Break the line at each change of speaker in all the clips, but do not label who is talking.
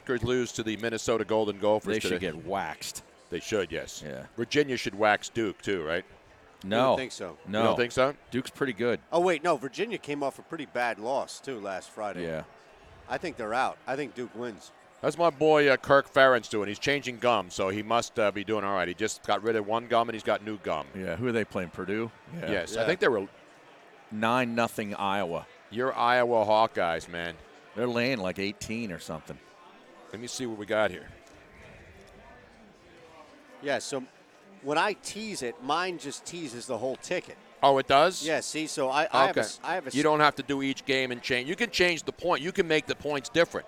Rutgers lose to the Minnesota Golden Gophers
They
today?
should get waxed.
They should, yes.
Yeah.
Virginia should wax Duke, too, right?
No.
I don't think so.
No.
You don't think so?
Duke's pretty good.
Oh, wait, no. Virginia came off a pretty bad loss, too, last Friday.
Yeah.
I think they're out. I think Duke wins.
That's my boy Kirk Ferentz doing. He's changing gum, so he must be doing all right. He just got rid of one gum, and he's got new gum.
Yeah. Who are they playing? Purdue? Yeah.
Yes.
Yeah.
I think they were
9-0 Iowa.
your Iowa Hawkeyes, man.
They're laying like 18 or something.
Let me see what we got here.
Yeah, so when I tease it, mine just teases the whole ticket.
Oh, it does?
Yeah, see, so I
Okay.
have a
You don't have to do each game and change. You can change the point. You can make the points different.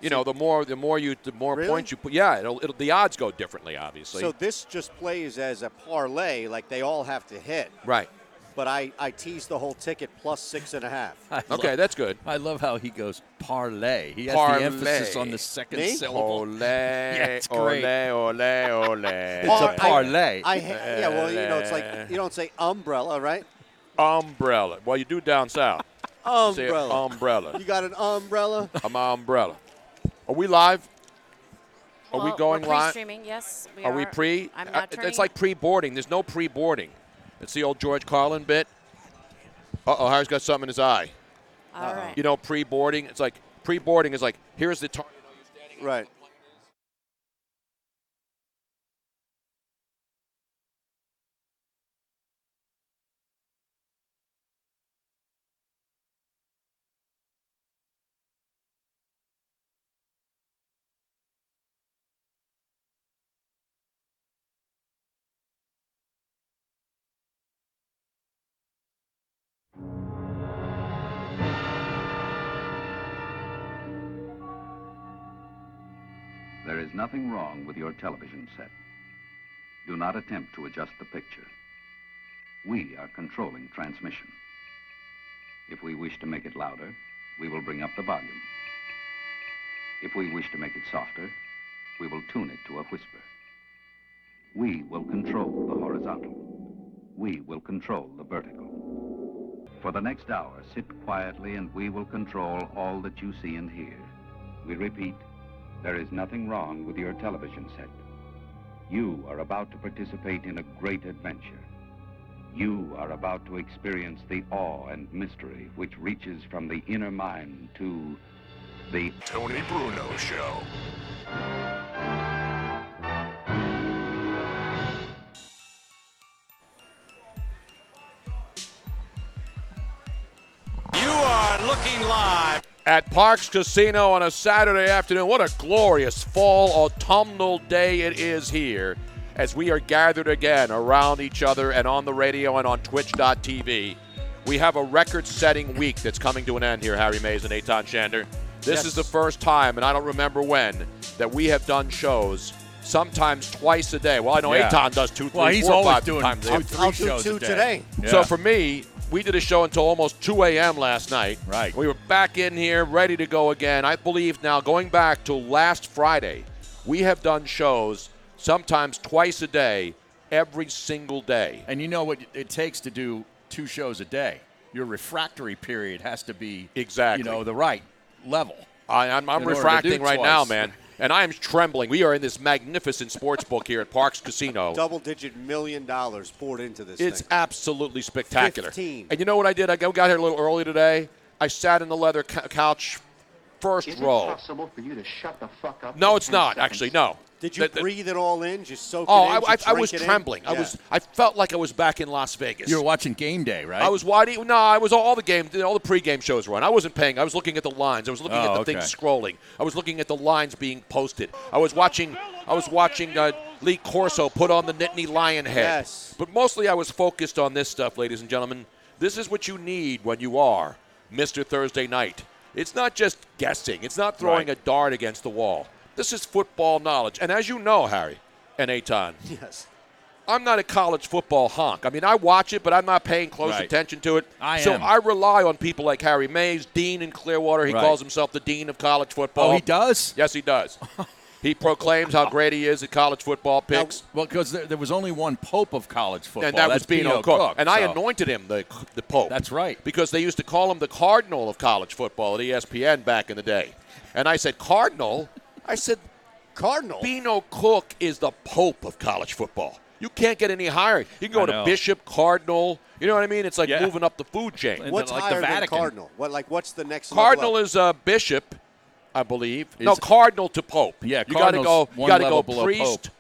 You know, the more
Really?
points you put. Yeah, it'll the odds go differently, obviously.
So this just plays as a parlay, like they all have to hit.
right.
But I tease the whole ticket plus 6.5.
Okay, that's good.
I love how he goes parlay. He has
Parlay.
the emphasis on the second
Me?
syllable.
Ole,
it's great.
ole, ole.
It's a parlay.
Yeah, well, you know, it's like you don't say umbrella, right?
Umbrella. Well, you do down south. Say
Umbrella.
umbrella.
You got an umbrella?
I'm umbrella. Are we live? Are we
Well,
going
we're
live?
pre-streaming, yes. We
Are we pre?
I'm not turning.
It's like pre-boarding. There's no pre-boarding. It's the old George Carlin bit. Uh-oh, Harry's got something in his eye.
All right.
You know, pre-boarding. It's like pre-boarding is like, here's the target.
Right.
There is nothing wrong with your television set. Do not attempt to adjust the picture. We are controlling transmission. If we wish to make it louder, we will bring up the volume. If we wish to make it softer, we will tune it to a whisper. We will control the horizontal. We will control the vertical. For the next hour, sit quietly and we will control all that you see and hear. We repeat, there is nothing wrong with your television set. You are about to participate in a great adventure. You are about to experience the awe and mystery which reaches from the inner mind to the
Tony Bruno Show.
You are looking live
At Parks Casino on a Saturday afternoon. What a glorious fall autumnal day it is here as we are gathered again around each other and on the radio and on Twitch.tv. We have a record-setting week that's coming to an end here, Harry Mays and Eitan Shander. This is the first time, and I don't remember when, that we have done shows sometimes twice a day. Well, I know Eitan does 2, 3,
well, he's
4,
always
5
doing
times a
two,
day.
three
I'll do
shows
two
a day.
today.
Yeah.
So for me, we did a show until almost 2 a.m. last night.
Right.
We were back in here, ready to go again. I believe now, going back to last Friday, we have done shows sometimes twice a day, every single day.
And you know what it takes to do 2 shows a day? Your refractory period has to be
Exactly.
the right level.
I'm
order to
refracting
do
right now,
twice.
man. And I am trembling. We are in this magnificent sports book here at Parks Casino.
Double-digit $1 million poured into this
It's
thing.
absolutely spectacular.
15.
And you know what I did? I got here a little early today. I sat in the leather couch, first row.
Is it possible for you to shut the fuck up?
No,
for
it's
10
not,
seconds?
actually, no.
Did you
The-
breathe it all in? Just soak
Oh,
it in?
I
Just
was
drink it in?
trembling.
Yeah.
I felt like I was back in Las Vegas.
You were watching Game Day, right?
I was watching. No, I was all the pregame shows were on. I wasn't paying. I was looking at the lines. I was looking at the things scrolling. I was looking at the lines being posted. I was watching Lee Corso put on the Nittany Lionhead.
Yes.
But mostly I was focused on this stuff, ladies and gentlemen. This is what you need when you are Mr. Thursday Night. It's not just guessing. It's not throwing a dart against the wall. This is football knowledge. And as you know, Harry and Eitan,
Yes.
I'm not a college football honk. I mean, I watch it, but I'm not paying close attention to it.
I
so
am.
I rely on people like Harry Mays, Dean in Clearwater. He calls himself the Dean of college football.
Oh, he does?
Yes, he does. He proclaims how great he is at college football picks.
Well, because there was only one pope of college football.
And that was
That's
Bino Cook. And I anointed him the Pope.
That's right.
Because they used to call him the Cardinal of college football at ESPN back in the day. And I said, Cardinal? I said,
Cardinal.
Beano Cook is the pope of college football. You can't get any higher. You can go
I
to
know.
Bishop, Cardinal. You know what I mean? It's like
Yeah.
moving up the food chain.
And
What's
like the
higher than
Vatican.
Cardinal? What's the next
Cardinal
level
is Bishop, I believe.
Is-
No, Cardinal to Pope.
Yeah,
you got to
Cardinal's
go. You
one
got to
level
go
below
priest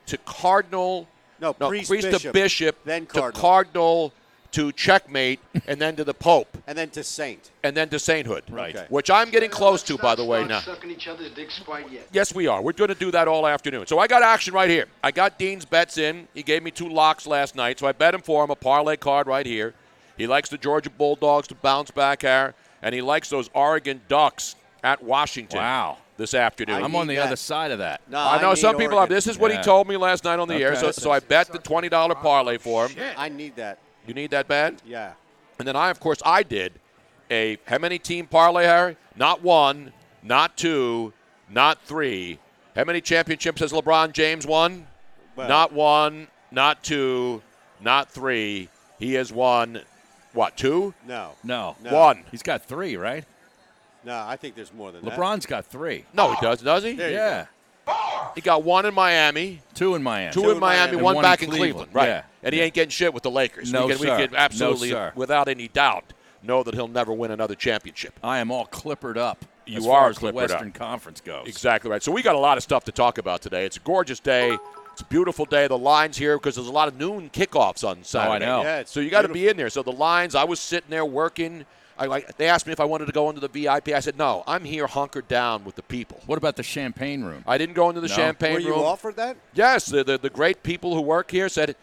to Cardinal.
No, priest,
to
bishop,
Bishop,
then
to
Cardinal.
Cardinal to checkmate, and then to the Pope,
and then to Saint.
and then to sainthood.
Right. Okay.
Which I'm getting close to, by the way. Now,
Sucking each other's dicks quite yet.
yes, we are. We're going to do that all afternoon. So I got action right here. I got Dean's bets in. He gave me 2 locks last night, so I bet him for him a parlay card right here. He likes the Georgia Bulldogs to bounce back here, and he likes those Oregon Ducks at Washington.
Wow.
This afternoon.
I'm on the
need that.
other side of that.
No,
I know
need
some people
Oregon.
are. This is what he
Yeah.
told me last night on the air,
Okay.
so I bet the $20 parlay for him.
I need that.
You need that bad?
Yeah.
And then I did a how many team parlay, Harry? Not 1, not 2, not 3. How many championships has LeBron James won?
Well,
Not 1, not 2, not 3. He has won, what, 2?
No.
No.
1.
He's got 3, right?
No, I think there's more than that.
LeBron's got 3.
No, he does he?
There you
Yeah.
He got 1 in Miami,
2 in Miami.
2 in Miami,
And
1
one
back
in
in Cleveland.
Cleveland.
Right.
Yeah.
And he ain't getting shit with the Lakers.
No,
we
sir.
can absolutely,
No, sir.
without any doubt, know that he'll never win another championship.
I am all clippered up.
You
as
are
far as
clippered
the Western
up.
Conference goes.
Exactly right. So we got a lot of stuff to talk about today. It's a gorgeous day. It's a beautiful day. The lines here, because there's a lot of noon kickoffs on Saturday.
know.
Yeah, it's
So you got to be
beautiful.
in there. So the lines, I was sitting there working. They asked me if I wanted to go into the VIP. I said, no, I'm here hunkered down with the people.
What about the champagne room?
I didn't go into the
No?
champagne
Were you
room.
offered that?
Yes, the great people who work here said,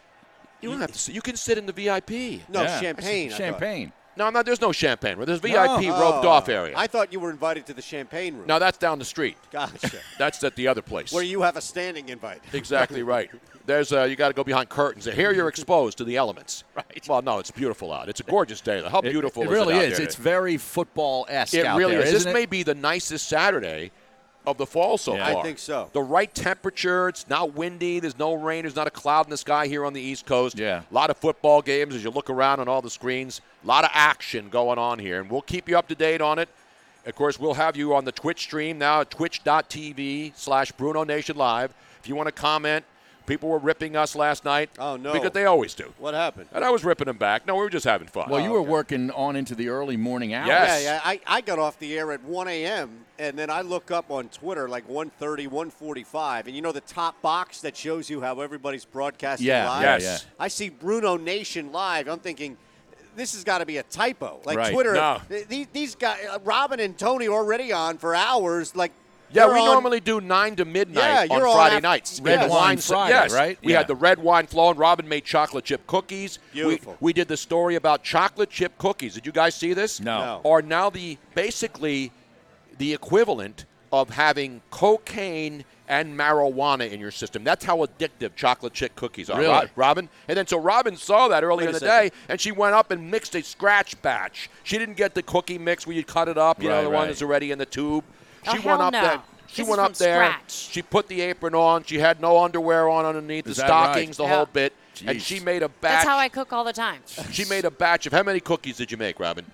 you don't have to sit. You can sit in the VIP.
No,
Yeah.
champagne. I thought.
Champagne.
No, there's no champagne room. There's VIP roped off area.
I thought you were invited to the champagne room.
No, that's down the street.
Gotcha.
That's at the other place.
Where you have a standing invite.
Exactly right. There's you got to go behind curtains. Here you're exposed to the elements. Right. Well, no, it's beautiful out. It's a gorgeous day. How beautiful
It
is
really
it out
is.
there
It's
today?
very football-esque
It
out
really
there,
is. This
isn't it?
may be the nicest Saturday of the fall so
Yeah.
far.
I think so.
The right temperature. It's not windy. There's no rain. There's not a cloud in the sky here on the East Coast.
Yeah.
A lot of football games as you look around on all the screens. A lot of action going on here, and we'll keep you up to date on it. Of course, we'll have you on the Twitch stream now at twitch.tv/BrunoNation Live. If you want to comment, people were ripping us last night.
Oh, no.
Because they always do.
What happened?
And I was ripping them back. No, we were just having fun.
Well, you were working on into the early morning hours.
Yes.
Yeah. I got off the air at 1 a.m., and then I look up on Twitter like 1:30, 1:45, and you know the top box that shows you how everybody's broadcasting
Yeah,
live?
yes.
I see BrunoNation live. I'm thinking, this has got to be a typo. Like
Right.
Twitter,
No.
these guys, Robin and Tony are already on for hours. Like,
Yeah,
they're
we
on-
normally do 9 to midnight
Yeah,
on
you're on
Friday
after-
nights.
Red
And the
wine
s-
Friday,
yes.
right?
We
Yeah.
had the red wine flowing. Robin made chocolate chip cookies.
Beautiful.
We did the story about chocolate chip cookies. Did you guys see this?
No.
Are now basically the equivalent of having cocaine and marijuana in your system. That's how addictive chocolate chip cookies are,
Really?
Robin. And then so Robin saw that earlier in
Wait a
the
second.
day, and she went up and mixed a scratch batch. She didn't get the cookie mix where you cut it up, you know,
Right,
the one
right.
that's already in the tube.
Oh,
She
hell
went up
no.
there. She
This
went
is
up
from
there.
scratch.
She put the apron on. She had no underwear on underneath,
Is
the
that right?
stockings, the
Yeah.
whole bit. And
Jeez.
she made a batch.
That's how I cook all the time.
She made a batch of how many cookies did you make, Robin?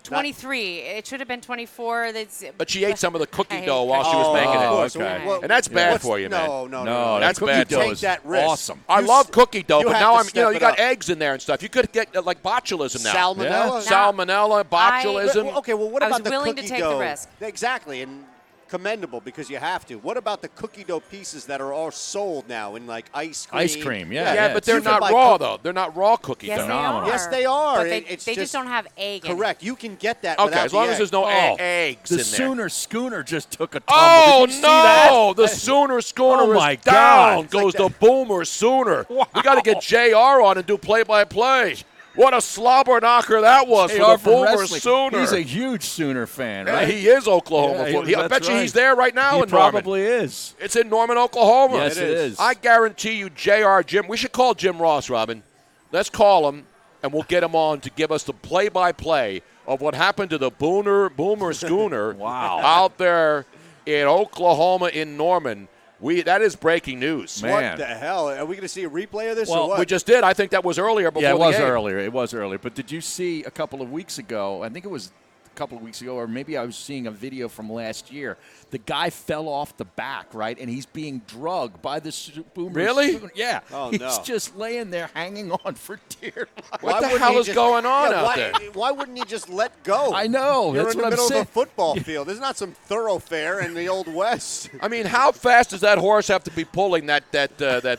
23. It should have been 24. That's,
But she ate some of the cookie
I
dough
hate
while she was
cookies.
making it.
of course.
okay.
Well,
And that's bad
what's-
for you, man.
No,
That's
cookie
bad.
dough
Take
is
that risk.
awesome.
I
You
love
s-
cookie dough,
you
but
have
now
to
you
step it
got
up.
eggs in there and stuff. You could get like botulism now.
Salmonella?
Salmonella, botulism.
Well, okay, well, what
I
about
was
the
willing to
cookie
take the
dough?
risk.
Exactly, and commendable because you have to. What about the cookie dough pieces that are all sold now in like ice cream?
Ice cream, yeah.
Yeah, but they're
You can
not
buy
raw,
cook-
though. They're not raw cookie
yes,
dough.
they are.
Phenomenal.
Yes, they are.
But they,
It's
they just don't have egg in it.
Correct. You can get that
Okay,
without
as long
the
as there's
egg.
no
Oh,
eggs
The
in there.
Sooner Schooner just took a tumble.
Oh,
Did you see that?
no! The Sooner Schooner
Oh,
is
my
down.
God.
Goes the Boomer Sooner. We got to get JR on and do play-by-play. What a slobber knocker that was
JR
for the
from
Boomer
wrestling.
Sooner.
He's a huge Sooner fan,
Yeah,
right?
he is Oklahoma.
Yeah,
football. I
that's
bet you
right.
he's there right now
He
in Norman.
probably is.
It's in Norman, Oklahoma.
Yes, it is.
I guarantee you, JR, Jim, we should call Jim Ross, Robin. Let's call him, and we'll get him on to give us the play-by-play of what happened to the Boomer Schooner
Wow.
out there in Oklahoma in Norman. That is breaking news.
Man.
What the hell? Are we going to see a replay of this
Well,
or what?
We just did. I think that was earlier before
Yeah, it
the
was
game.
earlier. It was earlier. But did you see a couple of weeks ago, I think it was couple of weeks ago, or maybe I was seeing a video from last year. The guy fell off the back, right, and he's being drugged by the boomer.
Really?
Yeah.
Oh,
he's
no.
just laying there hanging on for dear life.
What the hell is going on out
why,
there?
Why wouldn't he just let go?
I know.
You're
That's
in the
what I'm
middle
saying.
of a football field. There's not some thoroughfare in the Old West.
I mean, how fast does that horse have to be pulling that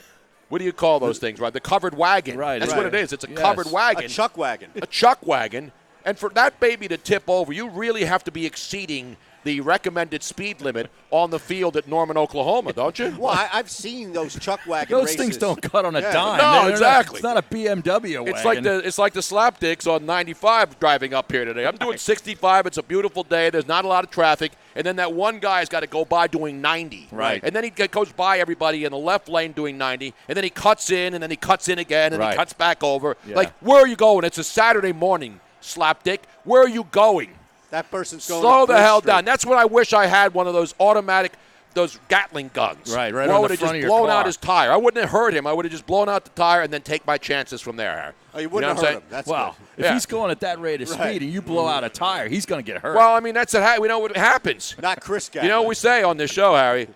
what do you call those things, right? The covered wagon.
Right.
That's
Right.
what it is. It's a covered wagon.
A chuck wagon.
A chuck wagon. And for that baby to tip over, you really have to be exceeding the recommended speed limit on the field at Norman, Oklahoma, don't you?
Well, I've seen those chuck wagon
Those
races.
things don't cut on a
Yeah.
dime.
No, exactly.
It's not a BMW wagon.
It's like the slapdicks on 95 driving up here today. I'm doing 65. It's a beautiful day. There's not a lot of traffic. And then that one guy's got to go by doing 90.
Right.
And then he goes by everybody in the left lane doing 90. And then he cuts in, and then he cuts in again, and
Right.
he cuts back over.
Yeah.
Like, where are you going? It's a Saturday morning, slapdick. Where are you going?
That person's going
Slow
up
the
Bridge
hell
Street.
down. That's what I wish I had, one of those automatic, those Gatling guns.
Right
Where
on
I
the
would have
front
just
of your
blown
car.
out his tire. I wouldn't have hurt him. I would have just blown out the tire and then take my chances from there.
Oh, you wouldn't
know what
have
I'm
hurt him. That's
Well,
good.
if
Yeah.
he's going at that rate of speed
Right.
and you blow out a tire, he's going to get hurt.
Well, I mean, that's it. We know what happens.
Not Chris Gatlin.
You know what we say on this show, Harry?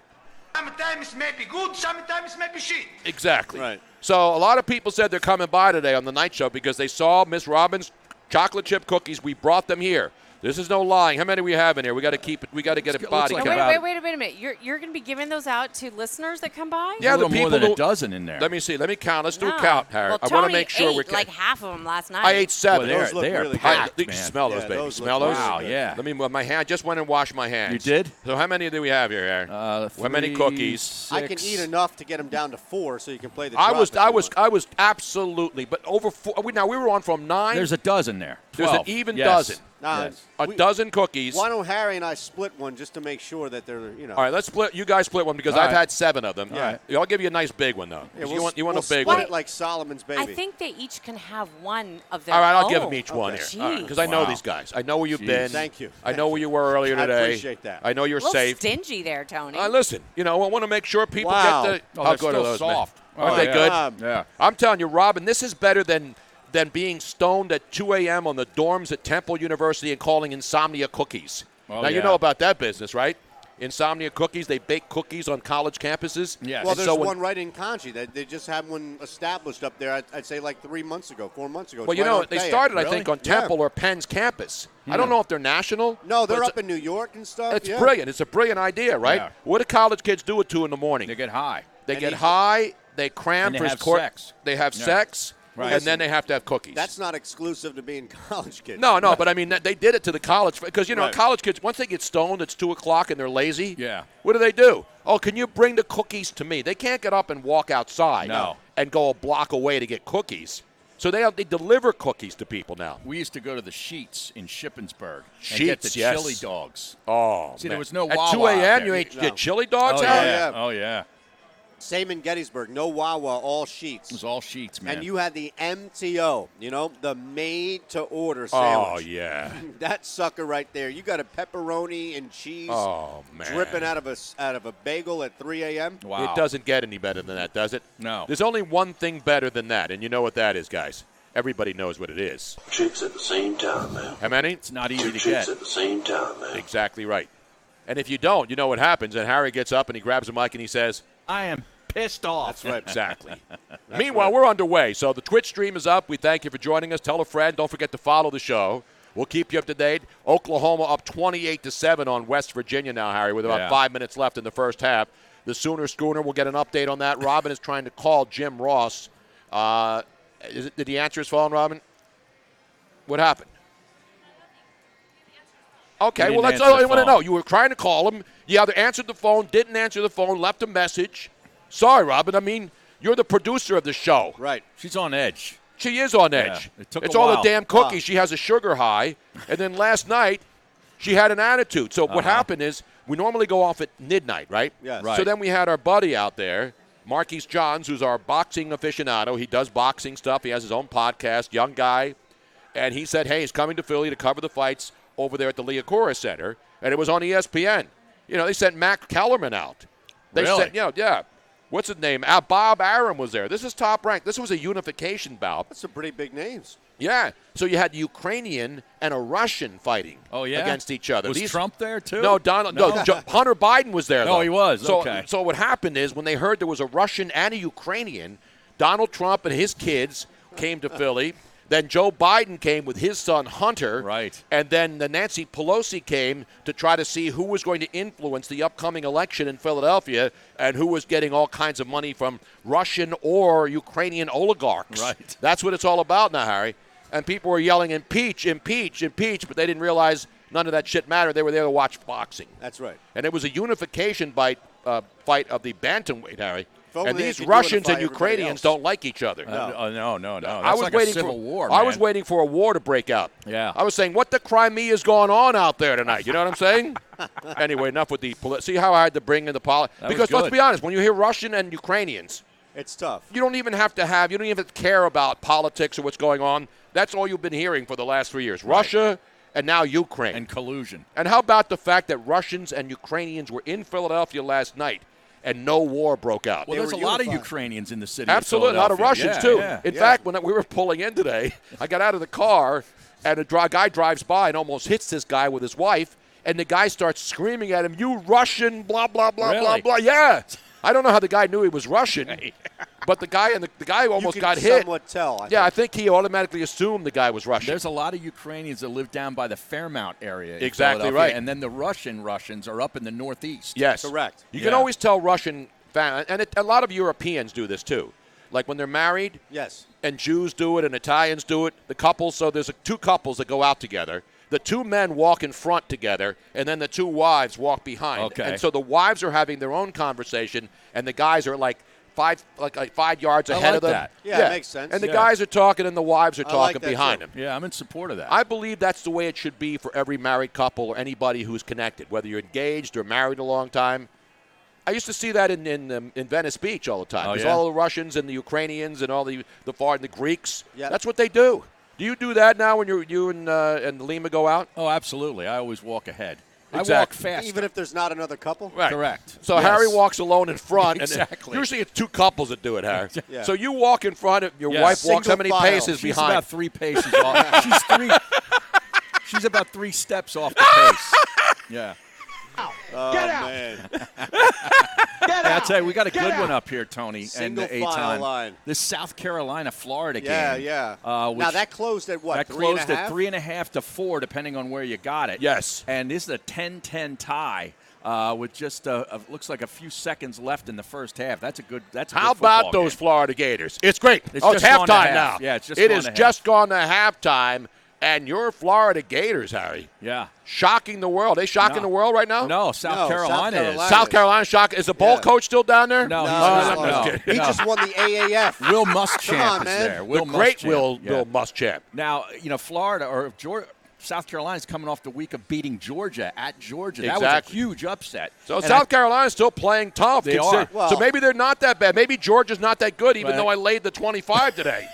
Sometimes may be good, sometimes may be shit.
Exactly.
Right.
So a lot of people said they're coming by today on the night show because they saw Miss Robin's chocolate chip cookies. We brought them here. This is no lying. How many we have in here? We got to keep it. We got to get a
Looks
body
like
count.
about-
Wait a minute. You're going to be giving those out to listeners that come by?
Yeah,
a little
the people
more than
who-
a dozen in there.
Let me see. Let me count. Let's do
No.
a count, Harry.
Well,
I want to
Tony
make sure
ate
we're.
like half of them last night.
I ate 7.
Well,
Those look
they are
really
packed,
You can
man.
smell those,
Yeah,
baby.
those
Smell
look
those?
really
Wow,
good.
yeah.
Let me. My hand. I just went and washed my hands.
You did?
So how many do we have here, Harry? How many
3,
cookies?
I can eat enough to get him down to 4 so you can play the
I
drop
was.
if you want.
Absolutely. But over 4. We were on from 9.
There's a dozen there.
There's an
12.
even
Yes.
dozen.
Yes.
A dozen cookies.
Why don't Harry and I split one just to make sure that they're,
All right, let's split. You guys split one because
All
I've
right.
had 7 of them.
All right.
I'll give you a nice big one though.
Yeah,
you want
we'll
a big
split
one?
it like Solomon's baby.
I think they each can have one of their
All right, I'll
own.
give them each one
Okay.
here
Jeez.
because I know
Wow.
these guys. I know where you've
Jeez.
been.
Thank you.
I know where you were earlier
I
today.
appreciate that.
I know you're
A little
safe.
stingy there, Tony.
Listen, I want to make sure people
Wow.
get the.
Oh,
how
they're
good are
still
those, man?
soft.
Aren't
Oh,
they
yeah.
good?
Yeah.
I'm telling you, Robin, this is better than being stoned at 2 a.m. on the dorms at Temple University and calling insomnia cookies.
Oh,
now, you
yeah.
know about that business, right? Insomnia cookies, they bake cookies on college campuses.
Yes.
Well,
And
there's
so when-
one right in Conchi. They just had one established up there, I'd say like 3 months ago, 4 months ago.
Well,
It's right on
they
Fayette.
started, I
Really?
think, on
Yeah.
Temple or Penn's campus. I don't know if they're national.
No, they're
but
up in New York and stuff.
It's
yeah.
brilliant. It's a brilliant idea, right?
Yeah.
What do college kids do at 2 in the morning?
They get high.
They
And
get
eat-
high, they cram
And they
for
have
court.
sex.
They have
Yeah.
sex,
Right.
and then they have to have cookies.
That's not exclusive to being college kids.
No, but I mean, they did it to the college because
Right.
college kids once they get stoned, it's 2 o'clock and they're lazy.
Yeah.
What do? Oh, can you bring the cookies to me? They can't get up and walk outside.
No.
And go a block away to get cookies. So they deliver cookies to people now.
We used to go to the Sheets in Shippensburg and
Sheetz,
get the
yes.
chili dogs.
Oh,
See,
man.
there was no
at
Wawa
2
out
a.m.
there.
You ate
No.
get chili dogs
Oh,
out?
yeah.
yeah.
Oh, yeah.
Same in Gettysburg. No Wawa, all Sheets.
It was all Sheets, man.
And you had the MTO, the made-to-order
Oh,
sandwich.
yeah.
That sucker right there. You got a pepperoni and cheese
Oh, man.
dripping out of a bagel at 3 a.m.
Wow.
It doesn't get any better than that, does it?
No.
There's only one thing better than that, and you know what that is, guys. Everybody knows what it is.
Chicks at the same time, man.
How many?
It's not easy to
Chicks
get.
at the same time, man.
Exactly right. And if you don't, you know what happens. And Harry gets up and he grabs a mic and he says,
I am pissed off.
That's right.
exactly. Meanwhile, we're underway. So the Twitch stream is up. We thank you for joining us. Tell a friend. Don't forget to follow the show. We'll keep you up to date. Oklahoma up 28-7 on West Virginia now, Harry, with about 5 minutes left in the first half. The Sooner Schooner, we'll get an update on that. Robin is trying to call Jim Ross. Did he answer his phone, Robin? What happened? Okay, well, that's all I want to know. You were trying to call him. You either answered the phone, didn't answer the phone, left a message. Sorry, Robin. I mean, you're the producer of the show.
Right.
She's on edge.
She is on edge.
it took
it's
a
all
while.
the damn cookies. She has a sugar high. And then last night, she had an attitude. So what happened is we normally go off at midnight, right?
Yes.
Right.
So then we had our buddy out there, Marquise Johns, who's our boxing aficionado. He does boxing stuff. He has his own podcast, young guy. And he said, hey, he's coming to Philly to cover the fights over there at the Liacouras Center. And it was on ESPN. They sent Matt Kellerman out. They
Really?
sent, yeah. what's his name? Bob Arum was there. This is top ranked. This was a unification bout.
That's some pretty big names.
Yeah. So you had a Ukrainian and a Russian fighting against each other.
Was Trump there, too?
No, Hunter Biden was there, though.
Oh, he was.
So,
okay.
So what happened is when they heard there was a Russian and a Ukrainian, Donald Trump and his kids came to Philly. Then Joe Biden came with his son Hunter.
Right.
And then Nancy Pelosi came to try to see who was going to influence the upcoming election in Philadelphia and who was getting all kinds of money from Russian or Ukrainian oligarchs.
Right.
That's what it's all about now, Harry. And people were yelling, impeach, impeach, impeach, but they didn't realize none of that shit mattered. They were there to watch boxing.
That's right.
And it was a unification fight of the bantamweight, Harry. And these
could
Russians and
unify
Ukrainians
everybody
don't like each other.
No. That's
I was
like
waiting
a civil war,
I
man.
was waiting for a war to break out.
Yeah.
I was saying, what the Crimea is going on out there tonight? You know what I'm saying? Anyway, enough with the see how I had to bring in the politics. Because let's be honest, when you hear Russian and Ukrainians,
it's tough.
You don't even have to care about politics or what's going on. That's all you've been hearing for the last 3 years. Right. Russia and now Ukraine.
And collusion.
And how about the fact that Russians and Ukrainians were in Philadelphia last night and no war broke out?
Well, there's a lot of Ukrainians in the city.
Absolutely, a lot of Russians, too. In fact, when we were pulling in today, I got out of the car, and a guy drives by and almost hits this guy with his wife, and the guy starts screaming at him, "You Russian, blah, blah, blah, blah, blah." Yeah. I don't know how the guy knew he was Russian, but the guy almost got hit.
You can somewhat tell.
I think he automatically assumed the guy was Russian.
There's a lot of Ukrainians that live down by the Fairmount area.
Exactly right.
And then the Russians are up in the Northeast.
Yes.
Correct.
You can always tell Russian fans, and a lot of Europeans do this too. Like when they're married.
Yes.
And Jews do it and Italians do it. The couples, so there's two couples that go out together. The two men walk in front together, and then the two wives walk behind.
Okay.
And so the wives are having their own conversation, and the guys are like 5 yards ahead of them.
That.
Yeah, it makes sense.
And the guys are talking, and the wives are talking behind them.
Yeah, I'm in support of that.
I believe that's the way it should be for every married couple or anybody who's connected, whether you're engaged or married a long time. I used to see that in Venice Beach all the time. Because all the Russians and the Ukrainians and all the Greeks, that's what they do. Do you do that now when you and Lima go out?
Oh, absolutely. I always walk ahead.
Exactly.
I walk fast.
Even if there's not another couple?
Right.
Correct.
So Harry walks alone in front.
Exactly.
And usually it's two couples that do it, Harry.
Yeah.
So you walk in front, your wife walks how many paces
She's
behind?
about 3 paces off. She's about 3 steps off the pace. Yeah.
Oh,
Get out.
Man.
I'll tell you, we got a good one up here, Tony.
Single
and the
file line.
This South Carolina-Florida game.
Yeah. Now, that closed at what,
That
3.5?
closed at 3.5 to 4, depending on where you got it.
Yes.
And this is a 10-10 tie with just looks like a few seconds left in the first half. That's a good.
How
good
about
football
those
game.
Florida Gators? It's great.
It's
It's
just gone to
halftime
half.
now.
Yeah, it's just
it
gone
is
to half.
just gone to halftime, and your Florida Gators, Harry.
Yeah.
Shocking the world. They shocking the world right now?
No, South Carolina is.
South Carolina shocking. Is the bowl coach still down there?
No,
no.
He just won the AAF.
Will Muschamp
Come on,
is
man.
there. Will
The great
Muschamp.
Will Muschamp.
Now, Florida or Georgia, South Carolina's coming off the week of beating Georgia at Georgia. That was a
Exactly.
huge upset.
So South Carolina's still playing tough.
They are.
So maybe they're not that bad. Maybe Georgia's not that good, even though I laid the 25 today.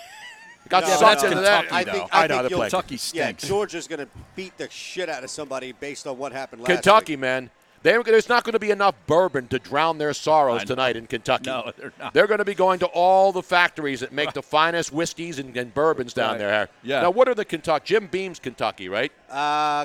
Got
that's
into that.
Kentucky,
I
know
think
the play.
Kentucky stinks.
Yeah, Georgia's going to beat the shit out of somebody based on what happened last
Kentucky,
week.
man. There's not going to be enough bourbon to drown their sorrows tonight in Kentucky.
No, they're not.
They're going to be going to all the factories that make the finest whiskeys and bourbons down there.
Yeah.
Now, what are the Kentucky? Jim Beam's Kentucky, right?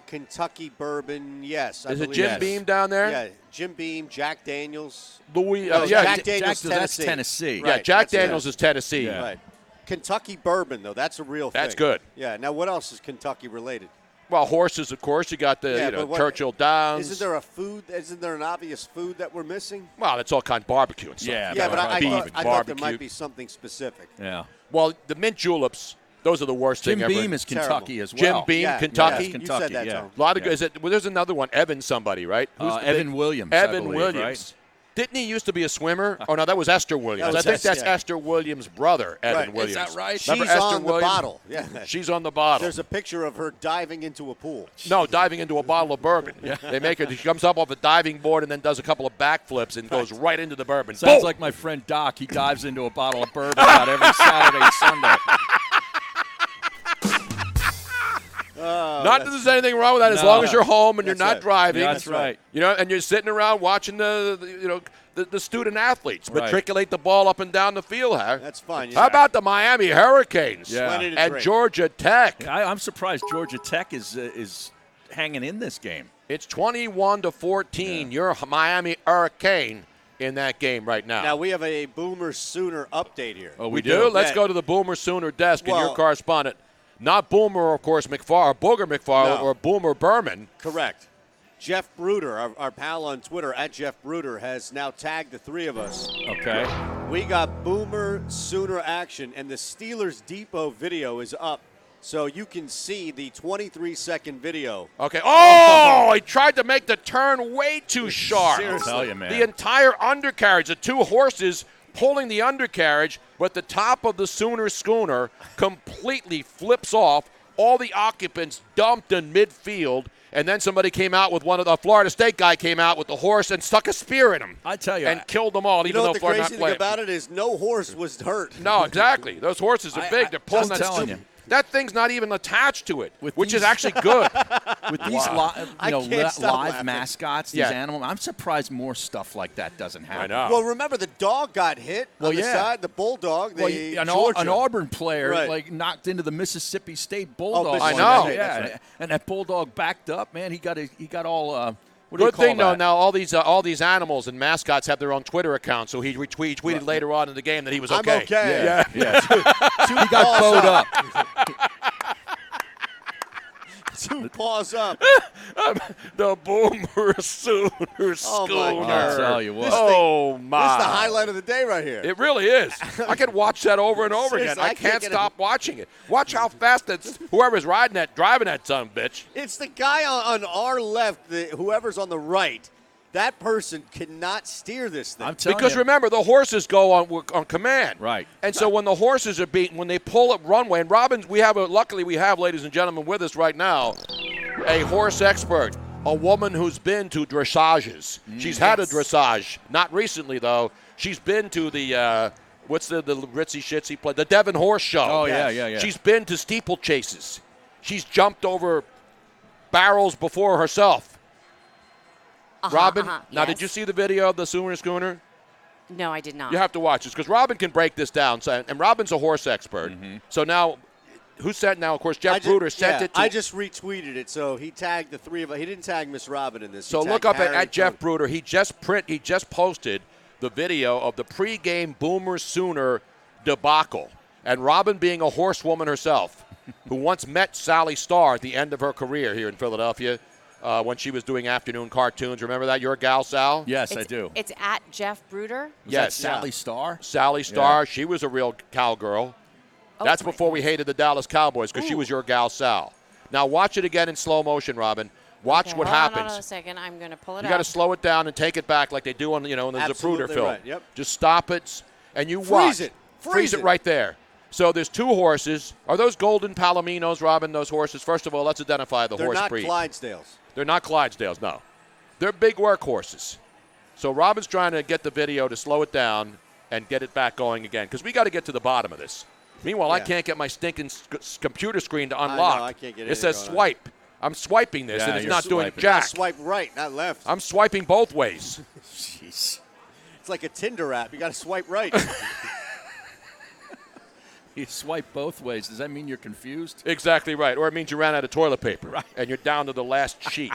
Kentucky bourbon, yes. I
Is it
believe.
Jim Beam down there?
Yeah, Jim Beam, Jack Daniels.
Louis.
No,
yeah,
Jack Daniels,
that's Tennessee.
yeah.
Right,
Jack
that's it.
Daniels is Tennessee.
Yeah.
Right. Kentucky bourbon, though, that's a real thing.
That's good.
Yeah. Now, what else is Kentucky related?
Well, horses, of course. You got the
but what-
Churchill Downs.
Isn't there a food? Isn't there an obvious food that we're missing?
Well, it's all kind of barbecue and stuff.
Yeah, but I
beef
thought
and
there
barbecue.
might be something specific.
Yeah.
Well, the mint juleps, those are the worst
Jim
thing ever.
Beam is Kentucky
Terrible.
as
Jim
well.
Beam,
Yeah,
Kentucky.
yeah,
Kentucky,
you said that,
yeah.
Tom.
A lot of there's another one, Evan somebody, right? Who's the
Evan
big-
Williams, I
Evan
believe,
Williams.
right?
Didn't he used to be a swimmer? Oh, no, that was Esther Williams.
That was
I think that's
yeah.
Esther Williams' brother, Evan
Right.
Williams.
Is that right?
Remember
She's
Esther
on the
Williams?
bottle. Yeah.
She's on the bottle.
There's a picture of her diving into a pool.
No, diving into a bottle of bourbon. They make her. She comes up off a diving board and then does a couple of backflips and goes right into the bourbon.
Sounds
Boom!
like my friend Doc. He dives into a bottle of bourbon about every Saturday and Sunday.
Not that there's anything wrong with that, as long as you're home and you're not driving.
That's right.
You know, and you're sitting around watching the student athletes matriculate the ball up and down the field.
That's fine.
How about the Miami Hurricanes and Georgia Tech?
I'm surprised Georgia Tech is hanging in this game.
It's 21-14. You're Miami Hurricane in that game right now.
Now we have a Boomer Sooner update here.
Oh, we do? Let's go to the Boomer Sooner desk and your correspondent. Not Boomer, of course, Booger McFarland, or Boomer Berman.
Correct. Jeff Bruder, our pal on Twitter, @JeffBruder, has now tagged the three of us.
Okay.
We got Boomer Sooner action, and the Steelers Depot video is up. So you can see the 23-second video.
Okay. Oh, he tried to make the turn way too sharp.
Seriously.
I'll tell you, man.
The entire undercarriage, the two horses pulling the undercarriage, but the top of the Sooner schooner completely flips off. All the occupants dumped in midfield, and then somebody came out with a Florida State guy came out with the horse and stuck a spear in him.
I tell you.
And killed them all, even though
the
Florida
crazy thing about it is no horse was hurt.
No, exactly. Those horses are big. They're pulling
I'm
that
telling you.
That thing's not even attached to it, which is
these-
actually good.
With these live
laughing.
mascots, these animals, I'm surprised more stuff like that doesn't happen.
I know.
Well, remember the dog got hit on the side, the bulldog,
An
Georgia.
Auburn player
Right.
knocked into the Mississippi State bulldog.
I know.
Yeah,
That's right.
and that bulldog backed up. Man, he got all. What do you
Good
call
thing, though,
that?
now all these animals and mascots have their own Twitter accounts, so he tweeted later on in the game that he was okay.
I'm okay.
Yeah.
He
got bowed up.
Two paws up.
The Boomer Sooner
Oh,
schooner.
my God.
I'll tell you what.
Oh, my.
This is the highlight of the day right here.
It really is. I could watch that over and over again.
Seriously,
I
I
can't
can't get
stop watching it. Watch how fast whoever's driving that son of a bitch.
It's the guy on our left, whoever's on the right. That person cannot steer this thing.
I'm telling
Because
you.
remember, the horses go on command.
Right.
And so when the horses are beaten, when they pull up runway, and Robbins, luckily we have, ladies and gentlemen, with us right now, a horse expert, a woman who's been to dressages. She's had a dressage. Not recently, though. She's been to the, what's the ritzy shitsy play? The Devon Horse Show.
Oh, yeah.
She's been to steeplechases. She's jumped over barrels before herself. Robin, now
yes.
did you see the video of the Sooner schooner?
No, I did not.
You have to watch this because Robin can break this down. So, and Robin's a horse expert. So now, who sent now? Of course, Jeff Bruder sent it to.
I just retweeted it, so he tagged the three of us. He didn't tag Miss Robin in this.
So look up at Jeff Bruder. He just posted the video of the pregame Boomer Sooner debacle, and Robin being a horsewoman herself, who once met Sally Starr at the end of her career here in Philadelphia. When she was doing afternoon cartoons. Remember that? Your gal, Sal?
Yes, I do.
It's at Jeff Bruder.
Yes.
Sally Starr?
Sally Starr. She was a real cowgirl. That's before we hated the Dallas Cowboys because she was your gal, Sal. Now watch it again in slow motion, Robin. Watch what happens.
Hold on a second. I'm going to pull it
You
up.
got to slow it down and take it back like they do on the Zapruder film.
Right. Yep.
Just stop it and you
Freeze
watch.
it.
Freeze it right there. So there's two horses. Are those golden palominos, Robin, those horses? First of all, let's identify the horse breed.
They're not Clydesdales.
They're not Clydesdales, no. They're big workhorses. So Robin's trying to get the video to slow it down and get it back going again because we got to get to the bottom of this. Meanwhile, I can't get my stinking computer screen to unlock.
I know, I can't get
it says
going on.
swipe. I'm swiping this, and it's not doing jack.
Swipe right, not left.
I'm swiping both ways.
Jeez.
It's like a Tinder app. You got to swipe right.
You swipe both ways. Does that mean you're confused?
Exactly right. Or it means you ran out of toilet paper, and you're down to the last sheet.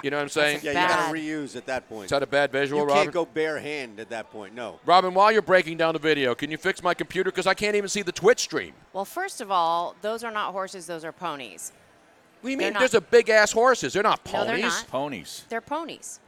You know what I'm saying?
Yeah, you got to reuse at that point.
Is that a bad visual,
You
Robin?
can't go bare hand at that point, no.
Robin, while you're breaking down the video, can you fix my computer? Because I can't even see the Twitch stream.
Well, first of all, those are not horses. Those are ponies.
What do you
They're
mean?
not-
There's a big-ass horses. They're not
No,
ponies.
they're not.
Ponies.
They're ponies.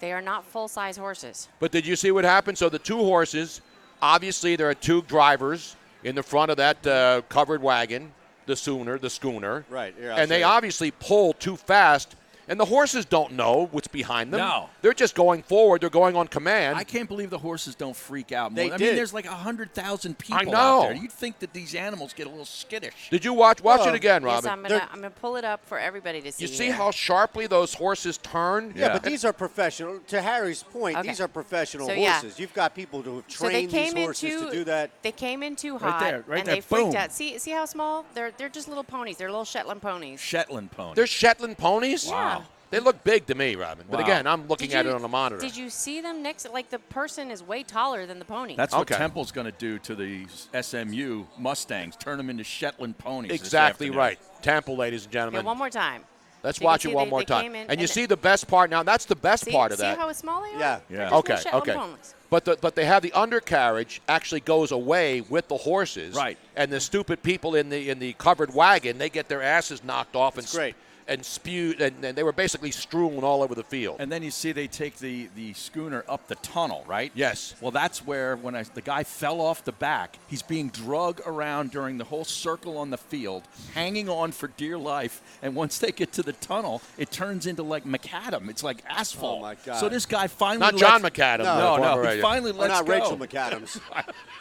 They are not full-size horses.
But did you see what happened? So the two horses, obviously there are two drivers in the front of that covered wagon, the schooner.
Right. Here,
And they obviously pulled too fast. And the horses don't know what's behind them.
No.
They're just going forward. They're going on command.
I can't believe the horses don't freak out more.
They
I
did.
mean, there's like 100,000 people
I know.
out there. You'd think that these animals get a little skittish.
Did you watch
Well,
it again,
Yes,
Robin?
I'm gonna pull it up for everybody to see.
You see
here.
how sharply those horses turn?
Yeah, but these are professional. To Harry's point,
Okay.
these are professional
So, yeah.
horses. You've got people who have
So they
trained these
came
horses
into
to do that.
They came in too
Right
hot,
there, right
and
there,
they freaked
boom.
out. See how small? They're just little ponies. They're little Shetland ponies.
Shetland pony.
They're Shetland ponies?
Yeah.
They look big to me, Robin. But
Wow.
again, I'm looking
Did
at
you-
it on the monitor.
Did you see them next? Like the person is way taller than the pony.
That's what
Okay.
Temple's going to do to the SMU Mustangs, turn them into Shetland ponies. this
Exactly
afternoon.
right. Temple, ladies and
yeah,
gentlemen.
one more time.
Let's
So you
watch
can
it
see
one
they-
more
they
time.
came in
And you
and
see the best part now. That's the best
See,
part of
see
that.
how small they are?
Yeah.
Yeah.
They're just
Okay,
little Shetland
okay.
ponies.
But they have the undercarriage actually goes away with the horses.
Right.
And the stupid people in the covered wagon, they get their asses knocked off and
great.
and spewed, and they were basically strewn all over the field.
And then you see they take the schooner up the tunnel, right?
Yes.
Well, that's where when the guy fell off the back, he's being drug around during the whole circle on the field, hanging on for dear life. And once they get to the tunnel, it turns into like macadam. It's like asphalt.
Oh, my God.
So this guy finally
Not John
lets-
McAdams.
No,
the
no.
former
He
radio.
finally
Or
lets
not
go.
Rachel McAdams.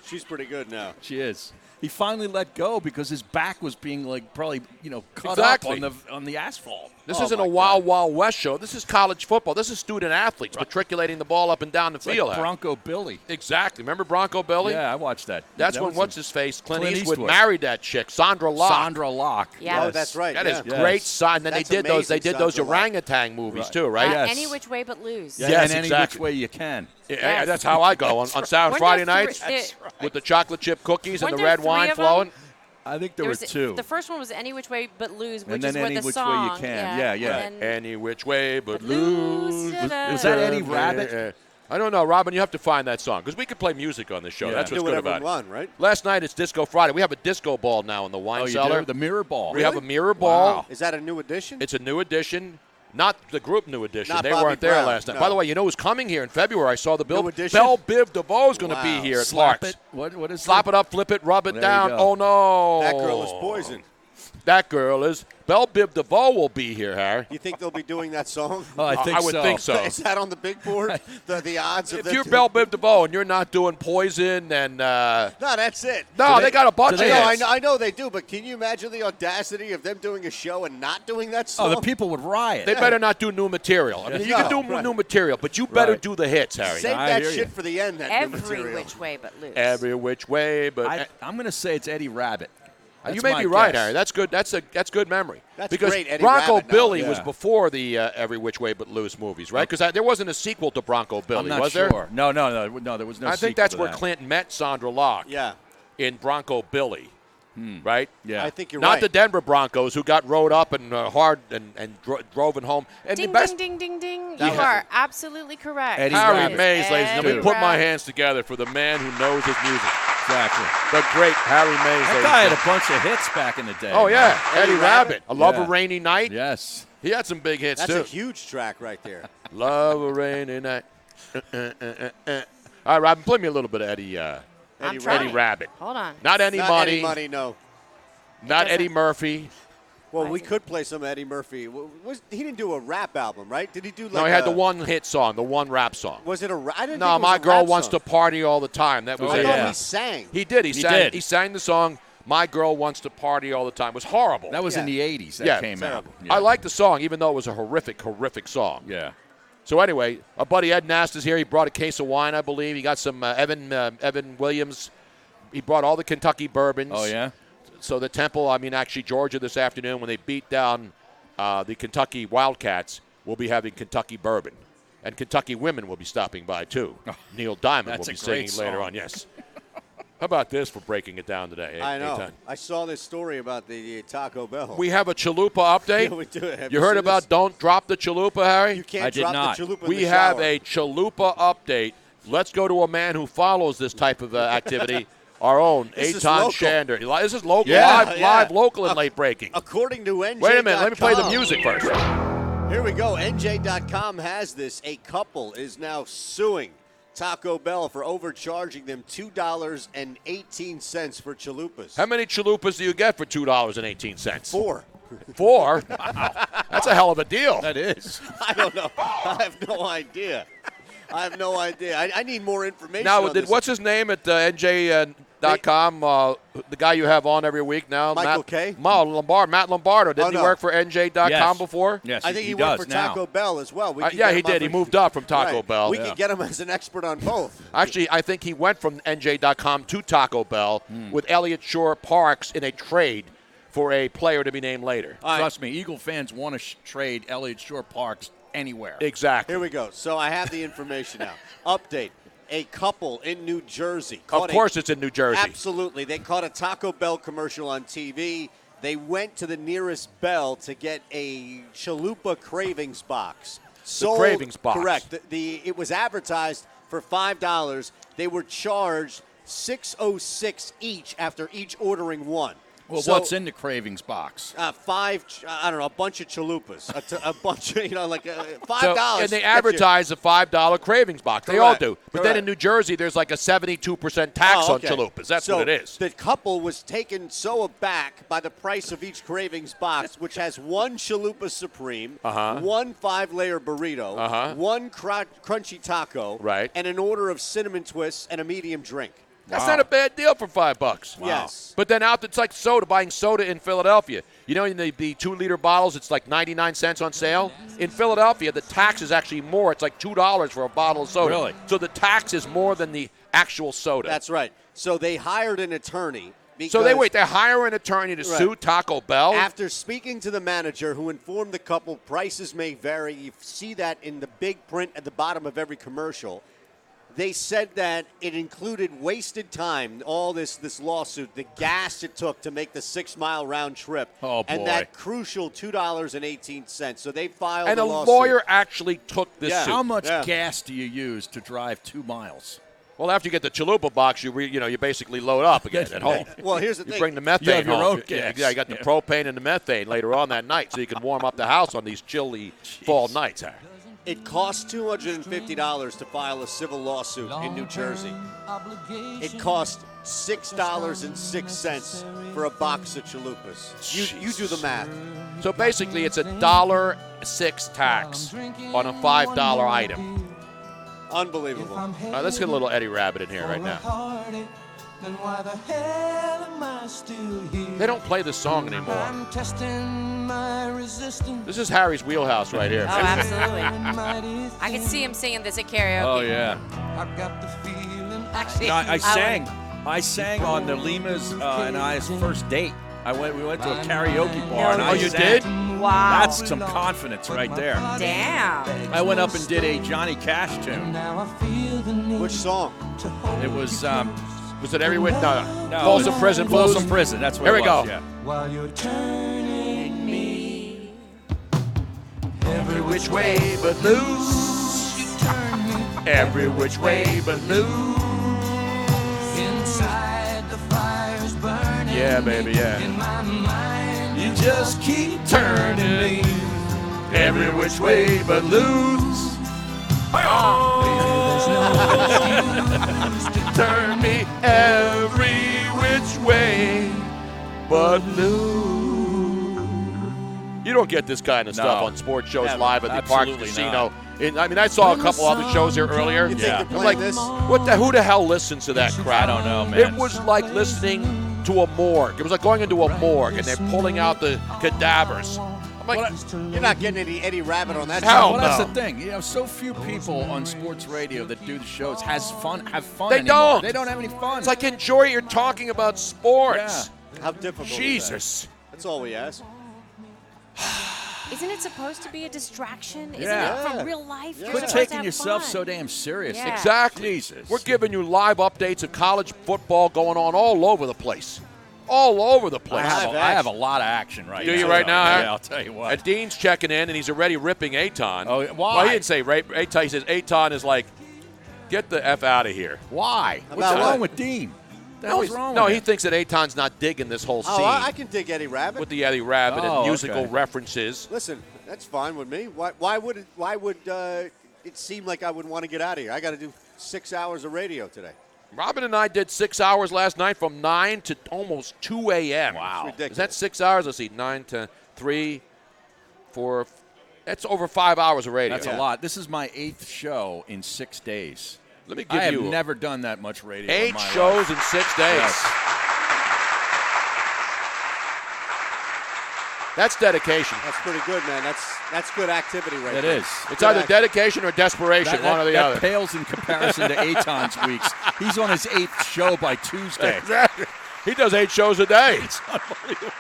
She's pretty good now.
She is. He finally let go because his back was being like probably cut
Exactly.
up on the asphalt.
This
Oh,
isn't
my
a
God.
Wild Wild West show. This is college football. This is student athletes matriculating the ball up and down the
It's
field.
like Bronco Billy.
Exactly. Remember Bronco Billy?
Yeah, I watched that.
That's
That
when
was
what's his face Clint
Clint
Eastwood
Eastwood.
married that chick, Sandra Locke.
Sandra Locke.
Yeah.
Oh, that's right.
That
yeah.
is great
Yes.
sign. Then
That's
they did those. They
amazing,
did those
Sandra Locke.
orangutan movies too, right?
Yes.
Any which way but lose.
Yeah,
Yes,
and any
exactly.
which way you can.
Yeah,
Yes.
that's how I go on Saturday,
Weren't
Friday
there
nights
three-
with the chocolate chip cookies and
Weren't
the
there
red
three
wine
of them?
flowing.
I think there
There
were
was-
two.
The first one was Any Which Way But Lose, which
And then
is what
Any
the
Which Way You
song.
Can.
Yeah,
Yeah.
and then-
Any which way but
lose.
lose.
Was that Eddie Rabbit?
I don't know, Robin. You have to find that song because we could play music on this show.
Yeah.
That's
Do
what's good
whatever
about
we
it.
want, right?
Last night it's Disco Friday. We have a disco ball now in the wine
Oh, you
cellar.
do? The mirror ball.
We have a mirror ball.
Wow.
Is that a new addition?
It's a new edition. Not the group new edition.
Not
They
Bobby
weren't there
Brown,
last night.
no.
By the way, you know who's coming here in February? I saw the bill.
New edition?
Belle Biv DeVoe is going to
Wow.
be here at
Slap
Clark's.
it. What is
Slap it up, flip it, rub it
There you
down.
go.
Oh, no.
That girl is poison.
That girl is. Belle Biv DeVoe will be here, Harry.
You think they'll be doing that song?
Oh, I think
I would
so.
think so.
Is that on the big board? the odds of
If
them
you're
two-
Belle Biv DeVoe and you're not doing Poison and
No, that's it.
no,
they-
they got a bunch
do
of
they-
No,
hits.
I know they do, but can you imagine the audacity of them doing a show and not doing that
Oh,
song?
the people would riot.
They better not do new material. I mean, you can do
No, right.
new material, but you better
Right.
do the hits, Harry.
Save
I
that
hear
shit
you.
for the end. That new
Every
material.
which way but lose.
Every which way, but
I'm going to say it's Eddie Rabbit.
you
That's
may
my
be right,
guess.
Harry. That's good. That's good memory.
That's
because
great, Eddie
Bronco
Rabbit
Billy
knowledge.
was
Yeah.
before the Every Which Way But Loose movies, right? Because there wasn't a sequel to Bronco Billy,
I'm not
was
sure.
there?
No, there was no
I think
sequel
that's
to
where
that.
Clint met Sandra Locke
Yeah,
in Bronco Billy, right?
Yeah.
I think you're
Not
right.
the Denver Broncos, who got rode up and hard and drove it home. And
Ding,
the best,
ding, ding, ding, ding.
That
You
was
are
it.
absolutely correct.
Eddie
Harry
Rabbit.
Mays, ladies and gentlemen.
Eddie
Put my
Rabbit.
hands together for the man who knows his music.
Exactly.
The great Harry Mays.
That
ladies
guy
and
had a bunch of hits back in the day.
Oh, yeah.
Eddie
Eddie
Rabbit?
Rabbit. I love
Yeah.
a rainy night.
Yes.
He had some big hits,
That's
too.
a huge track right there.
Love a rainy night. All right, Robin, play me a little bit of Eddie
I'm
Eddie
trying.
Eddie Rabbit.
Hold on.
Not Eddie
Not
Money.
Eddie Money, no.
Not
doesn't-
Eddie Murphy.
Well,
Why
we
is it-
could play some Eddie Murphy. He didn't do a rap album, right? Did he do like
No, he had
a-
the one hit song, the one rap song.
Was it a I didn't
No,
think it was
My
a
Girl
rap
Wants
song.
to Party All the Time. That was
I
a,
thought
yeah.
he sang.
He did. He
He
sang.
did.
He sang the song My Girl Wants to Party All the Time. It was horrible.
That was in
Yeah.
the 80s that
Yeah,
came out.
terrible.
Yeah.
I like the song, even though it was a horrific song.
Yeah.
So anyway, our buddy Ed Nast is here. He brought a case of wine, I believe. He got some Evan Williams. He brought all the Kentucky bourbons.
Oh, yeah?
So the Temple, actually Georgia this afternoon, when they beat down the Kentucky Wildcats, will be having Kentucky bourbon. And Kentucky women will be stopping by, too. Neil Diamond will
That's
be
a great
singing later
song.
on, yes. How about this for breaking it down today?
I know.
8:10?
I saw this story about the Taco Bell.
We have a chalupa update.
Yeah, we do. Have
You heard
seen
about
this?
Don't Drop the Chalupa, Harry?
You can't
I did
drop
not.
the chalupa in
We
the
have
shower.
a chalupa update. Let's go to a man who follows this type of activity. Our own
This is
Eitan
local.
Shander. This is local,
Yeah,
live,
yeah.
live, local, and late breaking.
According to NJ.com.
Wait a minute. Let me play the music first.
Here we go. NJ.com has this. A couple is now suing Taco Bell for overcharging them $2.18 for chalupas.
How many chalupas do you get for $2.18?
4.
4? Wow. That's a hell of a deal.
That is.
I don't know. I have no idea. I need more information.
Now,
on this.
what's his name at NJ.com? The guy you have on every week now,
Michael K?
Matt Lombardo. Didn't he work for NJ.com before?
Yes,
I think he
does
worked for
now.
Taco Bell as well.
Yeah, he did. He moved up from Taco Bell.
We could get him as an expert on both.
Actually, I think he went from NJ.com to Taco Bell with Elliott Shore Parks in a trade for a player to be named later.
Trust me, Eagle fans want to trade Elliott Shore Parks anywhere.
Exactly.
Here we go. So I have the information now. Update. A couple in New Jersey.
Of course it's in New Jersey.
Absolutely. They caught a Taco Bell commercial on TV. They went to the nearest Bell to get a Chalupa Cravings box. Sold,
Cravings box.
Correct. It was advertised for $5. They were charged $6.06 each after each ordering one.
Well,
So,
what's in the cravings box?
a bunch of chalupas, a bunch of, like $5.
So, and they advertise a $5 cravings box. They all
Correct.
do. But then in New Jersey, there's like a 72% tax on chalupas. That's
so
what it is.
The couple was taken so aback by the price of each cravings box, which has one chalupa supreme, one 5-layer burrito, one crunchy taco,
Right.
and an order of cinnamon twists and a medium drink.
That's not a bad deal for $5.
Wow. Yes.
But then out, it's like soda, buying soda in Philadelphia. You know, in the 2-liter bottles, it's like 99 cents on sale. In Philadelphia, the tax is actually more. It's like $2 for a bottle of soda.
Really?
So the tax is more than the actual soda.
That's right. So they hired an attorney.
So they hire an attorney to sue Taco Bell?
After speaking to the manager, who informed the couple prices may vary, you see that in the big print at the bottom of every commercial. They said that it included wasted time, all this lawsuit, the gas it took to make the 6-mile round trip, and that crucial $2.18. So they filed
and
a
a
lawsuit.
lawyer actually took this suit.
How much gas do you use to drive 2 miles?
Well, after you get the chalupa box, you basically load up again at home.
Well, here's the thing.
You bring the methane
You have your
home.
own gas.
Yeah, you got the propane and the methane later on that night, so you can warm up the house on these chilly fall nights.
It costs $250 to file a civil lawsuit in New Jersey. It cost $6.06 for a box of chalupas. You do the math.
So basically, it's $1.06 tax on a $5 item.
Unbelievable.
Let's get a little Eddie Rabbit in here right now. They don't play this song anymore. This is Harry's wheelhouse right here.
Oh, absolutely. I can see him singing this at karaoke.
Oh, yeah.
Actually,
I sang on the Lima's and I's first date. We went to a karaoke bar. And I
you
sang.
did?
Wow.
That's some confidence right there.
Damn.
I went up and did a Johnny Cash tune.
Which song?
It was
Was it Every Which? No.
no,
Folsom Prison Blues?
Folsom Prison. That's what
Here
it
we
was.
go.
Yeah.
While you're turning me
Every which way but loose. Every which way but loose.
inside, the fire's burning.
Yeah, baby, yeah.
In my mind, you just keep turning me.
Every which way but loose. Turn me every which way but loose. You don't get this kind of stuff on sports shows live at the Park
absolutely
Casino. I saw a couple other shows here earlier.
You think they're
I'm
playing
like,
this?
who the hell listens to that crap?
I don't know, man.
It was like listening to a morgue. It was like going into a morgue and they're pulling out the cadavers. I'm like,
You're not getting any Eddie Rabbit on that
Hell
show.
Well, that's
no.
the thing. So few people on sports radio that do the shows have fun
They
anymore.
don't.
They don't have any fun.
it's like enjoy you're talking about sports.
How difficult is that?
Jesus.
That's all we ask.
Isn't it supposed to be a distraction? Isn't
Yeah.
it from real life? You're
Quit
supposed to
taking
have
yourself
fun.
so damn serious.
Yeah.
Exactly.
Jesus.
We're giving you live updates of college football going on all over the place. All over the place.
I have a lot of action right now.
Do you right now,
Yeah,
huh?
I'll tell you what.
And Dean's checking in, and he's already ripping Aton.
Oh, why?
Well, he didn't say rape. He says Aton is like, get the F out of here.
Why? What's
About
wrong
what?
with Dean? The
No,
hell's wrong
no,
with
he
him?
thinks that Aton's not digging this whole scene
Oh, I can dig Eddie Rabbit.
with the Eddie Rabbit
Oh,
and musical
okay.
references.
Listen, that's fine with me. Why would it seem like I would want to get out of here? I got to do 6 hours of radio today.
Robin and I did 6 hours last night from 9 to almost 2 a.m.
Wow. It's ridiculous.
Is that 6 hours? Let's see, 9 to 3, 4. That's over 5 hours of radio.
That's a lot. This is my 8th show in 6 days.
Let me give
I
you
have never done that much radio.
8
in my
shows
life.
in 6 days.
Yes.
That's dedication.
That's pretty good, man. That's good activity right there.
It is.
It's
Good
either
act-
dedication or desperation, one or the
that
other.
pales in comparison to Eitan's weeks. He's on his 8th show by Tuesday.
Exactly. He does 8 shows a day.
It's unbelievable.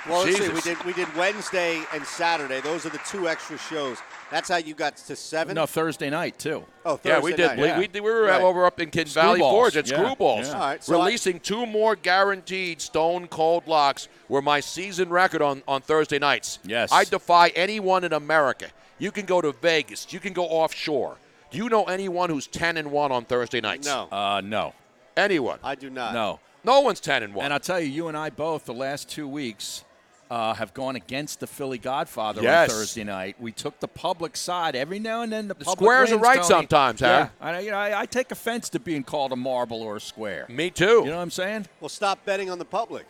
Well, let's see.
Jesus.
We did Wednesday and Saturday. Those are the 2 extra shows. That's how you got to 7?
No, Thursday night, too.
Oh, Thursday
Yeah, we did.
night.
We were
Right.
over up in Kid Valley
Screwballs.
Forge at
Yeah.
Screwballs.
Yeah.
All right, so
Releasing 2 more guaranteed stone cold locks were my season record on Thursday nights.
Yes.
I defy anyone in America. You can go to Vegas. You can go offshore. Do you know anyone who's 10-1 on Thursday nights?
No,
No.
Anyone?
I do not.
No.
No one's 10-1.
And I'll tell you, you and I both, the last 2 weeks, have gone against the Philly Godfather
Yes.
on Thursday night. We took the public side. Every now and then the public
squares are
wins,
right
Tony.
sometimes, Harry.
Yeah, I take offense to being called a marble or a square.
Me too.
You know what I'm saying?
Well, stop betting on the public.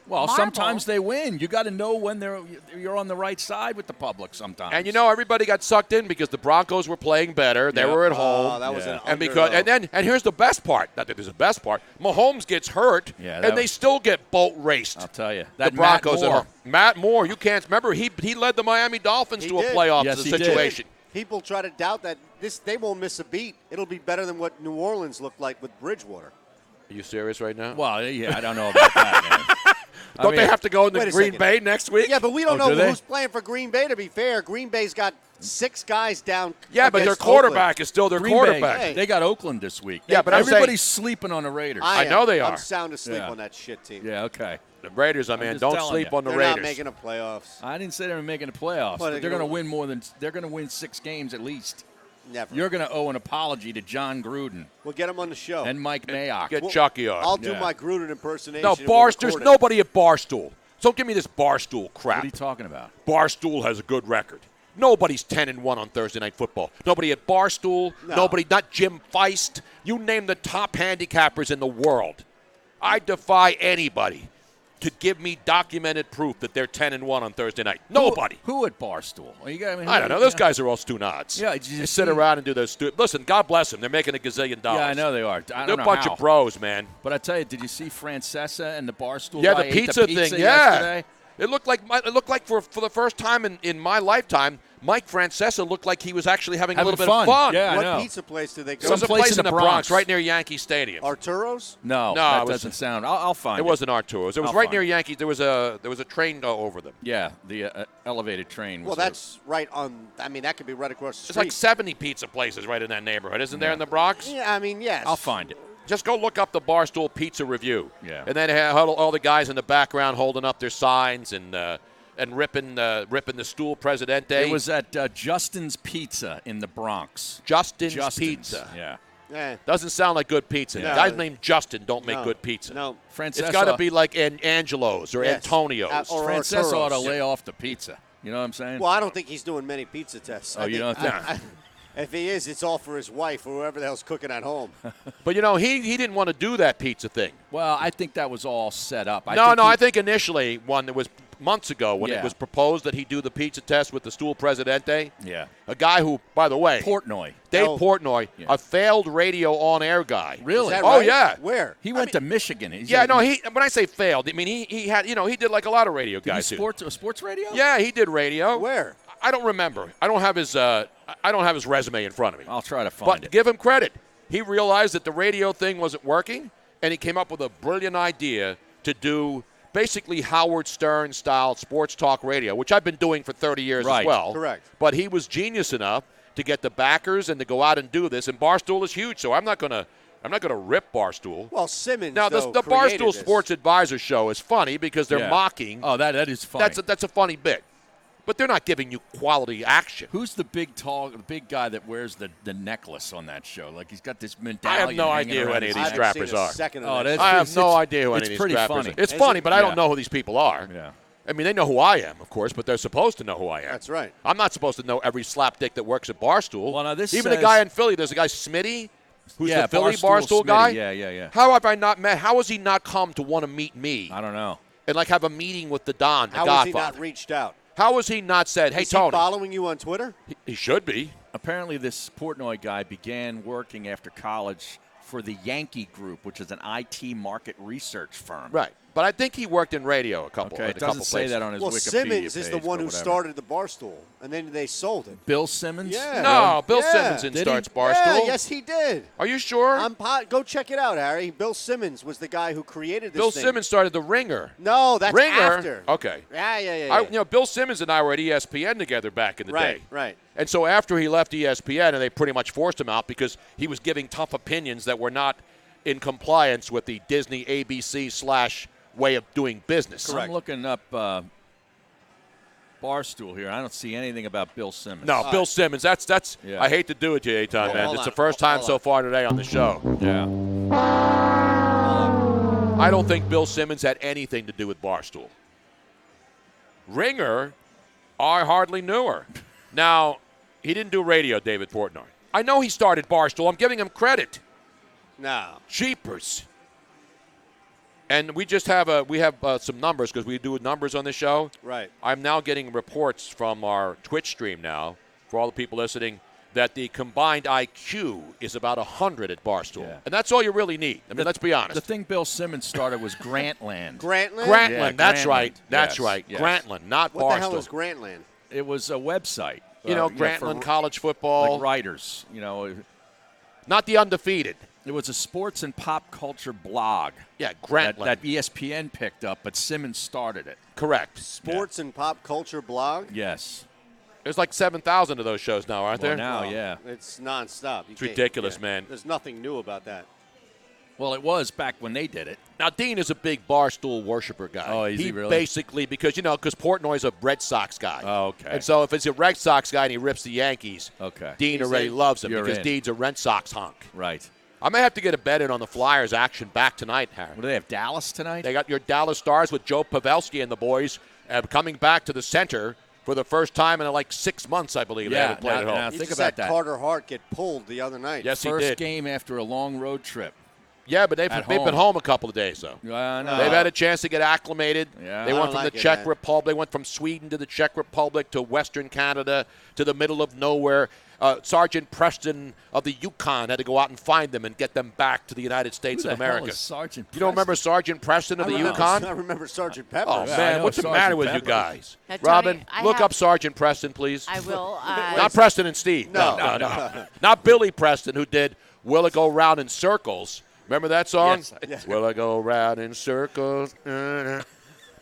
Well,
Marble.
sometimes they win. You got to know when you're on the right side with the public sometimes.
And you know, everybody got sucked in because the Broncos were playing better. They
Yeah.
were at
Oh,
home.
that was
Yeah.
an
And here's the best part. Not that there's a best part. Mahomes gets hurt,
Yeah, that
and they
was-
still get boat raced.
I'll tell you.
The
That
Broncos
Matt
at
Moore,
home. Matt Moore, you can't remember. He led the Miami Dolphins
He
to a
did.
playoff
Yes, he did.
situation.
People try to doubt that they won't miss a beat. It'll be better than what New Orleans looked like with Bridgewater.
Are you serious right now?
Well, yeah, I don't know about that, man.
Don't they have to go into
Wait a
Green
second.
Bay next week?
Yeah, but we don't
Oh, do
know
they?
who's playing for Green Bay, to be fair. Green Bay's got 6 guys down.
Yeah, but their
against
quarterback is still their
Green
quarterback.
Bay,
Hey.
they got Oakland this week.
Yeah, but I'm saying-
everybody's sleeping on the Raiders.
I know they are.
I'm sound asleep
Yeah.
on that shit team.
yeah, okay.
The Raiders,
I'm
man,
just
don't
telling
sleep
you.
on the
They're
Raiders.
not making the playoffs.
I didn't say they were making the playoffs.
Well,
But
they're
they're going to
gonna-
win more than they're going to win 6 games at least.
Never.
You're going to owe an apology to John Gruden
We'll get them on the show.
and Mike Mayock.
Get
Well,
Chucky on.
I'll do
Yeah.
my Gruden impersonation.
No,
and we'll
there's
record it.
nobody at Barstool. So don't give me this Barstool crap.
What are you talking about?
Barstool has a good record. Nobody's 10-1 on Thursday Night Football. Nobody at Barstool.
No.
Nobody, not Jim Feist. You name the top handicappers in the world. I defy anybody to give me documented proof that they're 10-1 on Thursday night. Nobody.
Who at Barstool?
I don't know. Those guys are all stu-nods.
Yeah, did you
They
see-
sit around and do those stupid. Listen, God bless them. They're making $1 gazillion.
Yeah, I know they are. I
They're
don't
a
know
bunch
how.
of bros, man.
But I tell you, did you see Francesa and the Barstool
Yeah,
guy
the
ate
pizza thing. Yeah,
yesterday?
it looked like for the first time in my lifetime, Mike Francesa looked like he was actually having a
Having
little bit of
fun.
fun.
Yeah, I
What
know.
pizza place did they go
It was a
to?
Someplace
place in
in
the
the
Bronx,
Bronx.
right near Yankee Stadium.
Arturo's?
No,
No,
that
it was-
doesn't sound. I'll find it.
It wasn't Arturo's. It was
I'll
right
find
near
it.
Yankees. There was a train over them.
Yeah, the elevated train. Was
Well, that's right on. I mean, that could be right across the
There's
street.
like 70 pizza places right in that neighborhood, isn't there, in the Bronx?
Yeah, I mean, yes.
I'll find it.
Just go look up the Barstool Pizza Review.
Yeah.
And then have all the guys in the background holding up their signs and ripping the stool Presidente.
It was at Justin's Pizza in the Bronx.
Justin's
Justin's.
Pizza.
Yeah.
Eh,
Doesn't sound like good pizza.
No.
Guys named Justin don't make
no,
good pizza.
No.
Francesa,
It's got to be like Angelo's or
Yes.
Antonio's.
Or
Francesa ought to
Arturo's.
lay off the pizza. You know what I'm saying?
Well, I don't think he's doing many pizza tests.
Oh,
I
you
think-
don't think?
if he is, it's all for his wife or whoever the hell's cooking at home.
But, he didn't want to do that pizza thing.
Well, I think that was all set up.
I think initially one that was months ago when
Yeah.
it was proposed that he do the pizza test with the stool Presidente.
Yeah.
A guy who, by the way,
Portnoy.
Dave
Oh.
Portnoy,
Yeah.
a failed radio on-air guy.
Really?
Is that
Oh,
right?
yeah.
Where?
He went to Michigan. He's
Yeah,
a-
no, when I say failed, I mean he had, he did like a lot of radio
Did he
guys do.
sports radio?
Yeah, he did radio.
Where?
I don't remember. I don't have his resume in front of me.
I'll try to find
But
it.
give him credit. He realized that the radio thing wasn't working, and he came up with a brilliant idea to do basically Howard Stern-style sports talk radio, which I've been doing for 30 years
Right.
as well.
Correct.
But he was genius enough to get the backers and to go out and do this. And Barstool is huge, so I'm not gonna rip Barstool.
Well, Simmons.
Now,
though,
the
created
Barstool
this.
Sports Advisor show is funny because they're
Yeah.
mocking.
Oh, that is funny.
That's a funny bit. But they're not giving you quality action.
Who's the big guy that wears the necklace on that show? Like he's got this
I
medallion.
have no
hanging
idea who
around
any of
his
these
I
neck.
haven't
strappers
seen a
are.
second of
Oh,
that.
that's-
I have
It's-
no
it's-
idea who any
it's
of these
pretty
strappers
funny.
are. It's
Is
funny,
it?
but I
Yeah.
don't know who these people are.
Yeah.
I mean, they know who I am, of course, but they're supposed to know who I am.
That's right.
I'm not supposed to know every slapdick that works at Barstool.
Well, now this
Even the
says-
guy in Philly, there's a guy Smitty, who's
Yeah,
the Philly
Barstool
Barstool guy.
Smitty. Yeah.
How have I not met? How has he not come to want to meet me
I don't know.
and like have a meeting with the Don, the
How has he
Godfather?
not reached out?
How has he not said, hey,
Is he
Tony?
following you on Twitter?
He should be.
Apparently, this Portnoy guy began working after college for the Yankee Group, which is an IT market research firm.
Right. But I think he worked in radio a couple
Okay,
at
it
a couple
doesn't say
places.
that on his
Well,
Wikipedia
Simmons is the
page,
one
but
who
whatever.
started the Barstool, and then they sold it.
Bill Simmons?
Yeah.
No, Bill
Yeah.
Simmons didn't
Did
start
he?
Barstool.
Yeah, yes, he did.
Are you sure?
Go check it out, Harry. Bill Simmons was the guy who created this
Bill
thing.
Simmons started The Ringer.
No, that's
Ringer.
after.
Okay.
Yeah.
Bill Simmons and I were at ESPN together back in the day.
Right.
And so after he left ESPN, and they pretty much forced him out because he was giving tough opinions that were not in compliance with the Disney ABC / way of doing business.
I'm looking up Barstool here. I don't see anything about Bill Simmons.
No, Bill Simmons. That's.
Yeah.
I hate to do it to you, Eitan, man.
hold
It's
on.
the first time
Hold
so
on.
far today on the show.
Yeah.
I don't think Bill Simmons had anything to do with Barstool. Ringer, I hardly knew her. Now, he didn't do radio, David Portnoy. I know he started Barstool. I'm giving him credit.
No.
Cheapers. And we just have some numbers because we do numbers on the show.
Right.
I'm now getting reports from our Twitch stream now, for all the people listening, that the combined IQ is about 100 at Barstool.
Yeah.
And that's all you really need. I mean, let's be honest.
The thing Bill Simmons started was Grantland.
Grantland?
Grantland,
Yeah,
that's
Grantland.
right. That's
Yes,
right.
yes.
Grantland, not
What
Barstool.
the hell is Grantland?
It was a website.
Grantland
for,
college football.
like writers.
Not the undefeated.
It was a sports and pop culture blog.
Yeah, Grantland.
That ESPN picked up, but Simmons started it.
Correct.
Sports and pop culture blog?
Yes.
There's like 7,000 of those shows now, aren't there?
Now, yeah.
It's nonstop.
It's ridiculous, man.
There's nothing new about that.
Well, it was back when they did it.
Now, Dean is a big Barstool worshiper guy.
Oh, is he really?
Basically, because Portnoy's a Red Sox guy.
Oh, okay.
And so if it's a Red Sox guy and he rips the Yankees,
Okay.
Dean
He's
already
in.
loves him
You're
because
in.
Dean's a Red Sox honk.
Right.
I may have to get a bet in on the Flyers action back tonight, Harry.
What do they have, Dallas tonight?
They got your Dallas Stars with Joe Pavelski and the boys coming back to the center for the first time in like 6 months, I believe. They
Yeah,
haven't played at
now-
home.
now
You
think
just
about
had
that.
Carter Hart get pulled the other night.
Yes, he
First
did.
game after a long road trip.
Yeah, but they've been
home.
home a couple of days, though.
I know.
They've had a chance to get acclimated.
Yeah.
They
I
went
don't
from
like
the
it,
Czech
man.
Republic. They went from Sweden to the Czech Republic to Western Canada to the middle of nowhere. Sergeant Preston of the Yukon had to go out and find them and get them back to the United States
Who
of
the hell
America.
is Sergeant
You don't remember Sergeant Preston of
I
the
remember-
Yukon?
I remember Sergeant Pepper.
Oh,
Yeah, I
man,
know
what's the
Sergeant
matter with you
Pepper.
guys?
Now, Tony,
Robin,
I
look
have-
up Sergeant Preston, please.
I will.
Not Preston and Steve.
No.
No. Not Billy Preston, who did Will It Go Round in Circles. Remember that song?
Yes,
Will I go round in circles?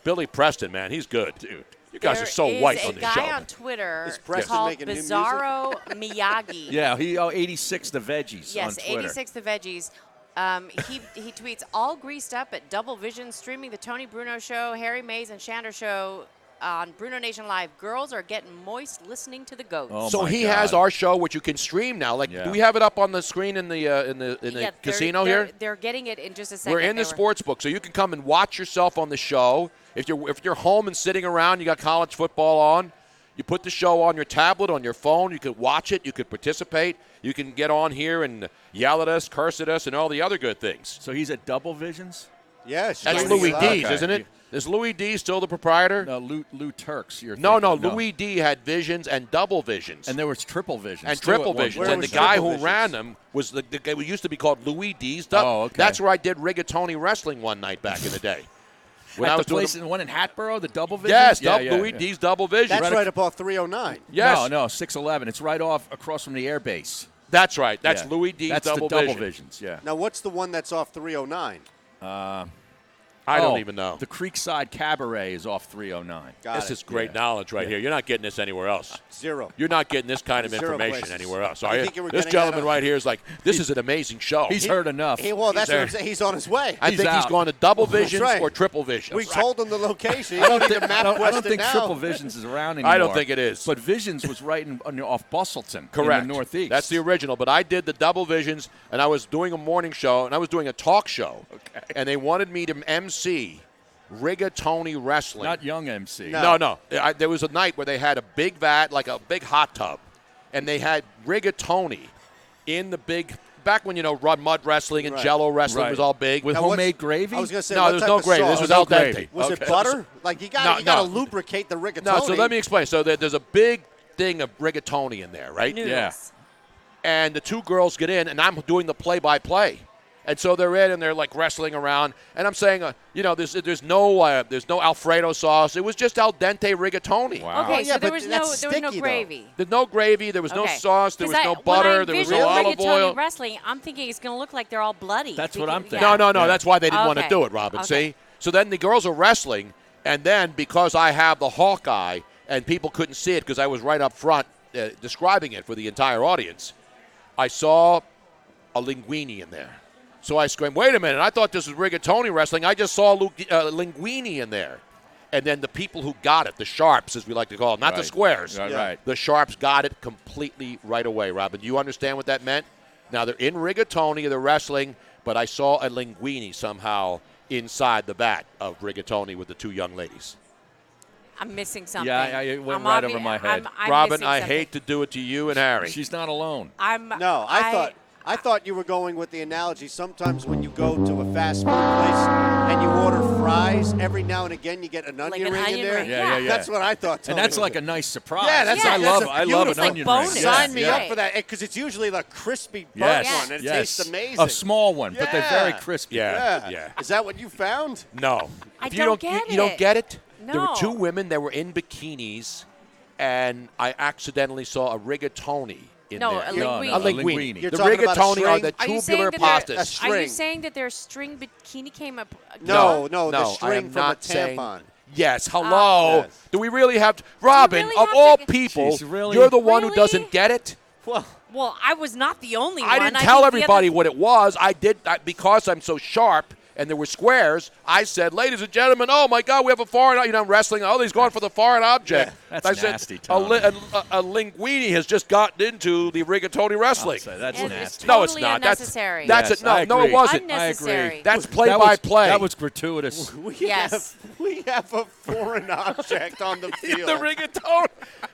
Billy Preston, man, he's good, dude. You guys are so white on this
There's a
show.
guy on Twitter
Is Preston
called
making new music?
Bizarro Miyagi.
Yeah, he 86 the veggies
Yes,
on Twitter.
86 the veggies. He tweets all greased up at Double Vision, streaming the Tony Bruno Show, Harry Mays and Shander Show on BrunoNation Live. Girls are getting moist listening to the goats.
Oh,
So
my
he
God.
has our show, which you can stream now. Like,
Yeah.
do we have it up on the screen in the
Yeah,
casino
they're,
here?
They're getting it in just a second.
We're in the
They were-
sports book, so you can come and watch yourself on the show. If you're home and sitting around, you got college football on. You put the show on your tablet, on your phone. You could watch it. You could participate. You can get on here and yell at us, curse at us, and all the other good things.
So he's at Double Visions?
Yes.
That's
Johnny
Louis
Love.
D's,
Okay.
isn't it? Is Louis D still the proprietor?
No, Lou Turks. You're
No,
thinking.
Louis D had Visions and Double Visions.
And there was Triple Visions.
and
too, at
Triple
one
Visions.
Where
And
point.
the guy
Triple
who
Visions?
ran them was the guy who used to be called Louis D's.
Oh, okay.
That's where I did rigatoni wrestling one night back in the day. When I
At
was
the
doing
place, the one in Hatboro, the Double Visions?
yes,
Yeah,
Louis
yeah.
D's Double Vision.
That's right above 309.
Yes,
No, 611. It's right off across from the air base.
that's right. That's
Yeah.
Louis D's
That's
Double
the Double
Vision.
Visions, yeah.
Now, what's the one that's off 309?
I don't even know.
The Creekside Cabaret is off 309.
Got
This
it.
is great knowledge right here. You're not getting this anywhere else.
Zero.
You're not getting this kind of
Zero
information
places.
anywhere else.
I
Are you?
think you were
This
getting
gentleman
that
right here is like, this is an amazing show.
He's heard enough.
Well, that's what I'm
there.
saying. He's on his way.
I
He's
think he's
out.
going to Double Visions
right.
or Triple Visions.
We told him the location.
I don't
He
think,
need to
I
map
don't
Weston
think
now.
Triple Visions is around anymore.
I don't think it is.
But Visions was right off Bustleton
Correct.
in the Northeast.
That's the original. But I did the Double Visions, and I was doing a morning show, and I was doing a talk show.
Okay.
And they wanted me to MC rigatoni wrestling.
Not young MC.
No. There was a night where they had a big vat, like a big hot tub, and they had rigatoni in the big back when mud wrestling and Jello wrestling was all big
with
Now,
homemade gravy.
I was going to say,
no,
what
there was
type
no
of
gravy.
sauce?
This was
No
al dente.
gravy.
Was
Okay.
it butter? Like you got to lubricate the rigatoni.
No, so let me explain. So there's a big thing of rigatoni in there, right?
Noodles.
Yeah.
And the two girls get in, and I'm doing the play-by-play. And so they're in, and they're like wrestling around. And I'm saying, there's no Alfredo sauce. It was just al dente rigatoni.
Wow.
Okay,
yeah,
so there
but
was
that's
no
sticky, though.
gravy.
There's no gravy. There was no
Okay.
sauce. There
'Cause
was no
when
butter.
I
There was no
visual
olive
rigatoni
oil.
wrestling, I'm thinking it's going to look like they're all bloody.
That's what I'm thinking.
No.
Yeah.
That's why they didn't want to
Okay.
do it, Robin.
Okay.
See? So then the girls are wrestling, and then because I have the Hawkeye and people couldn't see it because I was right up front describing it for the entire audience, I saw a linguine in there. So I screamed, wait a minute, I thought this was rigatoni wrestling. I just saw linguine in there. And then the people who got it, the sharps, as we like to call them, not the
Right.
squares.
Right.
The sharps got it completely right away, Robin. Do you understand what that meant? Now, they're in rigatoni, they're wrestling, but I saw a linguine somehow inside the vat of rigatoni with the two young ladies.
I'm missing something.
Yeah, it went
I'm
right over my head.
I'm
Robin,
missing
I
something.
hate to do it to you and Harry.
She's not alone.
No, I thought you were going with the analogy. Sometimes when you go to a fast food place and you order fries, every now and again you get an onion
an
ring in
onion
there.
ring, yeah.
That's what I thought.
And
Tony
that's
was
like a
doing.
nice surprise.
Yeah, that's
I
a
love
beautiful
an onion
bonus.
ring.
Sign me
Right.
up for that because it's usually the crispy burnt
Yes.
one and it
yes.
tastes amazing.
A small one, but they're very
Yeah.
crispy.
Yeah.
Is that what you found?
No.
I
If you
don't
you
get
don't
it.
get it? There were
No.
two women that were in bikinis, and I accidentally saw a rigatoni in
No,
there.
a
No,
linguine.
no,
A linguine.
You're
the
talking about a
rigatoni are
string?
the
Are you
tubular
saying that
pastas.
A
Are you
string.
saying that their string bikini came up?
No, the
I
string
am
from a
not saying-
tampon.
Yes, hello.
Yes.
Do we really have Robin,
really
of
have
all
to-
people,
She's really-
you're the one who
Really?
doesn't get it?
Well,
Well, I was not the only one.
I didn't
think
tell
the
everybody
other-
what it was. I did because I'm so sharp and there were squares. I said, ladies and gentlemen, oh my God, we have a foreign. I'm wrestling. Oh, he's going for the foreign object.
Yeah, that's
I said,
nasty,
a
Tony.
linguine has just gotten into the rigatoni wrestling.
I'll say that's
It's
nasty.
No, it's
totally
not.
unnecessary.
That's
Yes,
it. No,
I
no, it
agree.
wasn't.
Unnecessary.
That's play-by-play.
That was gratuitous.
Yes.
we have a foreign object on the field.
the rigatoni.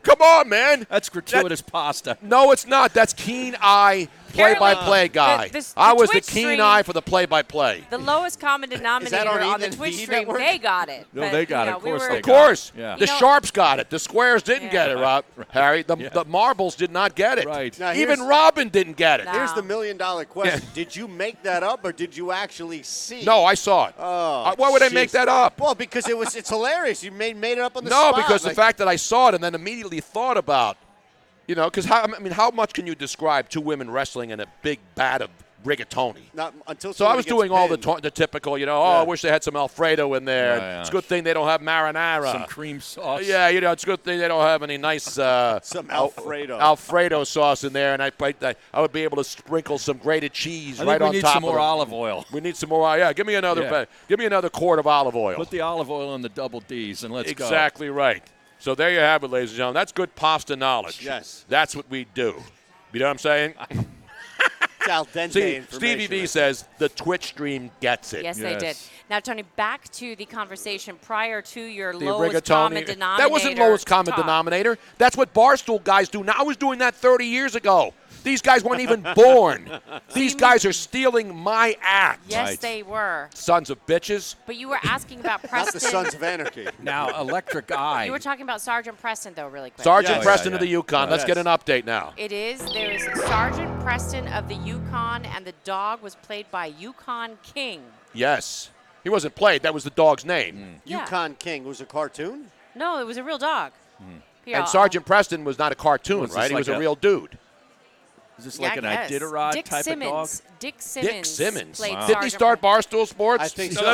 Come on, man.
That's gratuitous pasta.
No, it's not. That's keen eye play-by-play guy.
the
I was the
Twitch
keen
stream-
eye for the play-by-play.
The lowest common denominator
on
on the
Ethan
Twitch
B
stream,
network?
they got it.
No,
But,
they got
you
it.
know,
Of course
we
they
were,
Of course.
Yeah.
The
You know-
sharps got it. The squares didn't
Yeah.
get it, Rob. Harry. The marbles did not get it.
Right.
Now,
Even
here's-
Robin didn't get it.
No.
Here's the $1,000,000 question. Did you make that up or did you actually see?
No, I saw it.
Oh,
Why would I make
jeez.
that up?
Well, because it's hilarious. You made it up on the
No,
spot.
because the
Like,
fact that I saw it and then immediately thought about, because how much can you describe two women wrestling in a big vat of rigatoni?
not until
So I
somebody
was
gets
doing all
pinned.
the typical, I
Yeah.
wish they had some Alfredo in there.
Yeah, yeah.
It's a good thing they don't have marinara.
Some cream sauce.
Yeah, it's a good thing they don't have any nice
Some Alfredo.
Alfredo sauce in there, and I would be able to sprinkle some grated cheese
I
right
think we
on
need
top
some
of
more
it.
olive oil.
We need some more. Yeah, give me another.
Yeah.
Give me another quart of olive oil.
Put the olive oil in the double D's and let's go.
Exactly right. So there you have it, ladies and gentlemen. That's good pasta knowledge.
Yes.
That's what we do. You know what I'm saying?
It's al dente
See,
information.
Stevie V says the Twitch stream gets it.
Yes, they did.
Yes.
Now, Tony, back to the conversation prior to your
The
lowest
rigatoni.
common denominator.
That wasn't lowest common
talk.
denominator. That's what Barstool guys do now. I was doing that 30 years ago. These guys weren't even born. These guys are stealing my act.
Yes,
Right.
they were.
Sons of bitches.
But you were asking about
Not
Preston.
the Sons of Anarchy.
Now, Electric Eye.
You were talking about Sergeant Preston, though, really quick.
Sergeant
Yes.
Preston
Yeah,
of the Yukon.
yeah.
Let's get
Yes.
an update now.
It is. There's Sergeant Preston of the Yukon, and the dog was played by Yukon King.
Yes. He wasn't played. That was the dog's name.
Yeah.
Yukon King was a cartoon?
No, it was a real dog. Here,
And
I'll-
Sergeant Preston was not a cartoon,
Was this
right? He
like
was a
a-
real dude.
Is this
Yeah,
like an
I guess.
Iditarod
Dick
type
Simmons.
of dog?
Dick Simmons.
Dick Simmons.
Played
Wow.
Didn't he
Sergeant
start
Preston.
Barstool Sports?
I think so.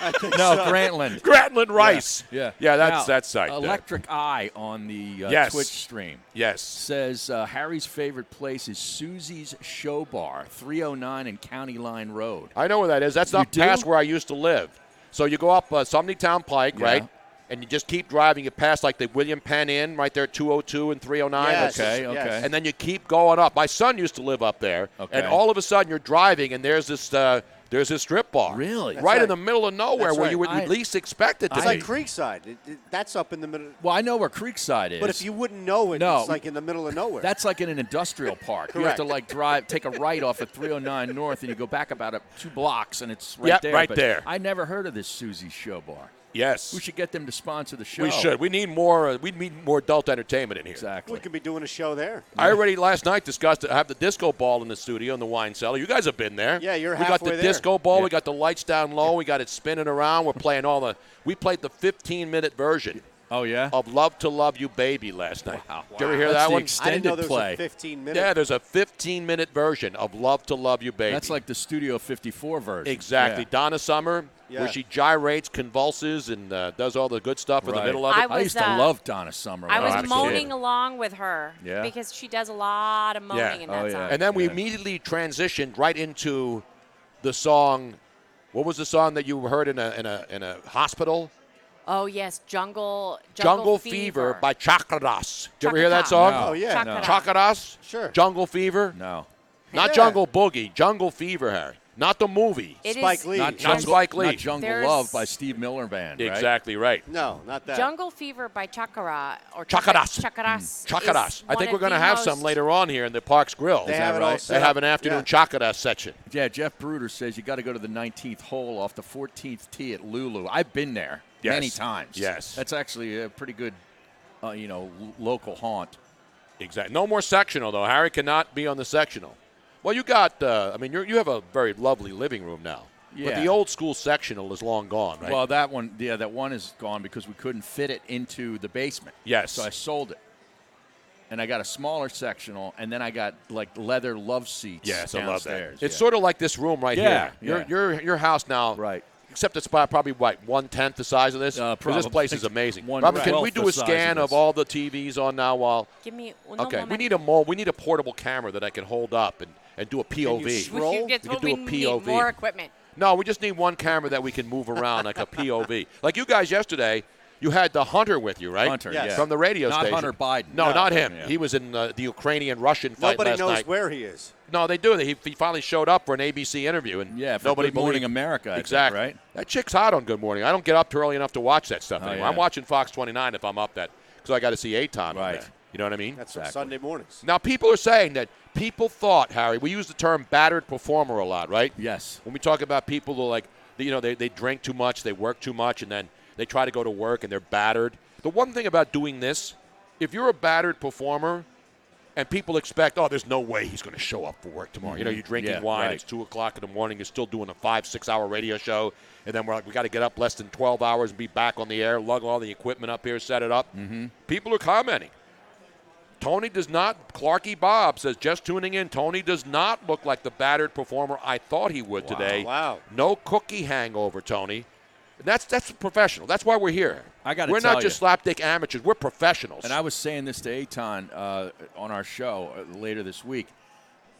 I think
No,
so.
Grantland.
Gratland Rice.
Yeah.
Yeah,
Now,
that's right.
Electric Eye on the
Yes.
Twitch stream
Yes.
says Harry's favorite place is Susie's Show Bar, 309 and County Line Road.
I know where that is. That's not
do?
past where I used to live. So you go up Sumney Town Pike,
Yeah.
right? And you just keep driving. You pass like the William Penn Inn right there, 202 and 309.
Yes,
Okay,
yes.
okay.
And then you keep going up. My son used to live up there.
Okay.
And all of a sudden you're driving, and there's this There's a strip bar.
Really?
Right,
right.
in the middle of nowhere
That's
where
right.
you would least expect it to
It's
be.
like Creekside. That's up in the middle.
Well, I know where Creekside is.
But if you wouldn't know it,
No.
it's like in the middle of nowhere.
That's like in an industrial park. You have to
Correct.
take a right off at 309 North, and you go back about 2 blocks, and it's right
Yep,
there.
right
But
there.
I never heard of this Susie's Show Bar.
Yes.
We should get them to sponsor the show.
We should. We need more. We need more adult entertainment in here.
Exactly.
We could be doing a show there.
I already last night discussed it. I have the disco ball in the studio in the wine cellar. You guys have been there.
Yeah, you're
We got
halfway
the
there.
disco ball.
Yeah.
We got the lights down low. We got it spinning around. We're playing We played the 15-minute version
Oh, yeah?
of "Love to Love You, Baby" last night.
Wow.
Did you ever hear
That's
that
the
one?
I didn't
extended
know there was
play.
a 15-minute.
Yeah, there's a 15-minute version of "Love to Love You, Baby."
That's like the Studio 54 version.
exactly.
Yeah.
Donna Summer,
Yeah.
where she gyrates, convulses, and does all the good stuff in the
Right.
middle of it.
I
I used to
was,
love Donna Summer.
I
when
was
a kid.
moaning along with her
Yeah?
because she does a lot of moaning in that
Oh, yeah.
song.
And then we
Yeah.
immediately transitioned right into the song. What was the song that you heard in a hospital?
Oh yes, Jungle
Fever by Chakaras. Did you ever hear that
Chakaras.
song?
No.
Oh, yeah.
No.
Chakaras?
Sure.
Jungle Fever?
No.
Not
Yeah.
Jungle Boogie. Jungle Fever, Harry. Not the movie.
It
Spike
is
Lee.
Not
Not
Jungle,
Spike Lee.
Not Jungle
There's-
Love by Steve Miller Band, right?
Exactly right.
No, not that.
Jungle Fever by Chakara or
Chakaras.
Chakaras.
Chakaras.
is
I think
one
we're
of
going to
the
have
most-
some later on here in the Parks Grill.
They have it all
right?
set
They have
up.
an afternoon
Yeah.
Chakaras section.
Yeah, Jeff Bruder says you got to go to the 19th hole off the 14th tee at Lulu. I've been there
Yes.
many times.
Yes.
That's actually a pretty good, local haunt.
Exactly. No more sectional, though. Harry cannot be on the sectional. Well, you got, you have a very lovely living room now. But
Yeah.
the old school sectional is long gone, right?
Well, that one is gone because we couldn't fit it into the basement.
Yes.
So I sold it. And I got a smaller sectional, and then I got like leather love seats
yes, I love that.
downstairs.
It's sort of like this room right
Yeah,
here.
yeah.
Your house now,
Right.
except it's probably, 1/10 the size of this? 'Cause this
probably.
place is amazing.
One
Robin, can we
twelfth
do
the
a
size
scan
of
of
this.
all the TVs on now while...
Give me uno
Okay, we
momento.
need a portable camera that I can hold up and do a POV.
We
can do a
need
POV.
more equipment.
No, we just need one camera that we can move around like a POV. Like you guys yesterday, you had the Hunter with you, right?
Hunter,
Yes.
yeah.
From the radio
Not
station.
Hunter Biden.
No, not him.
Yeah.
He was in the Ukrainian-Russian fight
Nobody
last
knows
night.
where he is.
No, they do. He finally showed up for an ABC interview, and
Yeah, for
nobody
Good Morning
believed-
America, I think,
exactly.
right?
That chick's hot on Good Morning. I don't get up early enough to watch that stuff anymore.
yeah.
I'm watching Fox 29 if I'm up because I got to see Aton on
Right.
there. You know what I mean?
That's
Exactly.
Sunday mornings.
Now, people are saying that people thought, Harry, we use the term battered performer a lot, right?
Yes.
When we talk about people who they drink too much, they work too much, and then they try to go to work and they're battered. The one thing about doing this, if you're a battered performer and people expect, there's no way he's going to show up for work tomorrow. You're drinking
Yeah,
wine,
right.
it's 2 o'clock in the morning, you're still doing a 5-6 hour radio show, and then we're like, we got to get up less than 12 hours and be back on the air, lug all the equipment up here, set it up. Mm-hmm. People are commenting. Tony does not, Clarky Bob says, just tuning in, Tony does not look like the battered performer I thought he would today.
Wow.
No cookie hangover, Tony. And that's professional. That's why we're here.
I gotta
We're
tell
not just
you.
slapdick amateurs. We're professionals.
And I was saying this to Aton on our show later this week,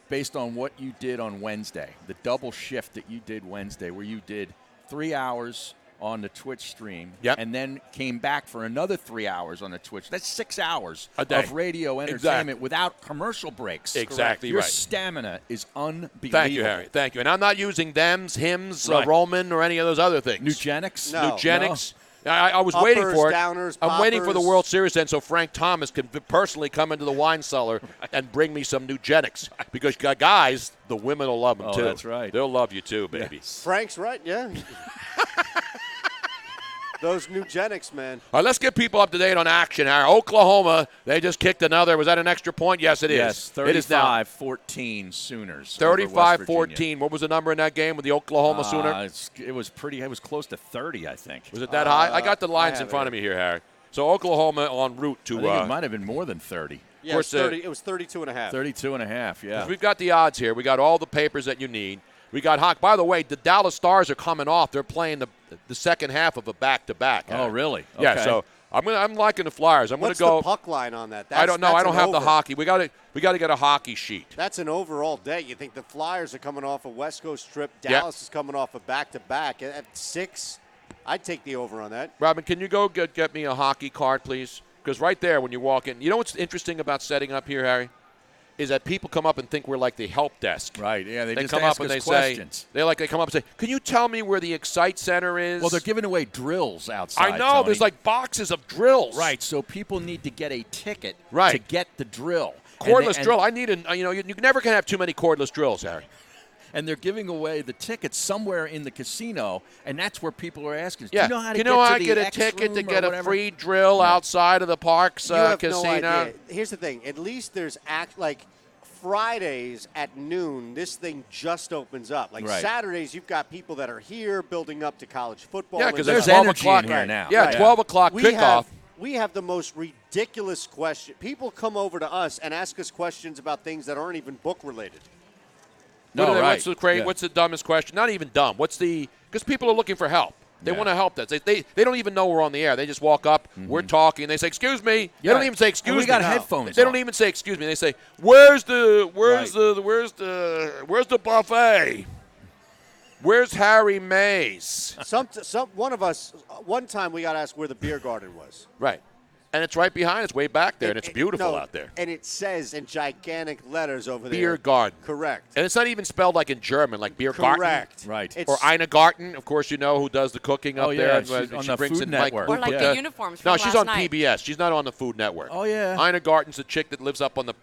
based on what you did on Wednesday, the double shift that you did Wednesday, where you did 3 hours on the Twitch stream,
Yep.
and then came back for another 3 hours on the Twitch. That's 6 hours
A day.
of radio entertainment
Exactly.
without commercial breaks.
Exactly
Your
right.
stamina is unbelievable.
Thank you, Harry. Thank you. And I'm not using thems, hymns,
Right.
Roman, or any of those other things.
Nugenics?
No.
Nugenics. I was waiting
Uppers,
for it.
downers,
I'm waiting for the
poppers.
World Series then so Frank Thomas can personally come into the wine cellar and bring me some Nugenics. Because, guys, the women will love them,
Oh,
too.
that's right.
They'll love you, too, baby.
Frank's right, yeah. Those Nugenics, man.
All right, let's get people up to date on action. Harry. Oklahoma, they just kicked another. Was that an extra point? Yes, it is.
Yes,
It is now
35-14 Sooners. over West Virginia.
35-14. What was the number in that game with the Oklahoma Sooner?
It was close to 30, I think.
Was it that high? I got the lines
have
in front
it.
of me here, Harry. So Oklahoma en route to.
I think it might have been more than 30.
Yeah,
course,
it was 32 and a half.
32 and a half, yeah.
We've got the odds here. We got all the papers that you need. We got Hawk. By the way, the Dallas Stars are coming off. They're playing the second half of a back-to-back.
Oh, really?
Yeah.
Okay.
So I'm liking the Flyers. I'm going
What's
to go.
the puck line on that?
I don't know. I don't have the
over.
hockey. We got to get a hockey sheet.
That's an overall day. You think the Flyers are coming off a West Coast trip.
Yep.
Dallas is coming off a back-to-back. At 6, I'd take the over on that.
Robin, can you go get me a hockey card, please? Because right there, when you walk in, you know what's interesting about setting up here, Harry? is that people come up and think we're like the help desk.
Right, yeah, they just
come
ask
up and
us
they
questions.
say, they come up and say, can you tell me where the Excite Center is?
Well, they're giving away drills outside,
I know.
Tony.
There's like boxes of drills.
Right, so people need to get a ticket
Right.
to get the drill.
Cordless drill. I need you never can have too many cordless drills, Harry.
And they're giving away the tickets somewhere in the casino, and that's where people are asking us,
Yeah.
do you know how to
get to
the
get a
X
ticket to
room or
get a
whatever?
free drill outside of the Parks
You have
casino?
no idea. Here's the thing. At least there's like Fridays at noon, this thing just opens up. Like
Right.
Saturdays, you've got people that are here building up to college football.
Yeah,
and
because
There's
there's 12
energy
o'clock
in here now.
Yeah,
Right.
12 o'clock kickoff.
We have the most ridiculous question. People come over to us and ask us questions about things that aren't even book related.
What's the dumbest question? Not even dumb. Because people are looking for help. They want to help us. They don't even know we're on the air. They just walk up, we're talking, they say, excuse me. They don't even say excuse me.
We got headphones
They
on. don't
even say excuse me. They say, where's the buffet? Where's Harry Mays?
One of us, one time we got asked where the beer garden was.
Right. And it's right behind us, way back there, and it's beautiful out there.
And it says in gigantic letters over there.
Beer garden.
Correct.
And it's not even spelled like in German, like beer garden.
Correct.
Right.
Or Ina Garten, of course, you know, who does the cooking up there.
She's on
she
the
brings
Food
in
Network.
Mike
Or like
Lupica.
the uniforms from
No, she's
last
on
night.
PBS. She's not on the Food Network.
Oh, yeah.
Ina Garten's the chick that lives up on the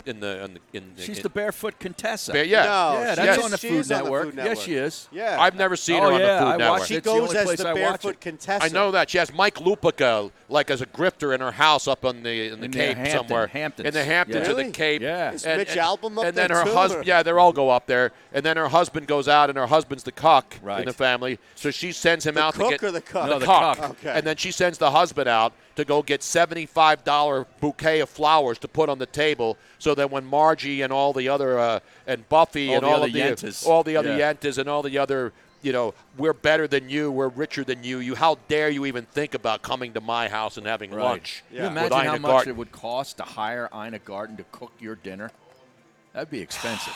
She's the Barefoot Contessa.
Yeah.
No,
Yeah, that's
yes.
on the
she
Food
is on the
Network.
Food
Yes,
Network.
she is.
Yeah.
I've never seen her
Oh,
on
yeah,
the Food
I
Network.
watched
She
It's the only
goes as
place
the
I watch
Barefoot
it.
Contessa.
I know that. She has Mike Lupica like as a grifter in her house up on in the Cape somewhere.
Hamptons.
In the Hamptons
Yeah.
or the
Really?
Cape.
Yeah.
Is Mitch Albom up
and then
there
her
too,
husband,
or-
yeah, they all go up there. And then her husband goes out, and her husband's the cuck in
Right.
the family. So she sends him
The
out
cook
to get
or the cuck?
No,
the
the
cuck.
cuck.
Okay.
And then she sends the husband out to go get $75 bouquet of flowers to put on the table, so that when Margie and all the other and Buffy
All
and
the
all
other
of the
Yentas.
all the other
Yeah.
Yentas and all the other. We're better than you. We're richer than you. How dare you even think about coming to my house and having lunch?
Can you
Yeah.
imagine
with
how
Ina
much
Garten.
it would cost to hire Ina Garten to cook your dinner? That'd be expensive.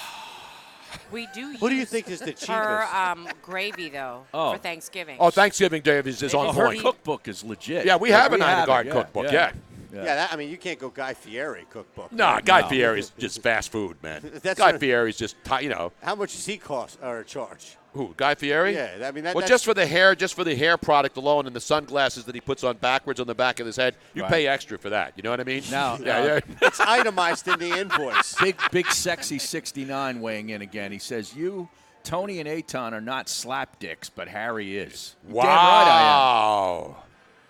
We do
Who do you
use
think is the cheapest?
her gravy, though,
Oh.
for Thanksgiving.
Oh, Thanksgiving Day is on
Oh,
It
her
point.
is-
cookbook is legit.
Yeah, we have an Ina
have it,
Garten cookbook. Yeah.
Yeah, you can't go Guy Fieri cookbook.
No,
right?
Guy Fieri's just fast food, man.
That's
Guy
right.
Fieri's just,
How much does he cost or charge?
Who? Guy Fieri?
Yeah,
well,
that's
just for the hair product alone, and the sunglasses that he puts on backwards on the back of his head, you
Right.
pay extra for that. You know what I mean?
Now,
yeah.
it's itemized in the invoice.
Big sexy 69 weighing in again. He says, you, Tony and Eitan are not slapdicks, but Harry is.
Wow.
Damn right I am.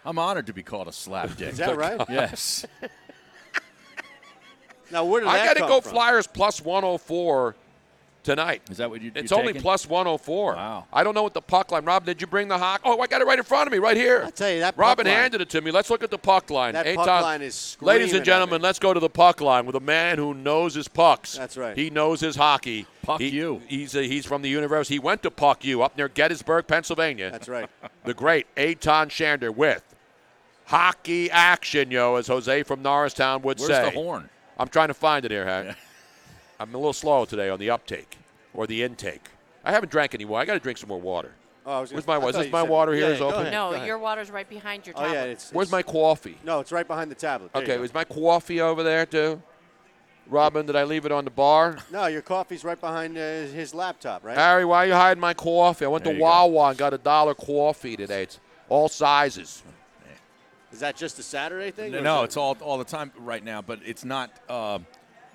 I'm honored to be called a slapdick.
Is that right?
Yes.
Now, where did
I
that
got to
come
go
from?
Flyers plus 104 tonight.
Is that what you're
It's only
taking?
plus 104.
Wow.
I don't know what the puck line. Rob, did you bring the hockey? Oh, I got it right in front of me, right here.
I'll tell you, that puck
Robin
line-
handed it to me. Let's look at the puck line.
That
Hey,
puck
Tom,
line is
ladies
screaming
and gentlemen,
at me.
let's go to the puck line with a man who knows his pucks.
That's right.
He knows his hockey.
Puck U.
He's from the university. He went to Puck U up near Gettysburg, Pennsylvania.
That's right.
The great Eitan Shander with hockey action, as Jose from Norristown would
Where's
say.
the horn?
I'm trying to find it here, Hank. I'm a little slow today on the uptake or the intake. I haven't drank any water. I got to drink some more water.
Oh, I was
Where's
gonna-
my
I
Is
thought
this
you
my
said-
water here
yeah,
is
go
open?
ahead.
No,
Go ahead.
your water's right behind your
Oh,
tablet.
yeah. It's
Where's my coffee?
No, it's right behind the tablet. There
Okay,
you go.
is my coffee over there too? Robin, did I leave it on the bar?
No, your coffee's right behind his laptop, right?
Harry, why are you hiding my coffee? I went
There
to
you go.
Wawa and got $1 coffee today. It's all sizes.
Is that just a Saturday thing? or
No,
is
it's all the time right now, but it's not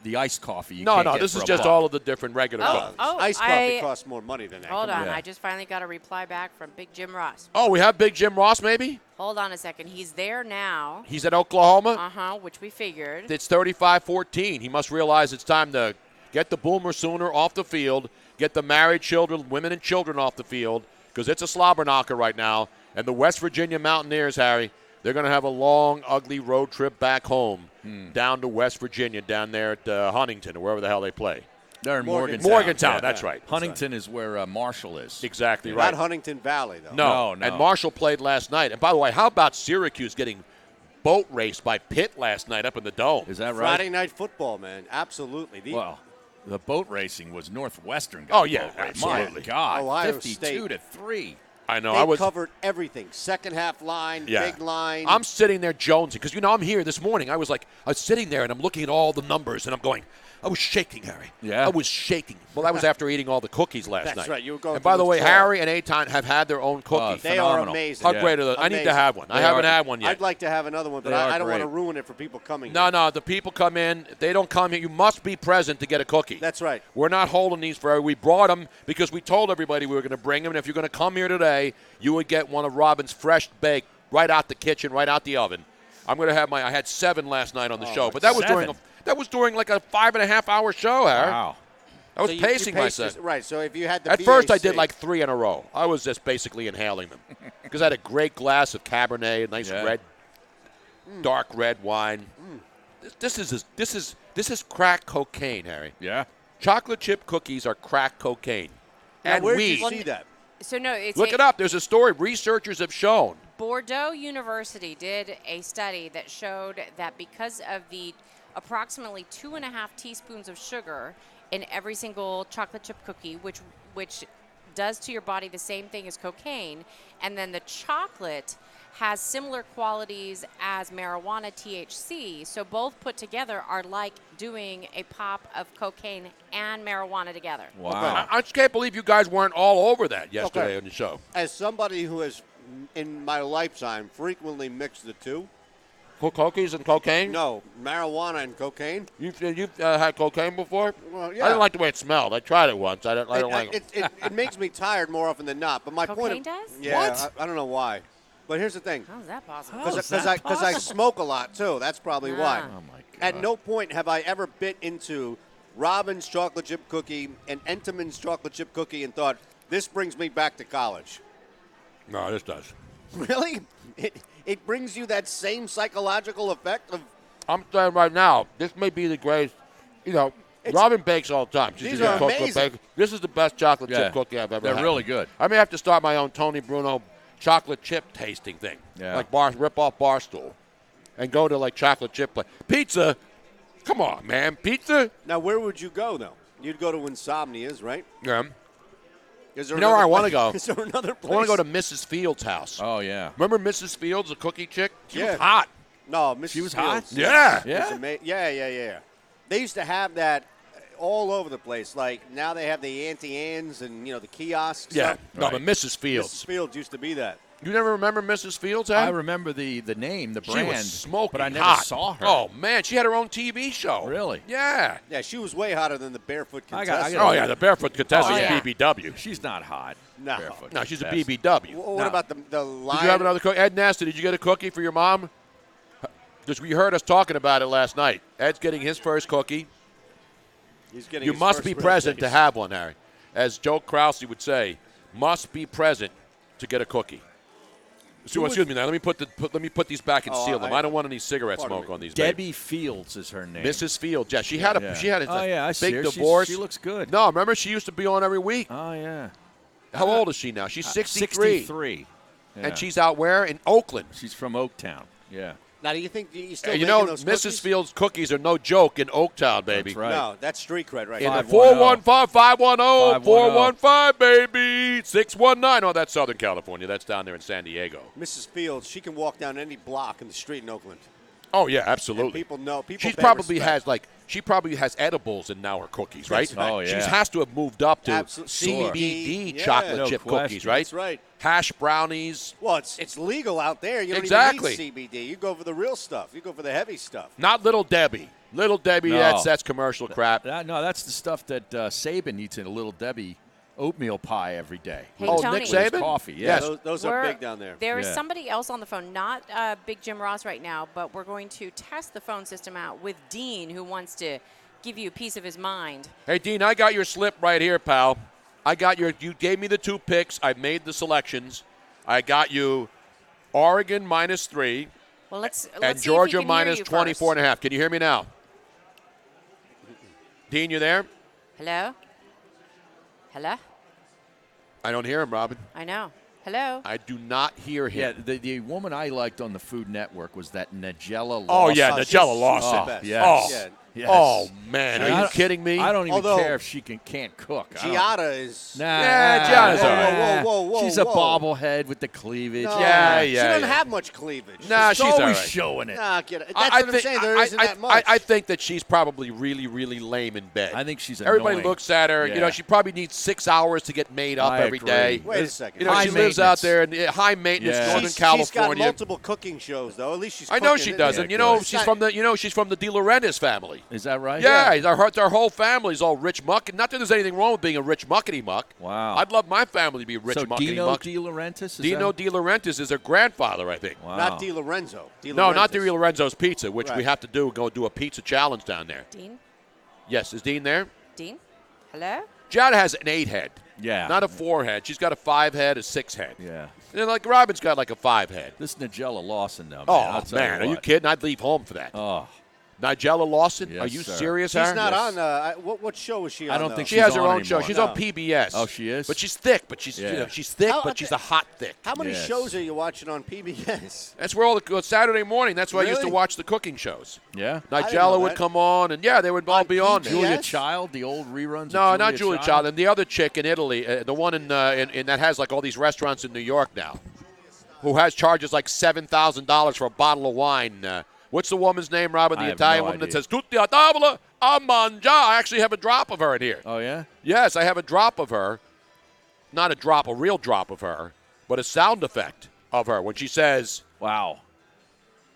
the iced coffee. You
No,
can't
no,
get
this
for
is
a
just
buck.
all of the different regular coffees.
Iced coffee costs more money than that.
Hold
Come
on,
Yeah.
I just finally got a reply back from Big Jim Ross.
Oh, we have Big Jim Ross, maybe?
Hold on a second. He's there now.
He's at Oklahoma.
Which we figured.
It's 35-14. He must realize it's time to get the Boomer Sooner off the field, get the married children, women and children off the field, because it's a slobber knocker right now. And the West Virginia Mountaineers, Harry, they're going to have a long, ugly road trip back home down to West Virginia, down there at Huntington or wherever the hell they play.
They're in
Morgantown.
Morgantown,
Yeah.
that's right.
Huntington is where Marshall is.
Exactly
Not
right.
Huntington Valley, though.
No.
No.
And Marshall played last night. And by the way, how about Syracuse getting boat raced by Pitt last night up in the Dome?
Is that right?
Friday night football, man. Absolutely.
Well, the boat racing was Northwestern.
Oh, yeah,
boat racing.
absolutely.
My God,
Ohio
52 to 3.
I know.
they
I was.
covered everything. Second half line,
Yeah.
big line.
I'm sitting there jonesing because I'm here this morning. I was sitting there and I'm looking at all the numbers and I'm going, I was shaking, Harry.
Yeah.
I was shaking. Well, that was after eating all the cookies last night.
That's right. You were going
And by the
through
way,
withdrawal.
Harry and Eitan have had their own cookie.
They are
Phenomenal.
amazing.
How
Yeah.
great are they? I need to
Amazing.
have one. I
They
haven't
are.
had one yet.
I'd like to have another one, but
They
I
are
don't want to
great.
ruin it for people coming
No,
here.
no. The people come in. If they don't come here, you must be present to get a cookie.
That's right.
We're not holding these for. We brought them because we told everybody we were going to bring them. And if you're going to come here today, you would get one of Robin's fresh baked, right out the kitchen, right out the oven. I'm going to have I had 7 last night on the show, but that was during like a 5.5 hour show, Harry.
Wow.
I was
So you
pacing
paced
myself.
this- Right, so if you had the
At first, I
BAC
did like 3 in a row. I was just basically inhaling them because I had a great glass of Cabernet, a nice red, dark red wine. This is crack cocaine, Harry.
Yeah.
Chocolate chip cookies are crack cocaine,
Now,
and
where
weed.
did you see that?
So no, it's
Look it up. There's a story. Researchers have shown.
Bordeaux University did a study that showed that because of the approximately 2.5 teaspoons of sugar in every single chocolate chip cookie, which does to your body the same thing as cocaine, and then the chocolate has similar qualities as marijuana THC. So both put together are like doing a pop of cocaine and marijuana together.
Wow.
I just can't believe you guys weren't all over that yesterday on the show.
As somebody who has, in my lifetime, frequently mixed the two.
Cookies and cocaine?
No, marijuana and cocaine.
You've had cocaine before?
Well,
I
yeah.
didn't like the way it smelled. I tried it once. I don't like it.
It makes me tired more often than not. But my
Cocaine
point.
does?
Yeah,
What?
I don't know why. But here's the thing.
How is that possible?
How is that
Because I smoke a lot too. That's probably why.
Ah.
Oh, my God.
At no point have I ever bit into Robin's chocolate chip cookie and Entenmann's chocolate chip cookie and thought, this brings me back to college.
No, this does.
Really? It brings you that same psychological effect of.
I'm saying right now, this may be the greatest. You know, Robin bakes all the time. She's
These
a
are
chocolate
amazing.
baker. This is the best chocolate
Yeah.
chip cookie I've ever had.
They're really good.
I may have to start my own Tony Bruno chocolate chip tasting thing.
Yeah.
Like rip off Barstool and go to like chocolate chip place. Pizza. Come on, man. Pizza?
Now, where would you go, though? You'd go to Insomnia's, right?
Yeah.
Is there
You know where I
another
wanna
place-
go?
Is there another
I
place?
want to go to Mrs. Fields' house.
Oh, yeah.
Remember Mrs. Fields, the cookie chick? She
Yeah.
was hot.
No, Mrs.
She was hot?
Fields.
Yeah.
Yeah?
Yeah. They used to have that all over the place. Like, now they have the Auntie Anne's and, the kiosks.
Yeah.
Stuff.
No, but Mrs. Fields.
Mrs. Fields used to be that.
You never remember Mrs. Fields,
I
Ed?
remember the name, the
She
brand.
was smoking
but I never
hot.
saw her.
Oh, man. She had her own TV show.
Really?
Yeah.
Yeah, she was way hotter than the barefoot
I
contestant.
got-
Oh, yeah. The barefoot contestant
Oh,
is
yeah.
BBW.
She's not hot.
No.
Barefoot
No, she's a
contestant.
BBW.
What
No.
about the lion?
Did you have another cookie? Ed Nesta, did you get a cookie for your mom? Because we heard us talking about it last night. Ed's getting his first cookie.
He's getting
You
his
must
first
be
real
present to
taste.
have one, Harry. As Joe Krause would say, must be present to get a cookie. So, excuse me now. Let me put these back and
Oh,
seal them. I don't want any cigarette
pardon
smoke
me.
on these. baby.
Debbie Fields is her name.
Mrs. Fields. Yeah, she had a
Oh, yeah, I see
big
her.
divorce.
She looks good.
No, remember she used to be on every week.
Oh, yeah.
How old is she now? She's 63.
63. Yeah.
And she's out where? In Oakland.
She's from Oaktown. Yeah.
Now, do you think you still
Hey, you
making
know,
those
Mrs.
cookies?
Fields cookies are no joke in Oaktown, baby.
That's right.
No, that's street cred right
In
there.
the
510.
415-510,
510.
415, baby. 619. Oh, that's Southern California. That's down there in San Diego.
Mrs. Fields, she can walk down any block in the street in Oakland.
Oh, yeah,
And
absolutely.
people know. People
She's
pay
probably
respect.
she probably has edibles in now her cookies, right?
That's right.
Oh, yeah.
She has to have moved up to
Absolutely.
CBD
Yeah.
chocolate
No
chip
question.
cookies, right?
That's right.
Hash brownies.
Well, it's legal out there. You don't
Exactly.
even need CBD. You go for the real stuff. You go for the heavy stuff.
Not Little Debbie. Little Debbie,
No.
that's commercial crap.
No, that's the stuff that Saban eats in a Little Debbie oatmeal pie every day.
Hey,
Oh,
Tony.
Nick
With his
Saban?
coffee,
Yes.
yes.
Those are big down there.
There is
Yeah.
somebody else on the phone, not Big Jim Ross right now, but we're going to test the phone system out with Dean, who wants to give you a piece of his mind.
Hey, Dean, I got your slip right here, pal. You gave me the 2 picks. I made the selections. I got you Oregon -3
Well, let's
and
see
Georgia
if he can hear you
-24.5. Can you hear me now? Dean, you there?
first. Hello? Hello?
I don't hear him, Robin.
I know. Hello?
I do not hear
Yeah,
him.
the woman I liked on the Food Network was that Nigella Lawson.
Oh, yeah,
Oh,
Nigella
she's the
Lawson.
best.
yes.
Oh,
Yeah.
Yes.
Oh, man.
I
Are you
don't-
kidding me?
I don't even
Although-
care if she can't cook. I don't-
Giada is.
Nah,
Yeah, Giada's all right.
Whoa,
She's a
whoa.
bobblehead with the cleavage.
No,
Yeah,
She
yeah,
doesn't
yeah.
have much cleavage.
Nah,
She's
she's all
always
right.
showing it.
Nah, get it. That's what I'm saying. There isn't that much.
I think that she's probably really, really lame in bed.
I think she's
Everybody
annoying.
looks at her. You know,
Yeah.
she probably needs 6 hours to get made up
I
every
agree.
day.
Wait a second.
You know,
High
she lives out
maintenance.
there in high maintenance,
Yeah.
Northern
She's got
California.
multiple cooking shows, though. At least she's.
I know
cooking,
she
isn't
does,
she?
and you know
good.
she's from the De Laurentiis family.
Is that right?
Yeah, our whole family's all rich muck. Not that there's anything wrong with being a rich muckety muck.
Wow.
I'd love my family to be rich
So
muckety
Dino
muck.
De Laurentiis? is
Dino
that-
De Laurentiis is her grandfather, I think.
Wow.
Not Di Lorenzo.
No, not De Lorenzo's Pizza, which we
Right.
have to go do a pizza challenge down there.
Dean?
Yes, is Dean there?
Dean? Hello?
Giada has an 8 head.
Yeah.
Not a 4 head. She's got a 5 head, a 6 head.
Yeah.
And like Robin's got like a 5 head.
This Nigella Lawson, though, man.
Oh,
I'll tell
man. Are you
what.
kidding? I'd leave home for that.
Oh.
Nigella Lawson?
Yes,
Are you
sir.
serious,
She's
Harry?
not
Yes.
on. What show is she on?
I don't
though?
think
She
she's
has her
on
own show.
anymore.
She's
No.
on PBS.
Oh, she is?
But she's thick. But she's
Yeah.
she's thick,
How-
but she's a hot thick.
How many
Yes.
shows are you watching on PBS?
That's where all the Saturday morning. That's where I used to
Really?
watch the cooking shows.
Yeah.
I didn't know
Nigella would
that.
come on, and yeah, they would all
On
be on there.
PBS?
Julia
Yes?
Child, the old reruns.
No,
of
not Julia Child. And the other chick in Italy, the one in that has like all these restaurants in New York now, who has charges like $7,000 for a bottle of wine. What's the woman's name, Robin?
I
The
have
Italian
no
woman that
idea.
says "Tutti a tavola a mangiare." I actually have a drop of her in here.
Oh, yeah?
Yes, I have a drop of her. Not a drop, a real drop of her, but a sound effect of her when she says,
Wow.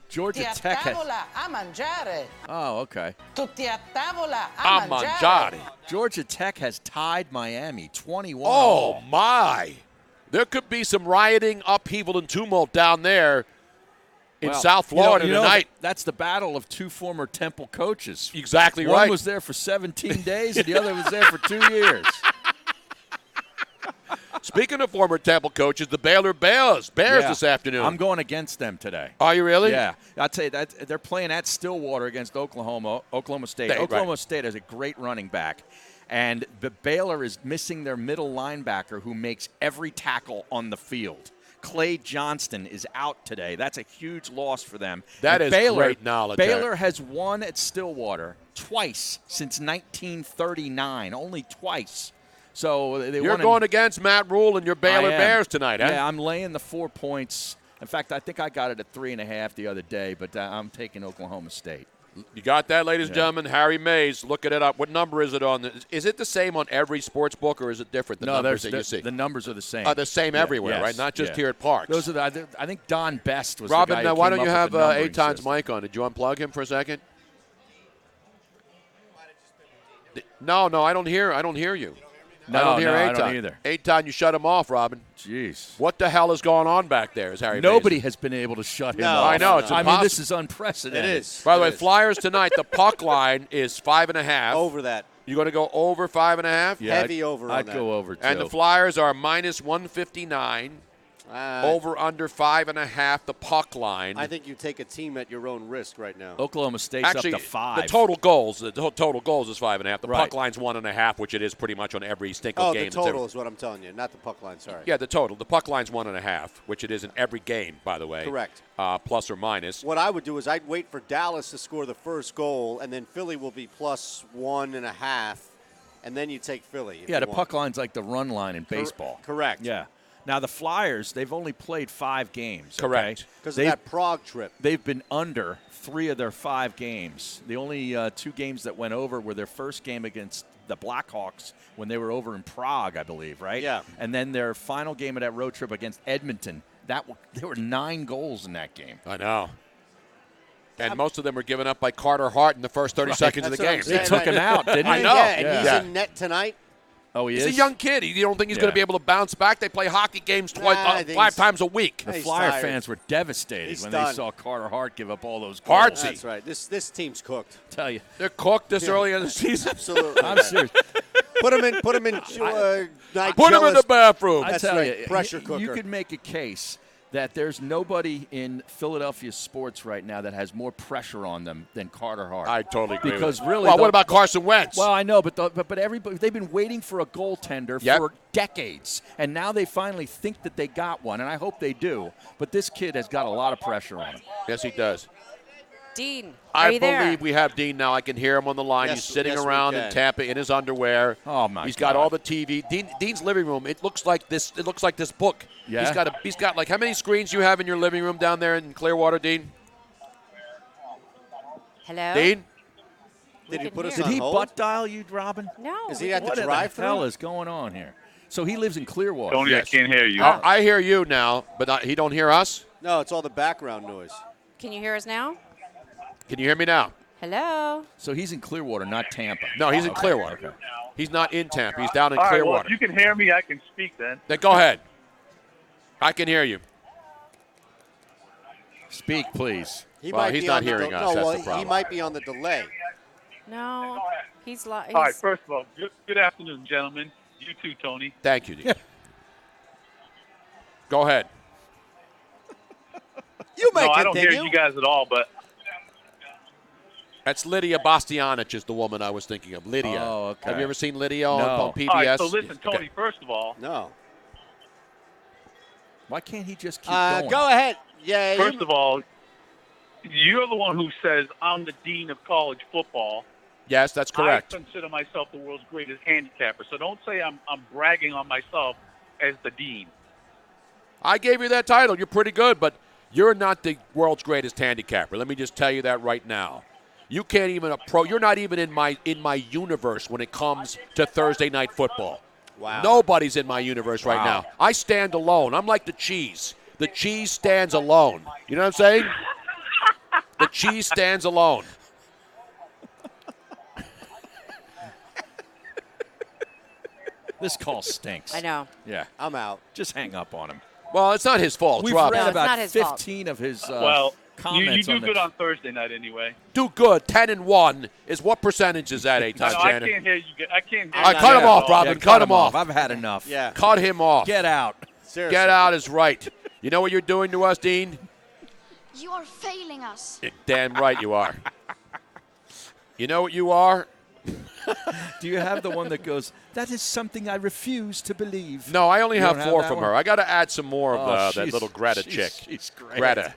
Georgia Tech has.
a mangiare.
Oh, okay.
Tutti a tavola
"A mangiare."
Georgia Tech has tied Miami 21.
Oh, my. There could be some rioting, upheaval, and tumult down there in
Well,
South Florida
you know,
tonight.
That's the battle of two former Temple coaches.
Exactly
One
right.
was there for 17 days, and the other was there for 2 years.
Speaking of former Temple coaches, the Baylor Bears
Yeah.
this afternoon.
I'm going against them today.
Are you really?
Yeah, I'll tell you that they're playing at Stillwater against Oklahoma State.
Right.
Oklahoma State has a great running back, and the Baylor is missing their middle linebacker who makes every tackle on the field. Clay Johnston is out today. That's a huge loss for them.
That
And
is great knowledge,
Baylor has won at Stillwater twice since 1939, only twice. So they
You're
won
going against Matt Rule and your Baylor
I am.
Bears tonight, huh?
Yeah, I'm laying the 4 points. In fact, I think I got it at 3.5 the other day, but I'm taking Oklahoma State.
You got that, ladies and gentlemen? Harry Mays, looking it up. What number is it on? Is it the same on every sports book, or is it different, the numbers that you see?
The numbers are the same.
Are the same everywhere,
yes,
right? Not just
yeah.
here at Parks.
Those are I think Don Best was
Robin,
the guy who
why
came
don't you
up
have
with the numbering
Eitan's
system.
mic on? Did you unplug him for a second? No, I don't hear you.
No,
I don't hear
no, I
Eitan.
don't either.
Eitan, you shut him off, Robin.
Jeez.
What the hell is going on back there? Is Harry
Nobody
Mays?
has been able to shut him
No,
off.
I know, it's
I mean,
impossible.
this is unprecedented.
It is.
By the way,
It is.
Flyers tonight, the puck line is 5.5.
Over that.
You going to go over 5.5?
Yeah,
Heavy over on
I'd
that.
go over, too.
And the Flyers are minus 159. Over under 5.5. The puck line.
I think you take a team at your own risk right now.
Oklahoma State's
Actually,
up to 5.
the total goals is 5.5. The
Right.
puck line's 1.5, which it is pretty much on every single
Oh,
game.
the
that's ever-
total is what I'm telling you, not the puck line. Sorry.
Yeah, the total. The puck line's 1.5, which it is in every game, by the way.
Correct.
Plus or minus.
What I would do is I'd wait for Dallas to score the first goal, and then Philly will be plus 1.5, and then you take Philly. if
Yeah,
you
the
want.
puck line's like the run line in baseball.
Correct.
Yeah. Now, the Flyers, they've only played 5 games.
Correct.
Because of
They've-
that Prague trip.
They've been under 3 of their 5 games. The only 2 games that went over were their first game against the Blackhawks when they were over in Prague, I believe, right?
Yeah.
And then their final game of that road trip against Edmonton. There were 9 goals in that game.
I know. And most of them were given up by Carter Hart in the first 30 seconds of the
That's what I'm
game.
saying.
They took him out, didn't
I
they?
know.
Yeah, and he's
Yeah.
in net tonight.
Oh, he
He's
is?
a young kid. You don't think he's going
Yeah.
to be able to bounce back? They play hockey games
Nah, I think
5
he's-
times a week.
The
He's
Flyer
tired.
fans were devastated
He's
when
done.
they saw Carter Hart give up all those goals.
Hartsey.
That's right. This team's cooked.
Tell you.
They're cooked this early in the season.
Absolutely.
I'm serious.
Put him in.
Put him in the
Nigella's-
bathroom.
I
That's
tell
right,
you,
pressure
you
cooker.
could make a case that there's nobody in Philadelphia sports right now that has more pressure on them than Carter Hart.
I totally agree
Because
with you.
really,
Well,
the-
what about Carson Wentz?
Well, I know, but everybody, they've been waiting for a goaltender
Yep.
for decades, and now they finally think that they got one, and I hope they do. But this kid has got a lot of pressure on him.
Yes, he does.
Dean,
I
are you there?
believe we have Dean now. I can hear him on the line.
Yes,
He's sitting
yes, we
around in
can.
Tampa in his underwear.
Oh, my
He's got
God.
all the TV. Dean's living room. It looks like this. It looks like this book.
Yeah.
He's got like how many screens you have in your living room down there in Clearwater, Dean?
Hello?
Dean?
Did he
can
put us
hear
on
Did he
hold?
butt dial you, Robin?
No.
Is he at
What
the
the
drive-thru?
hell is going on here? So he lives in Clearwater.
Tony,
Yes.
I can't hear you.
I hear you now, but he don't hear us.
No, it's all the background noise.
Can you hear us now?
Can you hear me now?
Hello?
So he's in Clearwater, not Tampa.
No, he's in
Okay,
Clearwater.
okay.
He's not in Tampa. He's down in
All right, well,
Clearwater.
if you can hear me, I can speak then.
Then go ahead. I can hear you.
Speak, please.
He
Well,
might
he's
be
not
on the
hearing us.
No,
That's
well,
the problem.
he might be on the delay.
No. He's
All right,
he's
first of all, good afternoon, gentlemen. You too, Tony.
Thank you, Dean. Go ahead.
You may
No, I don't hear
continue.
you guys at all, but
That's Lydia Bastianich is the woman I was thinking of. Lydia.
Oh, okay.
Have you ever seen Lydia on,
No.
on PBS?
all right. So listen,
Okay.
Tony. First of all,
No.
Why can't he just keep going?
Go ahead. Yeah.
first of all, you're the one who says I'm the dean of college football.
Yes, that's correct.
I consider myself the world's greatest handicapper. So don't say I'm bragging on myself as the dean.
I gave you that title. You're pretty good, but you're not the world's greatest handicapper. Let me just tell you that right now. You can't even You're not even in my universe when it comes to Thursday night football.
Wow.
Nobody's in my universe right
Wow.
now. I stand alone. I'm like the cheese. The cheese stands alone. You know what I'm saying? The cheese stands alone.
This call stinks.
I know.
Yeah.
I'm out.
Just hang up on him.
Well, it's not his fault. It's
We've
Rob's.
read
No, it's
about
not his fault.
15 of his
Well, you
comments
do
on the
good on Thursday night anyway.
Do good. 10-1 is what percentage is that,
No,
Eitan
I
Shannon?
can't hear you. I can't hear
All right,
you
cut him
at
off,
all.
Robin.
Yeah,
cut him off.
I've had enough.
Yeah.
Cut him off.
Get out.
Seriously.
Get out is right. You know what you're doing to us, Dean?
You are failing us.
You're damn right you are. You know what you are?
Do you have the one that goes, that is something I refuse to believe?
No, I only
You
have
don't have
4
that
from
one?
her. I got to add some more of
Oh,
that
she's-
little Greta
she's-
chick.
she's great.
Greta.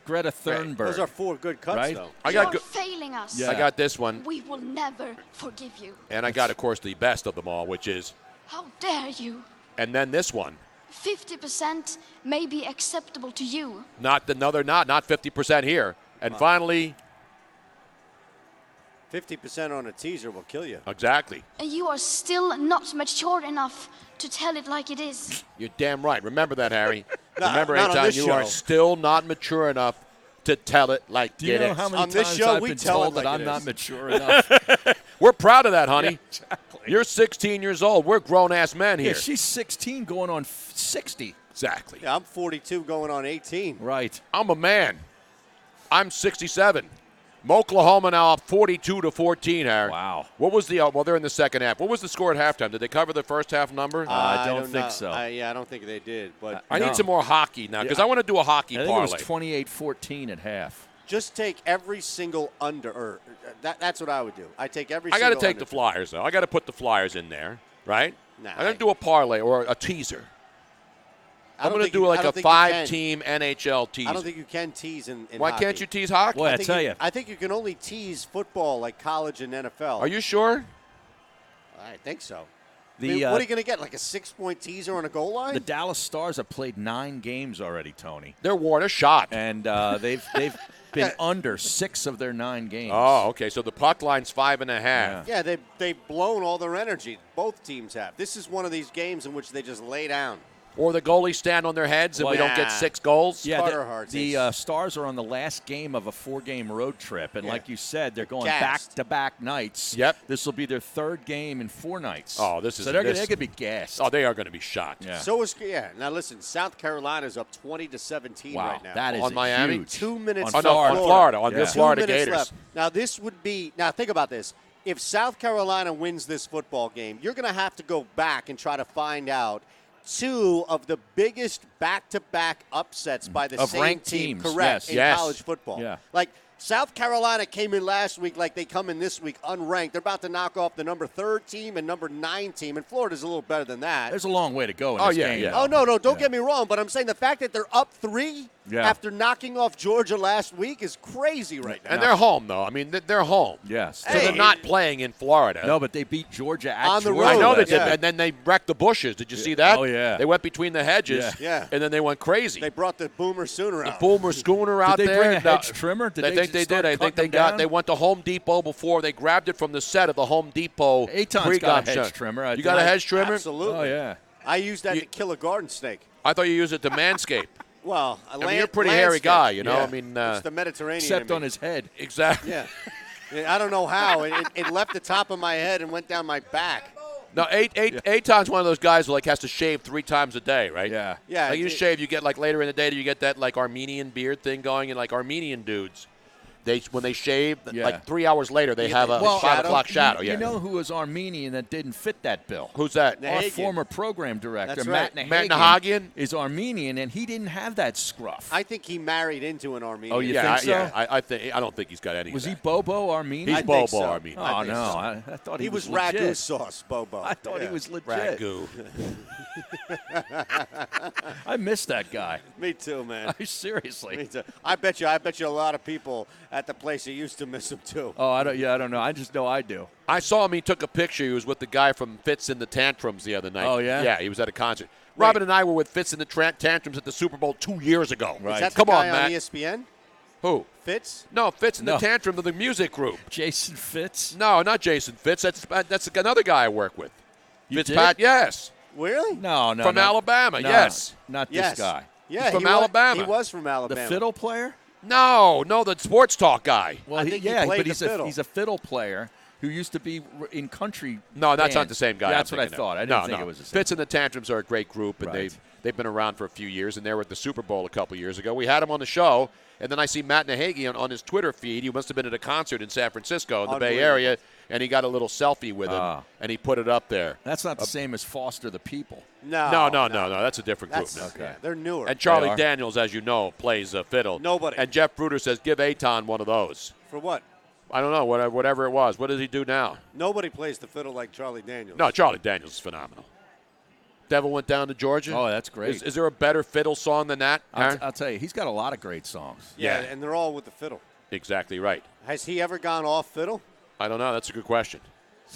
Greta Thunberg.
Those are 4 good cuts,
Right?
though.
I
You
got
are
go-
failing us.
Yeah.
I got this one,
We will never forgive you.
and I got, of course, the best of them all, which is,
How dare you?
and then this one.
50% may be acceptable to you.
Not 50% here. And finally,
50% on a teaser will kill you.
exactly.
And you are still not mature enough to tell it like it is.
You're damn right. Remember that, Harry.
No,
Remember,
not on
Eitan,
this
you are
show.
still not mature enough to tell it like
Do you
it
know
is.
how many
On this
times
show,
I've
we
been
tell it
told that
like
I'm
it
not
is.
mature enough?
We're proud of that, honey.
Exactly.
You're 16 years old. We're grown-ass men here.
Yeah, she's 16 going on 60.
Exactly.
Yeah, I'm 42 going on 18.
Right.
I'm a man. I'm 67. Oklahoma now up 42-14, Harry.
Wow.
What was the well, they're in the second half. What was the score at halftime? Did they cover the first half number?
I don't
know.
think so.
I don't think they did. But
I
no.
need some more hockey now because
Yeah.
I want to do a hockey
I think it was
parlay.
28-14 at half.
just take every single under. Or that's what I would do. I take every.
I got to
single
take
under.
the Flyers, though. I got to put the Flyers in there, right?
Nah,
I'm going to do a parlay or a teaser.
I
I'm
don't
going to
think
do
you- I
like
don't
a
think you can.
5-team NHL teaser.
I don't think you can tease in
Why
hockey.
can't you tease hockey?
Boy, I
think
tell you.
I think you can only tease football like college and NFL.
Are you sure?
I think so.
The,
I mean, what are you going to get? Like a 6-point teaser on a goal line?
The Dallas Stars have played 9 games already, Tony,
They're worn a shot.
and they've been under 6 of their 9 games.
Oh, okay. So the puck line's 5.5.
yeah, they've blown all their energy. Both teams have. This is one of these games in which they just lay down.
Or the goalies stand on their heads and we
Well,
don't get
yeah.
6 goals.
Yeah,
Carter Hart's
the Stars are on the last game of a 4-game road trip, and
Yeah.
like you said, they're going
Gassed.
back-to-back nights.
Yep.
This will be their 3rd game in 4 nights.
Oh, this is-
so they're
this-
going to be gassed.
Oh, they are going to be shot.
Yeah.
So is Now listen, South Carolina's up 20-17
wow,
right now.
that is
On Miami?
huge.
2 minutes.
On
Oh, no, on Florida. On
Yeah.
the
2
Florida
minutes
Gators.
left. Now this would be. Now think about this. If South Carolina wins this football game, you're going to have to go back and try to find out 2 of the biggest back-to-back upsets by the
Of
same
ranked
team.
teams,
Correct.
yes.
In
Yes.
college football.
Yeah.
Like South Carolina came in last week like they come in this week unranked. They're about to knock off the number 3rd team and number 9 team, and Florida's a little better than that.
There's a long way to go in
Oh,
this
yeah,
game.
yeah.
though.
Oh, no, don't get me wrong, but I'm saying the fact that they're up 3
Yeah.
after knocking off Georgia last week is crazy right now.
And they're home, though. I mean, they're home.
Yes.
So they're not playing in Florida.
No, but they beat Georgia at
On the
Georgia.
road.
I know they
last
did,
night.
and then they wrecked the bushes. Did you see that?
Oh, yeah.
They went between the hedges,
Yeah.
and then they went crazy.
They brought the Boomer Sooner out.
Boomer schooner out
Did they
there.
bring a hedge trimmer? Did
I
they
think they
start
did. I think
cutting
they
them down?
They went to Home Depot before. They grabbed it from the set of the Home Depot.
Aton's got a hedge trimmer. I
You got a
think.
hedge trimmer?
Absolutely.
Oh, yeah.
I used that to kill a garden snake.
I thought you used it to manscape.
Well,
I mean, you're a pretty hairy guy, you know.
Yeah.
I mean,
it's the Mediterranean.
Except
in me.
on his head.
exactly.
Yeah. I don't know how. It left the top of my head and went down my back.
No, Aton's one of those guys who like has to shave 3 times a day, right?
Yeah.
Yeah.
Like you shave, you get like later in the day, you get that like Armenian beard thing going, and like Armenian dudes, when they shave,
Yeah.
like 3 hours later they
You
have
get
a
the
5
shadow?
o'clock shadow.
You
Yeah.
know who was Armenian that didn't fit that bill?
Who's that?
Our
Nahagian.
former program director,
That's
Matt
right.
Matt
Nahagian,
Nahagian?
is Armenian, and he didn't have that scruff.
I think he married into an Armenian.
Oh, you
Yeah,
think so?
I don't think he's got any.
Was
of
he
that.
Bobo Armenian?
He's
I think
Bobo
so.
Armenian.
Oh,
I
no.
think so.
I thought
He
was
was ragu
legit.
sauce, Bobo.
I thought he
Yeah.
was legit.
Ragu.
I miss that guy.
Me too, man.
Seriously.
Me too. I bet you a lot of people at the place that used to miss him too.
Oh, I don't know. I just know I do.
I saw him. He took a picture. He was with the guy from Fitz in the Tantrums the other night.
Oh, yeah?
Yeah, he was at a concert. Robin and I were with Fitz in the Tantrums at the Super Bowl 2 years ago.
Right.
Is that
Come
the guy
on, Matt.
ESPN?
Who?
Fitz?
No, Fitz in the
No.
Tantrum of the music group.
Jason Fitz?
No, not Jason Fitz. That's another guy I work with.
You
Fitz
did?
Pat, yes.
Really?
No.
From Alabama,
No,
yes.
Not this
Yes.
guy.
Yeah,
He's from
he was-
Alabama.
He was from
The
Alabama.
fiddle player?
No, the sports talk guy.
Well,
I think he
yeah,
played
but
the
he's
fiddle.
he's a fiddle player who used to be in country.
No, that's not
bands.
the same guy.
Yeah,
I'm
that's what I
thinking of.
thought. I didn't think
no.
it was the same.
Fitz and the Tantrums are a great group, and
Right.
they've been around for a few years, and they were at the Super Bowl a couple years ago. We had him on the show, and then I see Matt Nahagian on his Twitter feed. He must have been at a concert in San Francisco in the Bay
Unbelievable.
Area, and he got a little selfie with him, and he put it up there.
That's not the same as Foster the People.
No, that's a different group.
That's,
now.
yeah, they're newer.
And Charlie
They are.
Daniels, as you know, plays fiddle.
Nobody.
And Jeff Bruder says, give Aton one of those.
For what?
I don't know, whatever it was. What does he do now?
Nobody plays the fiddle like Charlie Daniels.
No, Charlie Daniels is phenomenal. Devil Went Down to Georgia.
Oh, that's great.
Is there a better fiddle song than that? Aaron?
I'll tell you, he's got a lot of great songs.
Yeah,
Yeah.
and they're all with the fiddle.
Exactly right.
Has he ever gone off fiddle?
I don't know. That's a good question.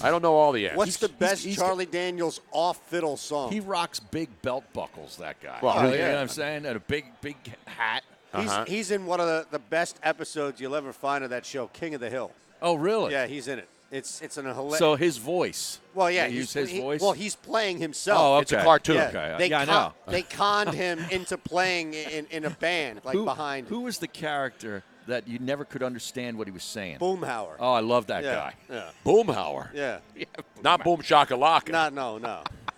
I don't know all the answers.
What's the best
he's-
Charlie Daniels off fiddle song?
He rocks big belt buckles, that guy.
Well,
you know,
yeah.
you know what I'm saying? And a big hat.
He's in one of the best episodes you'll ever find of that show, King of the Hill.
Oh, really?
Yeah, he's in it. It's an hilarious.
So his voice.
well, yeah,
They use his voice?
Well, he's playing himself.
Oh, okay.
It's a cartoon.
Yeah,
Okay.
they
Yeah, I know.
They conned him into playing in a band, like behind
Who was the character that you never could understand what he was saying?
Boomhauer.
Oh, I love that
yeah,
guy.
Yeah,
Boomhauer.
yeah.
Not Boom Shakalaka.
No.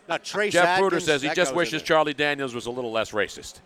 Not Trace
Jeff Bruder
Adkins,
says he
that
just
goes in
wishes
there.
Charlie Daniels was a little less racist.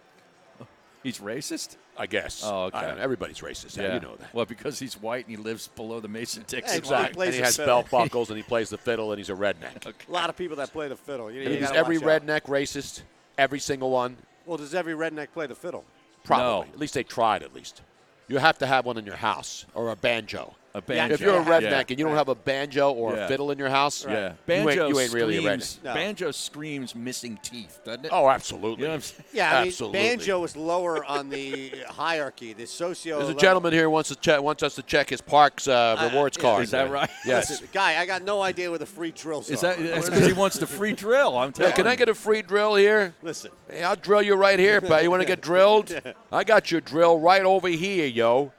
He's racist?
I guess.
Oh, okay.
I don't know. Everybody's racist. Yeah. You know that.
Well, because he's white and he lives below the Mason-Dixon
Exactly.
line.
plays
And he
the
has
fiddle.
belt buckles, and he plays the fiddle, and he's a redneck.
A lot of people that play the fiddle. You
And is
gotta
every
watch out.
redneck racist? Every single one?
Well, does every redneck play the fiddle?
Probably.
No.
At least they tried, at least. You have to have one in your house or a banjo.
A banjo.
If you're a redneck
Yeah.
and you don't have a banjo or
Yeah.
a fiddle in your house,
Yeah.
you ain't really a redneck.
No.
Banjo screams missing teeth, doesn't it?
Oh, absolutely.
You know what I'm saying?
Yeah, I mean,
Absolutely.
banjo is lower on the hierarchy, the socio.
There's a
level.
gentleman here who wants us to check his Parks rewards
yeah.
card.
Is that right?
Yes.
Listen, guy, I got no idea where the free drills
Is
are.
that's because he wants the free drill? I'm telling
Can I
you.
get a free drill here?
Listen,
Hey, I'll drill you right here, pal. You want to get drilled? I got your drill right over here, yo.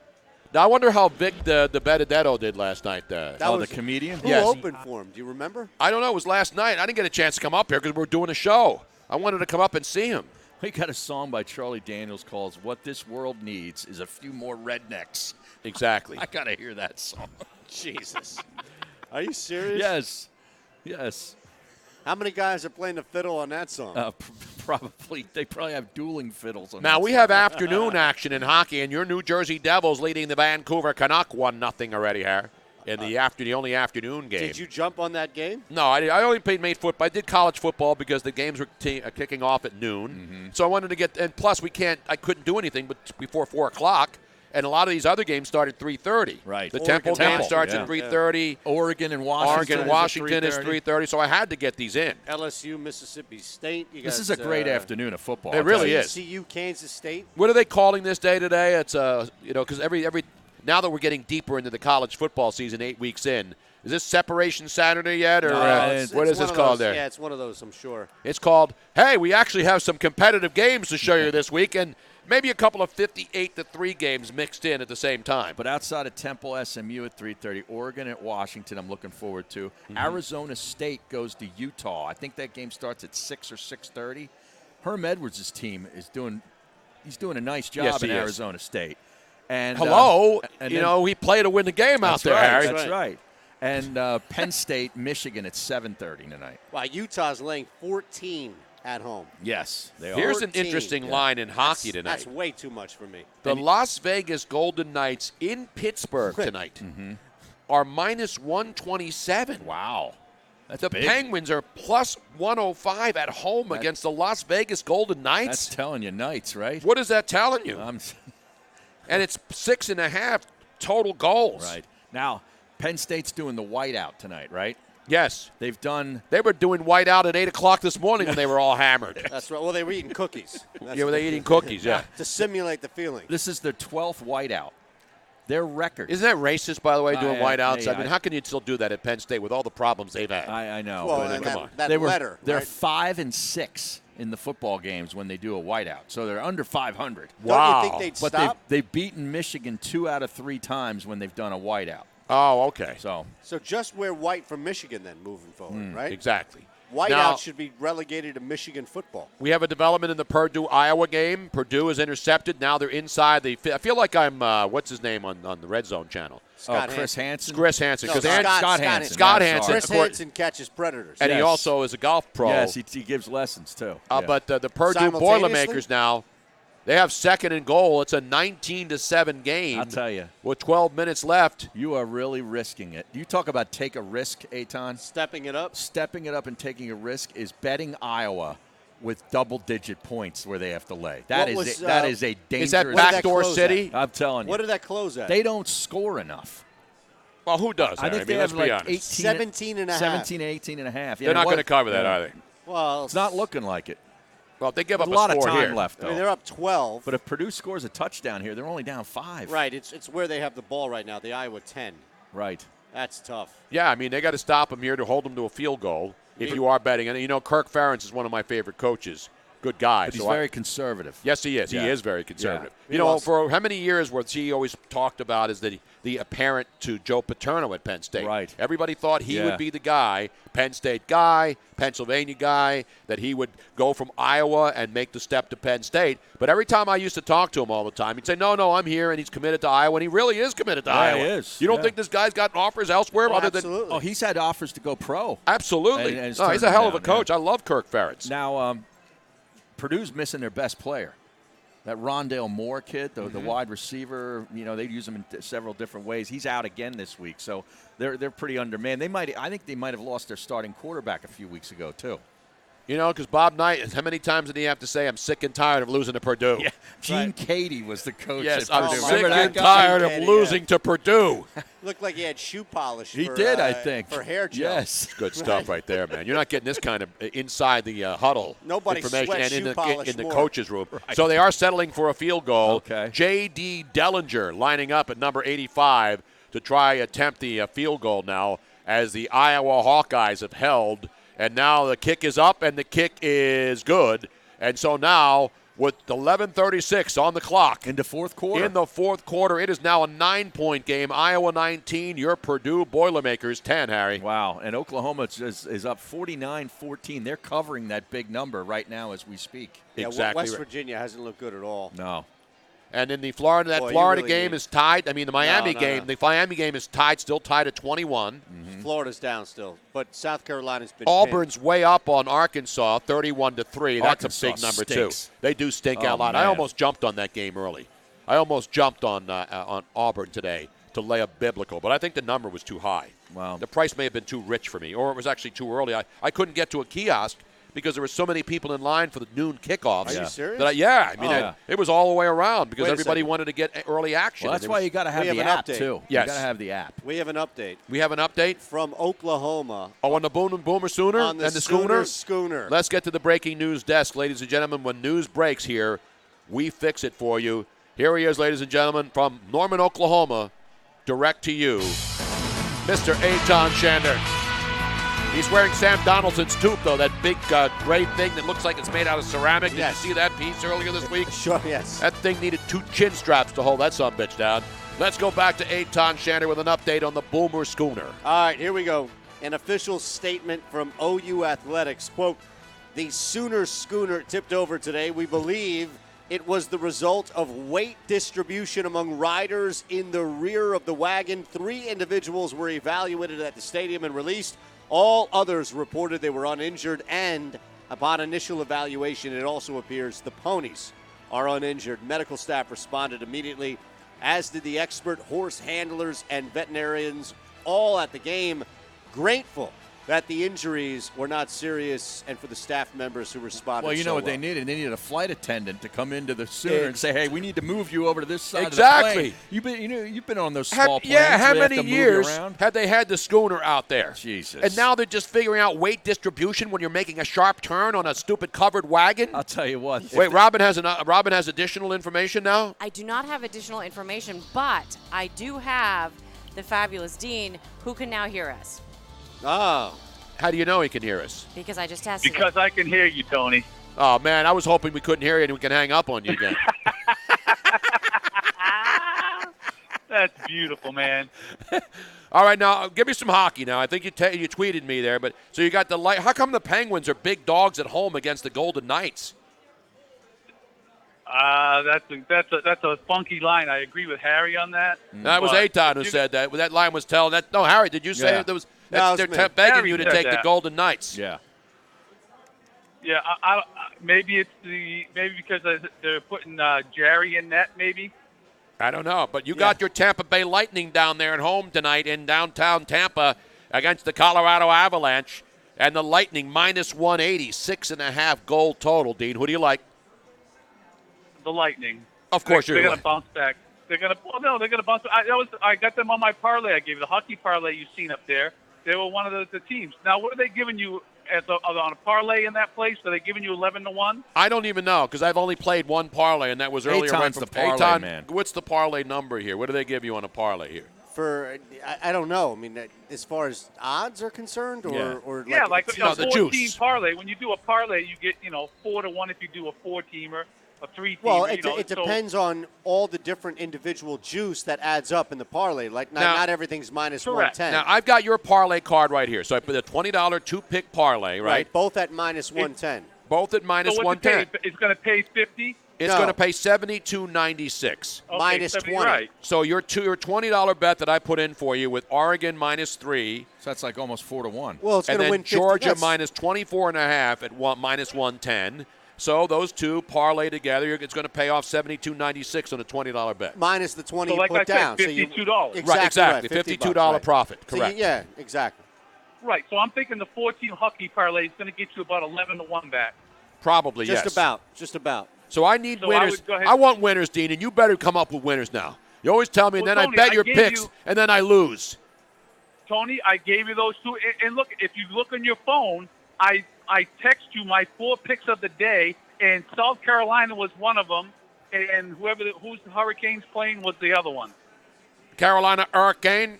Now, I wonder how Vic the Benedetto did last night.
that
Oh,
was
the comedian?
Who
Yes.
opened for him? Do you remember?
I don't know. It was last night. I didn't get a chance to come up here because we were doing a show. I wanted to come up and see him.
We got a song by Charlie Daniels called "What This World Needs Is a Few More Rednecks."
Exactly.
I gotta hear that song.
Jesus. Are you serious?
Yes.
How many guys are playing the fiddle on that song?
Probably. They probably have dueling fiddles on.
Now,
that
we
song.
have afternoon action in hockey, and your New Jersey Devils leading the Vancouver Canuck 1-0 already here in the only afternoon game.
Did you jump on that game?
No, I only played football. I did college football because the games were kicking off at noon. So I wanted to get – and plus I couldn't do anything but before 4 o'clock. And a lot of these other games start at 3:30.
Right.
The
Oregon
Temple game starts
yeah.
at 3:30.
Oregon and Washington.
Is 3:30. So I had to get these in.
LSU, Mississippi State.
This is a great afternoon of football.
It really is.
TCU, Kansas State.
What are they calling this day today? It's because every now that we're getting deeper into the college football season, 8 weeks in, is this Separation Saturday yet, or what is this called there?
Yeah, it's one of those, I'm sure.
It's called, hey, we actually have some competitive games to show you this week, and maybe a couple of 58-3 games mixed in at the same time.
But outside of Temple, SMU at 3:30, Oregon at Washington, I'm looking forward to. Arizona State goes to Utah. I think that game starts at 6 or 6:30. Herm Edwards' team is doing a nice job in Arizona State. And he played to win the game out there, Harry. That's right. And Penn State, Michigan at 7:30 tonight.
Wow, Utah's laying 14 at home.
Yes, they are.
Here's an interesting line in hockey tonight.
That's way too much for me.
The Las Vegas Golden Knights in Pittsburgh tonight are minus 127.
Wow.
The
big.
Penguins are plus 105 at home against the Las Vegas Golden Knights.
That's telling you Knights, right?
What is that telling you? And it's 6.5 total goals.
Right. Now, Penn State's doing the whiteout tonight, right?
Yes.
They
were doing whiteout at 8 o'clock this morning when they were all hammered.
That's right. Well, they were eating cookies.
Were they eating cookies? Yeah.
To simulate the feeling.
This is their 12th whiteout. Their record.
Isn't that racist, by the way, doing whiteouts?
I
I mean, how can you still do that at Penn State with all the problems they've had?
I know.
Well,
but
come on.
They're
right?
5-6 in the football games when they do a whiteout. So they're under 500.
Wow.
Don't you think they'd
But
stop?
they've beaten Michigan 2 out of 3 times when they've done a whiteout.
Oh, okay.
So
just wear white for Michigan then moving forward, right?
Exactly.
Whiteout
Now,
should be relegated to Michigan football.
we have a development in the Purdue-Iowa game. Purdue is intercepted. Now they're inside the – I feel like I'm what's his name on the Red Zone channel?
Chris Hansen.
Chris Hansen.
No,
'Cause
Scott
Hansen.
Scott Hansen.
Chris Hansen catches predators.
And he
Yes.
also is a golf pro.
Yes, he gives lessons too.
But the Purdue
Simultaneously?
Boilermakers now, they have second and goal. It's a 19-7 game.
I'll tell you.
With 12 minutes left.
You are really risking it. You talk about take a risk, Eitan.
Stepping it up.
Stepping it up and taking a risk is betting Iowa with double-digit points where they have to lay. That is a dangerous.
Is that backdoor city?
I'm telling you.
What did that close at?
They don't score enough.
Well, who does?
I think they
let's
have
be
like
honest.
17 and a half.
17 and 18 and a half. Yeah,
They're not going to cover that, are they?
Well,
It's not looking like it.
Well, if they give
There's
up
a lot of
score
time
here.
left, though.
I mean, they're up 12.
But if Purdue scores a touchdown here, they're only down 5.
Right. It's where they have the ball right now, the Iowa 10.
Right.
That's tough.
Yeah, I mean, they got to stop them here to hold them to a field goal if you are betting. And, Kirk Ferentz is one of my favorite coaches. Good guy.
But he's very conservative.
Yes, he is.
Yeah.
He is very conservative.
Yeah.
For how many years what he always talked about is that the apparent to Joe Paterno at Penn State.
Right.
Everybody thought he would be the guy, Penn State guy, Pennsylvania guy, that he would go from Iowa and make the step to Penn State. But every time I used to talk to him all the time, he'd say, no, I'm here, and he's committed to Iowa, and he really is committed to Iowa.
He is.
You don't think this guy's got offers elsewhere other than –
absolutely.
Oh, he's had offers to go pro.
Absolutely.
And
he's a hell of a coach. I love Kirk Ferentz.
Now, Purdue's missing their best player. That Rondale Moore kid, the wide receiver, they use him in several different ways. He's out again this week, so they're pretty undermanned. I think they might have lost their starting quarterback a few weeks ago too.
Because Bob Knight, how many times did he have to say, I'm sick and tired of losing to Purdue?
Yeah, Gene Cady was the coach.
Yes,
at
I'm
Purdue.
sick
Remember
and
that guy?
tired of losing to Purdue.
Looked like he had shoe polish.
He
for,
did, I think.
For hair gel.
Yes.
Good stuff right there, man. You're not getting this kind of inside the huddle
Nobody
information
sweats
and
shoe polish
in the
more.
coach's room. So they are settling for a field goal.
Okay.
J.D. Dellinger lining up at number 85 to try attempt the field goal now as the Iowa Hawkeyes have held. And now the kick is up, and the kick is good. And so now, with 11:36 on the clock.
In the fourth quarter.
In the fourth quarter, it is now a 9-point game. Iowa 19, your Purdue Boilermakers 10, Harry.
Wow. And Oklahoma is up 49-14. They're covering that big number right now as we speak.
Yeah,
Exactly.
West Virginia hasn't looked good at all.
No.
And in the Florida,
Boy, you
Florida
really
game
need-
is tied. I mean, the Miami
No.
game. The Miami game is tied, still tied at 21.
Florida's down still, but South Carolina's been
Auburn's way up on Arkansas, 31-3. That's
Arkansas
a big number
stinks.
too. They do stink
Oh,
out loud. I
man.
almost jumped on that game early. I almost jumped on Auburn today to lay a biblical, but I think the number was too high.
Wow.
The price may have been too rich for me, or it was actually too early. I couldn't get to a kiosk because there were so many people in line for the noon kickoffs.
Are you serious?
I mean, it was all the way around because
Wait a
everybody
second.
wanted to get early action.
Well, that's why you got to have the app, too.
Yes.
You got to have the app.
We have an update.
We have an update
from Oklahoma.
Oh, on the Boomer Sooner
on the
and the Schooner?
Schooner.
Let's get to the breaking news desk, ladies and gentlemen. When news breaks here, we fix it for you. Here he is, ladies and gentlemen, from Norman, Oklahoma, direct to you, Mr. Eitan Shander. He's wearing Sam Donaldson's tube, though, that big gray thing that looks like it's made out of ceramic. Did you see that piece earlier this week?
Sure, yes.
That thing needed 2 chin straps to hold that sumbitch down. Let's go back to Eitan Shander with an update on the Boomer Schooner.
All right, here we go. An official statement from OU Athletics. Quote, the Sooner Schooner tipped over today. We believe it was the result of weight distribution among riders in the rear of the wagon. 3 individuals were evaluated at the stadium and released. All others reported they were uninjured, and upon initial evaluation, it also appears the ponies are uninjured. Medical staff responded immediately, as did the expert horse handlers and veterinarians, all at the game. Grateful that the injuries were not serious, and for the staff members who responded.
Well, you know what they needed? They needed a flight attendant to come into the Sooner and say, "Hey, we need to move you over to this side of the plane." You've been on those small planes.
Yeah, how
where they
many
have to move you
years
around?
had they had the Schooner out there?
Jesus.
And now they're just figuring out weight distribution when you're making a sharp turn on a stupid covered wagon?
I'll tell you what.
Wait, Robin has additional information now?
I do not have additional information, but I do have the fabulous Dean, who can now hear us.
Oh.
How do you know he can hear us?
Because I just tested
Because I can hear you, Tony.
Oh, man, I was hoping we couldn't hear you and we can hang up on you again.
That's beautiful, man.
All right, now, give me some hockey now. I think you tweeted me there. But so you got the light. How come the Penguins are big dogs at home against the Golden Knights?
That's a funky line. I agree with Harry on that.
That was Eitan who said that. That line was telling that. No, Harry, did you say it? They're begging
Harry
you to
said
take the
that.
Golden Knights.
Yeah.
Yeah, maybe it's maybe because they're putting Jerry in net. Maybe.
I don't know, but you got your Tampa Bay Lightning down there at home tonight in downtown Tampa against the Colorado Avalanche, and the Lightning minus 180, 6.5 goal total. Dean, who do you like?
The Lightning.
Of course
they're going to bounce back. They're going to bounce back. I got them on my parlay. I gave you the hockey parlay you've seen up there. They were one of the teams. Now, what are they giving you on a parlay in that place? Are they giving you 11-1?
I don't even know because I've only played one parlay, and that was earlier.
Eitan's the parlay man.
What's the parlay number here? What do they give you on a parlay here?
I don't know. I mean, as far as odds are concerned,
like a 14 parlay. When you do a parlay, you get 4-1 if you do a 4-teamer. A 3-teamer.
Well, it depends on all the different individual juice that adds up in the parlay. Like not everything's minus
correct.
110.
Now I've got your parlay card right here. So I put a $20 2-pick parlay, right?
Both at minus 110.
Both at minus 110.
It's going to pay 50.
It's going to pay $72.96.
Okay,
minus
70,
20.
Right.
So your $20 bet that I put in for you with Oregon minus 3.
So that's like almost 4-1.
Well, it's going to win 50.
Georgia minus 24.5 at minus 110. So those two parlay together, it's going to pay off $72.96 on a $20 bet.
Minus the 20
So like
you put
I
down.
said, $52.
Exactly. $52 profit. Correct.
So yeah, exactly.
Right. So I'm thinking the 4-team hockey parlay is going to get you about 11-1 back.
Probably, yes.
Just about.
So I need winners.
Go
I want winners, Dean, and you better come up with winners now. You always tell me, and then
Tony,
I bet your
gave
picks, and then I lose.
Tony, I gave you those two. And look, if you look on your phone, I text you my 4 picks of the day, and South Carolina was one of them, and who's the Hurricanes playing was the other one.
Carolina Hurricane.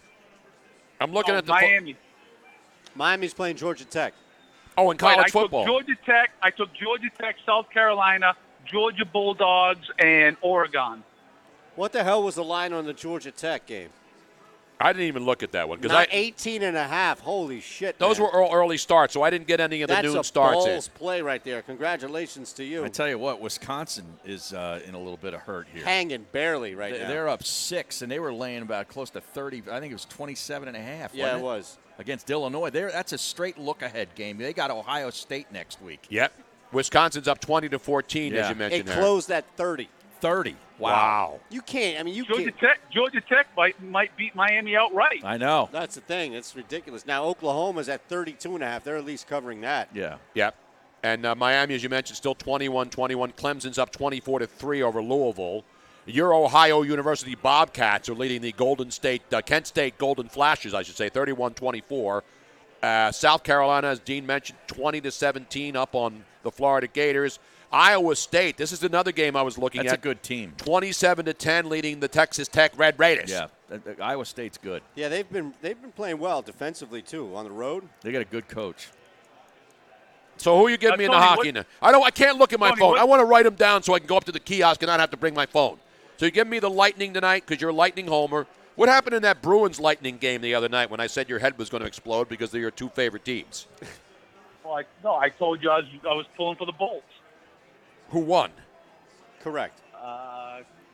I'm looking at the
Miami.
Miami's playing Georgia Tech.
Oh, in college football.
I took Georgia Tech, South Carolina, Georgia Bulldogs, and Oregon.
What the hell was the line on the Georgia Tech game?
I didn't even look at that one.
Not 18.5. Holy shit,
those
man.
were early starts, so I didn't get any of the noon starts in.
That's a balls play right there. Congratulations to you.
I tell you what, Wisconsin is in a little bit of hurt here.
Hanging barely now.
They're up 6, and they were laying about close to 30. I think it was 27.5.
Yeah, it was.
Against Illinois. That's a straight look-ahead game. They got Ohio State next week.
Yep. Wisconsin's up 20-14, as you mentioned.
It closed at 30.
30.
Wow.
You can't. I mean,
Georgia Tech might beat Miami outright.
I know.
That's the thing. It's ridiculous. Now Oklahoma's at 32.5. They're at least covering that.
Yeah.
Yep. And Miami, as you mentioned, still 21-21. Clemson's up 24-3 over Louisville. Your Ohio University Bobcats are leading the Kent State Golden Flashes, I should say, 31-24. South Carolina, as Dean mentioned, 20-17 up on the Florida Gators. Iowa State, this is another game I was looking at.
That's a good team.
27-10 leading the Texas Tech Red Raiders.
Yeah, Iowa State's good.
Yeah, they've been playing well defensively too on the road.
They got a good coach.
So who are you giving me in the hockey now? I can't look at my phone. I want to write them down so I can go up to the kiosk and not have to bring my phone. So you give me the Lightning tonight because you're a Lightning homer. What happened in that Bruins Lightning game the other night when I said your head was going to explode because they're your two favorite teams?
Well, I told you I was pulling for the Bolts.
Who won?
Correct.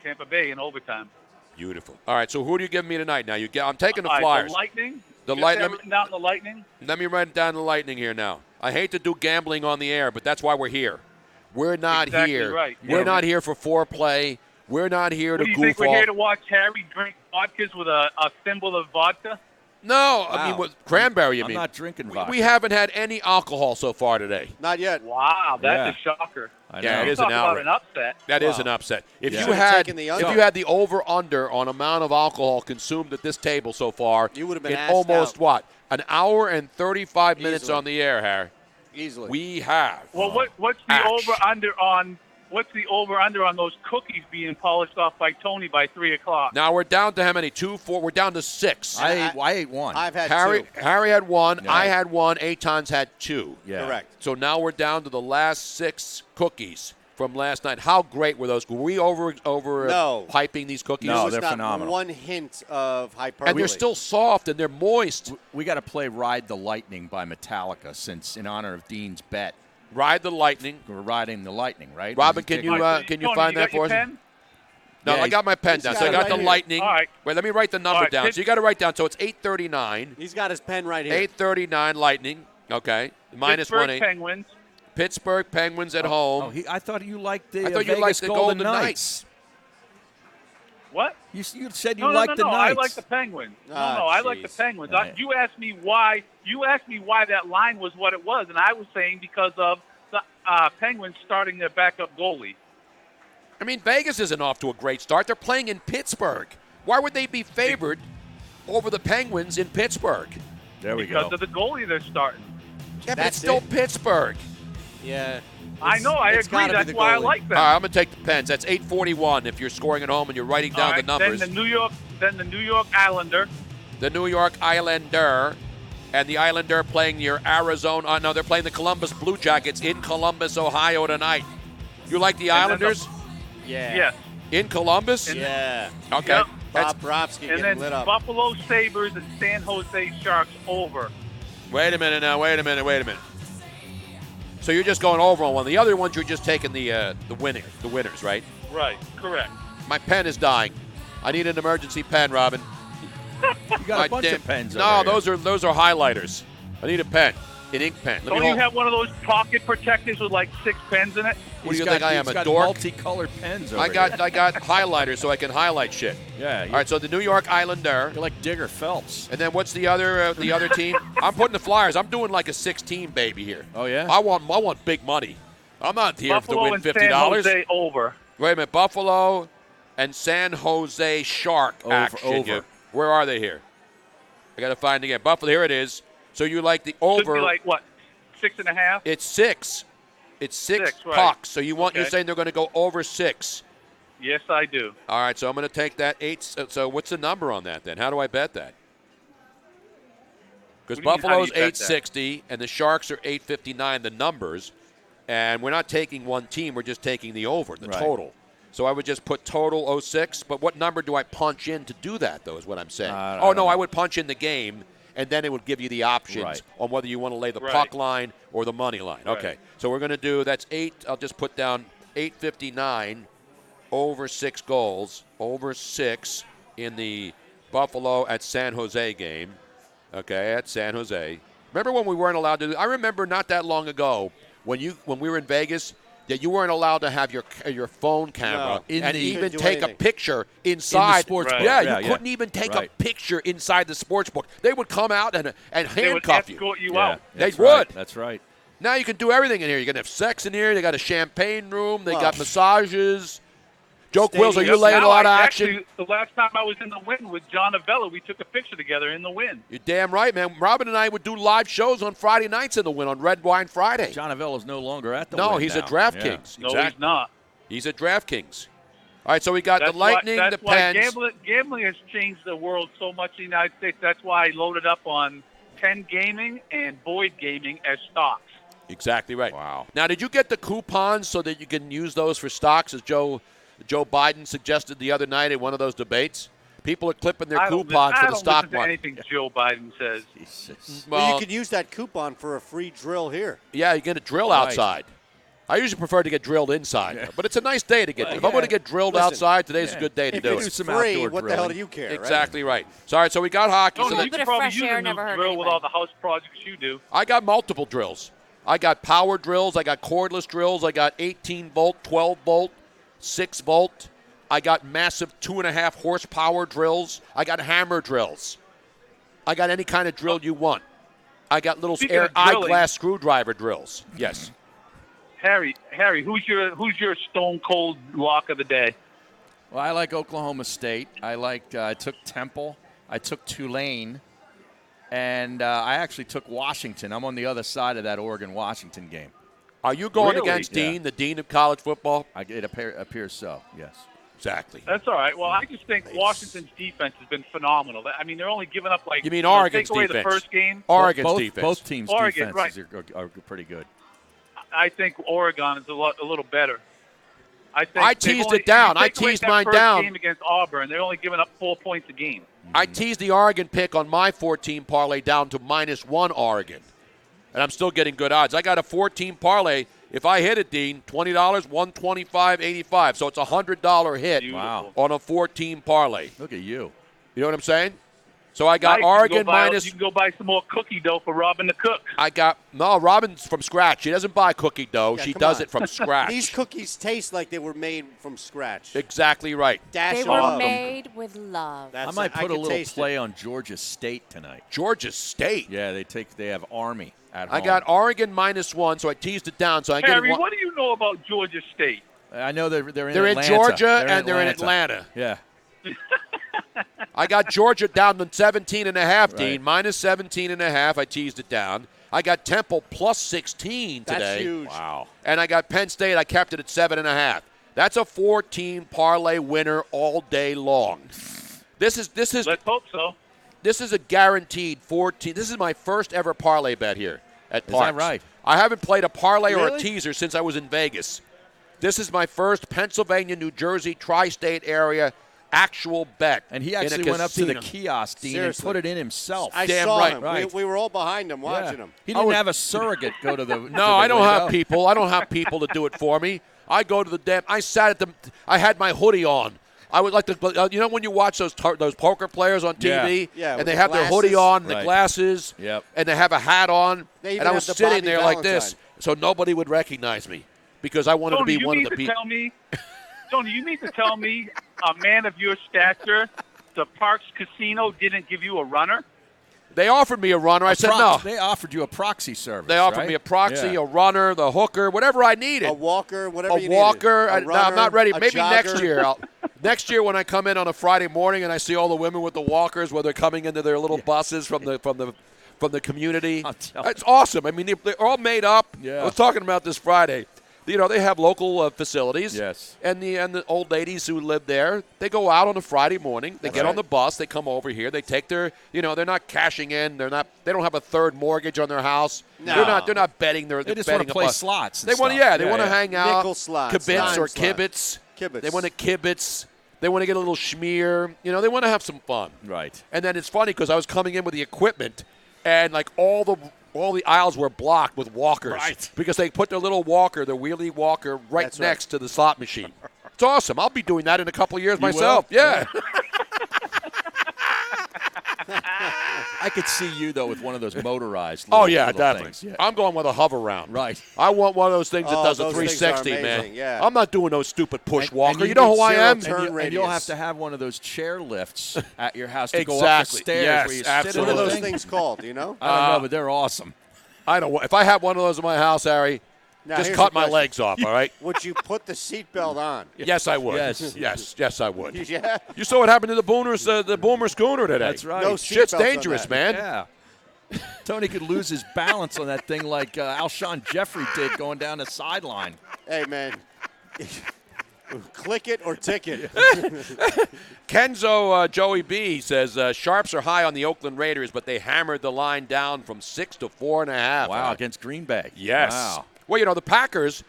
Tampa Bay in overtime.
Beautiful. All right, so who do you give me tonight now? I'm taking the Flyers.
The Lightning?
The Lightning.
Down the Lightning?
Let me write down the Lightning here now. I hate to do gambling on the air, but that's why we're here. We're not
exactly
here.
Right.
We're not here for foreplay. We're not here to goof off.
Do you think we're here to watch Harry drink vodkas with a thimble of vodka?
No,
Wow.
I mean with cranberry. You mean?
I'm not drinking vodka.
We haven't had any alcohol so far today.
Not yet.
Wow, that's a shocker.
I
Yeah,
know.
it is
Talk
an
about
outrage.
an upset.
That is an upset. If
Yeah.
you had
taken the
if
under.
you had the over/under on amount of alcohol consumed at this table so far,
You would have been
in
asked
almost
out.
what, an hour and 35 minutes
Easily.
on the air, Harry.
Easily.
We have.
Well, what's the over/under on those cookies being polished off by Tony by 3 o'clock?
Now we're down to how many? 2, 4. We're down to 6.
I ate one.
I've had
Harry
two.
had 1.
Yeah.
I had 1. Eitan's had 2.
Yeah.
Correct.
So now we're down to the last 6 cookies from last night. How great were those? Were we over
No.
piping these cookies?
No,
There was
they're
not
phenomenal.
one hint of hyperbole.
And they're still soft and they're moist.
We got to play "Ride the Lightning" by Metallica, since in honor of Dean's bet,
Ride the Lightning.
we're riding the Lightning, right?
Robin, can you
Tony,
find that
got
for
your
us?
pen?
No,
Yeah,
I got my pen down.
he's
So I
got
got
it
the
right here.
Lightning.
All right.
Wait, let me write the number
All right,
down.
pitch-
So you got to write down. So it's 839.
He's got his pen right here.
839 Lightning. Okay. Minus
Pittsburgh
1-8.
Penguins.
Pittsburgh Penguins at home.
Oh, I thought you liked the
I thought you
Vegas
liked the
Golden
Golden
Knights.
What?
You said you
No,
liked the
no.
Knights.
I like the Penguins.
Ah,
No, I like the
jeez.
Penguins.
Right.
You asked me why. You asked me why that line was what it was, and I was saying because of the Penguins starting their backup goalie.
I mean, Vegas isn't off to a great start. They're playing in Pittsburgh. Why would they be favored over the Penguins in Pittsburgh?
There we
Because
go.
of the goalie they're starting.
Yeah, but
That's
it's still
it.
Pittsburgh.
Yeah.
I know. I
It's
agree.
gotta be
That's
the
why I
goalie.
like them.
All right, I'm going to take the pens. That's 841 if you're scoring at home and you're writing down
All right,
the numbers.
Then the New York Islander.
The New York Islander. And the Islander playing your Arizona. No, they're playing the Columbus Blue Jackets in Columbus, Ohio tonight. You like the
And then
Islanders
Yeah.
Yes.
in Columbus?
Yeah.
Okay.
Yep.
That's-
Bob Brovsky
And
getting
then
lit up.
Buffalo Sabres and San Jose Sharks over.
Wait a minute now. Wait a minute. So you're just going over on one. The other ones you're just taking the winners, right?
Right. Correct.
My pen is dying. I need an emergency pen, Robin.
You got
My
a bunch
damn-
of pens.
No,
over here.
those are highlighters. I need a pen, an ink pen. Let
Don't
me
you
hold.
have one of those pocket protectors with like 6 pens in it?
What do
He's
you
got-
think I am,
he's
a
got
dork?
multicolored pens over
I got
here.
highlighters so I can highlight shit.
Yeah.
All right, so the New York Islander.
You're like Digger Phelps.
And then what's the other team? I'm putting the Flyers. I'm doing like a 16 baby here.
Oh, yeah?
I want big money. I'm not here to
Buffalo
win
and San
$50.
Jose over.
Wait a minute, Buffalo and San Jose Shark action.
over.
Where are they here? I got to find it again. Buffalo, here it is. So you like the
Should
over?
be like what, 6.5?
It's 6. It's 6
6, right.
pucks. So you're
Okay.
saying they're going to go over 6.
Yes, I do.
All right, so I'm going to take that 8. So what's the number on that then? How do I bet that? Because
What do you mean, how do
Buffalo's
you bet that?
860 and the Sharks are 859, the numbers. And we're not taking one team, we're just taking the over, the
Right.
total. So I would just put total 06, but what number do I punch in to do that, though, is what I'm saying.
I
Oh,
don't
no,
know.
I would punch in the game, and then it would give you the options
Right.
on whether you want to lay the
Right.
puck line or the money line.
Right.
Okay, so we're going to do, that's 8, I'll just put down 859 over 6 goals, over 6 in the Buffalo at San Jose game. Okay, at San Jose. Remember when we weren't allowed to do, I remember not that long ago when we were in Vegas that you weren't allowed to have your phone camera
No,
and
the-
even
couldn't do
take a
anything.
picture inside.
sports
book.
Yeah,
Yeah,
you
yeah.
couldn't even take
Right.
a picture inside the sports book. They would come out and
They would
handcuff you.
escort you
Yeah,
out.
They
that's
would.
right. That's right.
Now you can do everything in here. You can have sex in here. They got a champagne room. They
Well,
got massages. Joe
stadium.
Quills, are you laying a lot of action?
Actually, the last time I was in the Win with John Avella, we took a picture together in the Win.
You're damn right, man. Robin and I would do live shows on Friday nights in the Win on Red Wine Friday.
John Avella's no longer at the
No,
Win
he's
now.
at DraftKings.
No, he's not.
He's at DraftKings. All right, so we got
That's
the Lightning,
why,
the
that's why
Pens.
gambling has changed the world so much in the United States. That's why I loaded up on Penn Gaming and Boyd Gaming as stocks.
Exactly right.
Wow.
Now, did you get the coupons so that you can use those for stocks, as Joe Biden suggested the other night at one of those debates? People are clipping their coupons for the stock
I don't listen to
market.
anything Joe Biden says.
Jesus.
Well, you could use that coupon for a free drill here.
Yeah, you get a drill
Right.
outside. I usually prefer to get drilled inside, but it's a nice day to get.
Well,
if I'm going to get drilled outside, today's a
Yeah.
good day to
If
do
you
it.
do some
Free,
outdoor
what the hell do
drilling.
you care?
Exactly right. So, all right, so we got hockey.
No,
So
no,
the-
you
bit
could
of
probably
fresh
use
air
a new
never hurt
drill with
anybody.
all the house projects you do.
I got multiple drills. I got power drills. I got cordless drills. I got 18 volt, 12 volt, 6 volt. I got massive 2.5 horsepower drills. I got hammer drills. I got any kind of drill you want. I got little
Speaking of drilling-
eyeglass screwdriver drills. Yes.
Harry, who's your stone cold lock of the day?
Well, I like Oklahoma State. I took Temple. I took Tulane. And I actually took Washington. I'm on the other side of that Oregon-Washington game.
Are you going
Really?
against
Yeah.
Dean, the dean of college football?
It appears so, yes.
Exactly.
That's all right. Well, I just think Washington's defense has been phenomenal. I mean, they're only giving up like
You mean
know,
Oregon's
take away
defense?
the first game.
Oregon's defense.
Both teams'
Oregon,
defenses are pretty good.
I think Oregon is a little better. I think
I
they've
teased
only-
it down.
you
I
take away
teased
that
mine
first
down.
Game against Auburn, they're only giving up 4 points a game.
I teased the Oregon pick on my 14 parlay down to -1 Oregon. And I'm still getting good odds. I got a 14 parlay. If I hit it, Dean, $20, $125.85. So it's a $100 hit
Beautiful.
on a 14 parlay.
Look at you.
You know what I'm saying? So I got
Nice. You
Oregon
can go buy-
minus.
You can go buy some more cookie dough for Robin the cook.
Robin's from scratch. She doesn't buy cookie dough.
Yeah,
She
come
does
on.
it from scratch.
These cookies taste like they were made from scratch.
Exactly right.
Dash
They
of
were
love.
made with love.
That's
I might put a
could
little
taste
play
it.
on Georgia State tonight.
Georgia State.
Yeah, they have Army at home.
I got Oregon -1, so I teased it down. So I get
Harry,
one.
what do you know about Georgia State?
I know they're in
They're in
Atlanta.
Georgia and they're in Atlanta.
Yeah.
I got Georgia down to 17.5, Dean.
Right.
-17.5. I teased it down. I got Temple +16 today.
That's huge.
Wow.
And I got Penn State. I kept it at 7.5. That's a 14 parlay winner all day long. This is
Let's hope so.
this is a guaranteed 14. This is my first ever parlay bet here at
Is
Parks.
that right?
I haven't played a parlay or a
Really?
teaser since I was in Vegas. This is my first Pennsylvania, New Jersey, tri-state area actual bet.
And he
in a
actually went up to the
casino.
kiosk, Dean,
Seriously.
and put it in himself.
I
Damn
saw
right,
him.
right.
We were all behind him,
Yeah.
watching him.
He didn't have a surrogate go to the.
No, I don't have people. I don't have people to do it for me. I go to the damn. I sat at the. I had my hoodie on. I would like to. You know when you watch those poker players on TV,
Yeah, with
and they
the
have their hoodie
glasses.
on, and the
Right.
glasses,
Yep.
and they have a hat on,
They even
and I
have
was
the
sitting
Bobby
there like this,
Valentine.
so nobody would recognize me because I wanted
Tony,
to be one of the people.
Tony, you mean to tell me a man of your stature, the Parks Casino didn't give you a runner?
They offered me a runner. I said no.
They offered you a proxy service.
They offered
right?
me a proxy,
Yeah.
a runner, the hooker, whatever I needed.
A walker, whatever
A
you
walker.
needed.
No, I'm not ready.
A
Maybe next
jogger.
year. Next year when I come in on a Friday morning and I see all the women with the walkers where they're coming into their little buses from the community.
I'll tell you.
It's awesome. I mean, they're all made up.
Yeah.
I was talking about this Friday. You know, they have local facilities.
Yes.
And the old ladies who live there, they go out on a Friday morning. They get on the bus. They come over here. They take their, they're not cashing in. They don't have a third mortgage on their house.
No.
They're not betting. They're
They just
betting
want to
a
play
bus.
slots. And
They want to,
stuff.
they want to hang out.
Nickel slots,
Kibitz
dime
or
slots.
kibitz.
Kibitz.
They want to kibitz. They want to get a little schmear. They want to have some fun.
Right.
And then it's funny because I was coming in with the equipment, and like all the aisles were blocked with walkers.
Right.
Because they put their little walker, their wheelie walker, right
That's right.
next to the slot machine. It's awesome. I'll be doing that in a couple of years
You
myself.
will?
Yeah.
I could see you though with one of those motorized.
Oh
little-
yeah,
little
definitely.
things. Yeah.
I'm going with a hover round.
Right.
I want one of those things that
Oh,
does a
those things are
360, man.
amazing, yeah.
I'm not doing no stupid push
And
walker.
you
You know
need
who I
zero
am?
turn
And you'll have
radius.
to have one of those chair lifts at your house to go up the
Exactly.
stairs
Yes,
where you
What
absolutely.
are
sit in
those
the thing.
things called? Do you know?
I don't know, but they're awesome.
I don't. If I had one of those in my house, Harry,
Now,
just
here's
cut
the
my
question.
legs off. All right.
Would you put the seatbelt on?
Yes, I would.
Yes.
yes, I would.
Yeah.
You saw what happened to the Boomer Schooner today.
That's right.
No
Shit's
seatbelts on
dangerous,
that.
man.
Yeah. Tony could lose his balance on that thing like Alshon Jeffrey did going down the sideline.
Hey, man. Click it or ticket.
Kenzo Joey B says sharps are high on the Oakland Raiders, but they hammered the line down from 6 to 4.5.
Wow, against Green Bay.
Yes.
Wow.
Well, the Packers.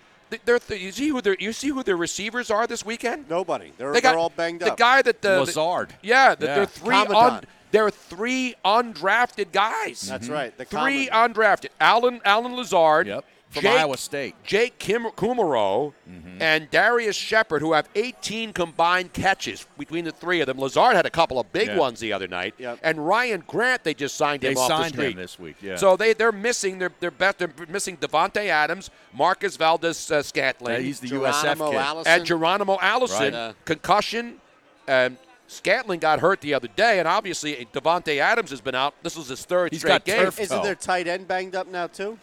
You see who their receivers are this weekend?
Nobody. They're all banged
the
up.
guy that
Lazard.
They're three.
Commandant.
They're three undrafted guys.
That's right. The
Three
Commandant.
undrafted. Alan Lazard.
Yep. From Iowa State.
Jake Kumaro and Darius Shepard, who have 18 combined catches between the three of them. Lazard had a couple of big ones the other night.
Yep.
And Ryan Grant, they just signed him off the street.
They signed him this week, yeah.
So they're missing their best. They're missing Devontae Adams, Marcus Valdez-Scantling.
He's the
Geronimo
USF kid.
Allison.
And Geronimo Allison,
Right.
concussion. Scantling got hurt the other day, and obviously Devontae Adams has been out. This was his third
He's
straight
got
game.
turf toe.
Isn't their tight end banged up now, too?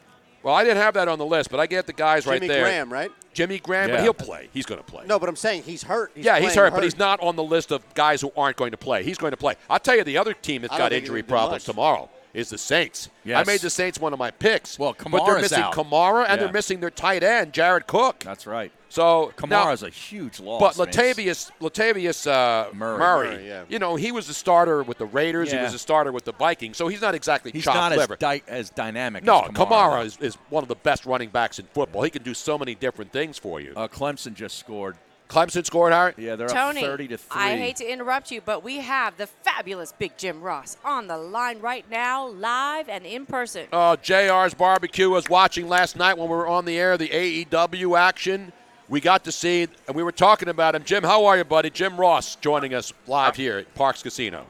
Well, I didn't have that on the list, but I get the guys right
Jimmy
there.
Graham, right?
Jimmy Graham,
Yeah.
but he'll play. He's going to play.
No, but I'm saying he's hurt.
He's
playing
hurt, but he's not on the list of guys who aren't going to play. He's going to play. I'll tell you, the other team that's
I don't
got
think
injury
he would do
problems
much.
tomorrow is the Saints.
Yes.
I made the Saints one of my picks.
Well,
but they're
Kamara's
missing
out.
Kamara, and
Yeah.
they're missing their tight end, Jared Cook.
That's right.
So
Kamara's a huge loss.
But
man.
Latavius
Murray.
Murray, yeah.
he was a starter with the Raiders. He
Yeah.
was a starter with the Vikings. So he's not exactly
He's
chopped
not
liver.
as dynamic
No,
as
Kamara is one of the best running backs in football. He can do so many different things for you.
Clemson just scored.
Clemson scored, Harry?
Yeah, they're
Tony,
up 30-3.
I hate to interrupt you, but we have the fabulous Big Jim Ross on the line right now, live and in person.
JR's Barbecue was watching last night when we were on the air, the AEW action. We got to see, and we were talking about him. Jim, how are you, buddy? Jim Ross joining us live here at Parks Casino.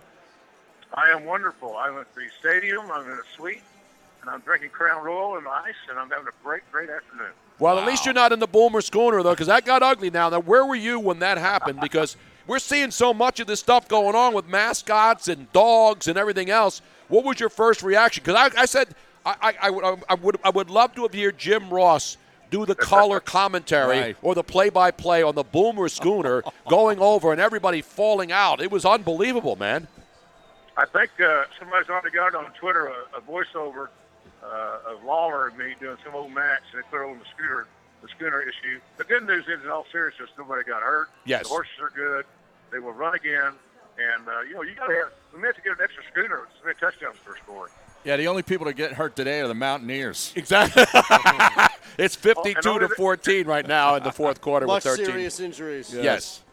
I am wonderful. I'm at the stadium. I'm in a suite, and I'm drinking Crown Royal and ice, and I'm having a great afternoon.
Well, at least you're not in the Boomer Schooner, though, because that got ugly now. Now, where were you when that happened? Because we're seeing so much of this stuff going on with mascots and dogs and everything else. What was your first reaction? Because I said I would love to have heard Jim Ross do the color commentary
Right.
or the play-by-play on the Boomer Schooner going over and everybody falling out. It was unbelievable, man.
I think somebody's already got it on Twitter, a voiceover of Lawler and me doing some old match, and they put it on the schooner issue. The good news is, in all seriousness, nobody got hurt.
Yes.
The horses are good. They will run again. And, you got to have – we may have to get an extra schooner with 3 touchdowns per score.
Yeah, the only people that get hurt today are the Mountaineers.
Exactly. It's 52-14 right now in the fourth quarter
Much
with 13.
serious injuries.
Yes.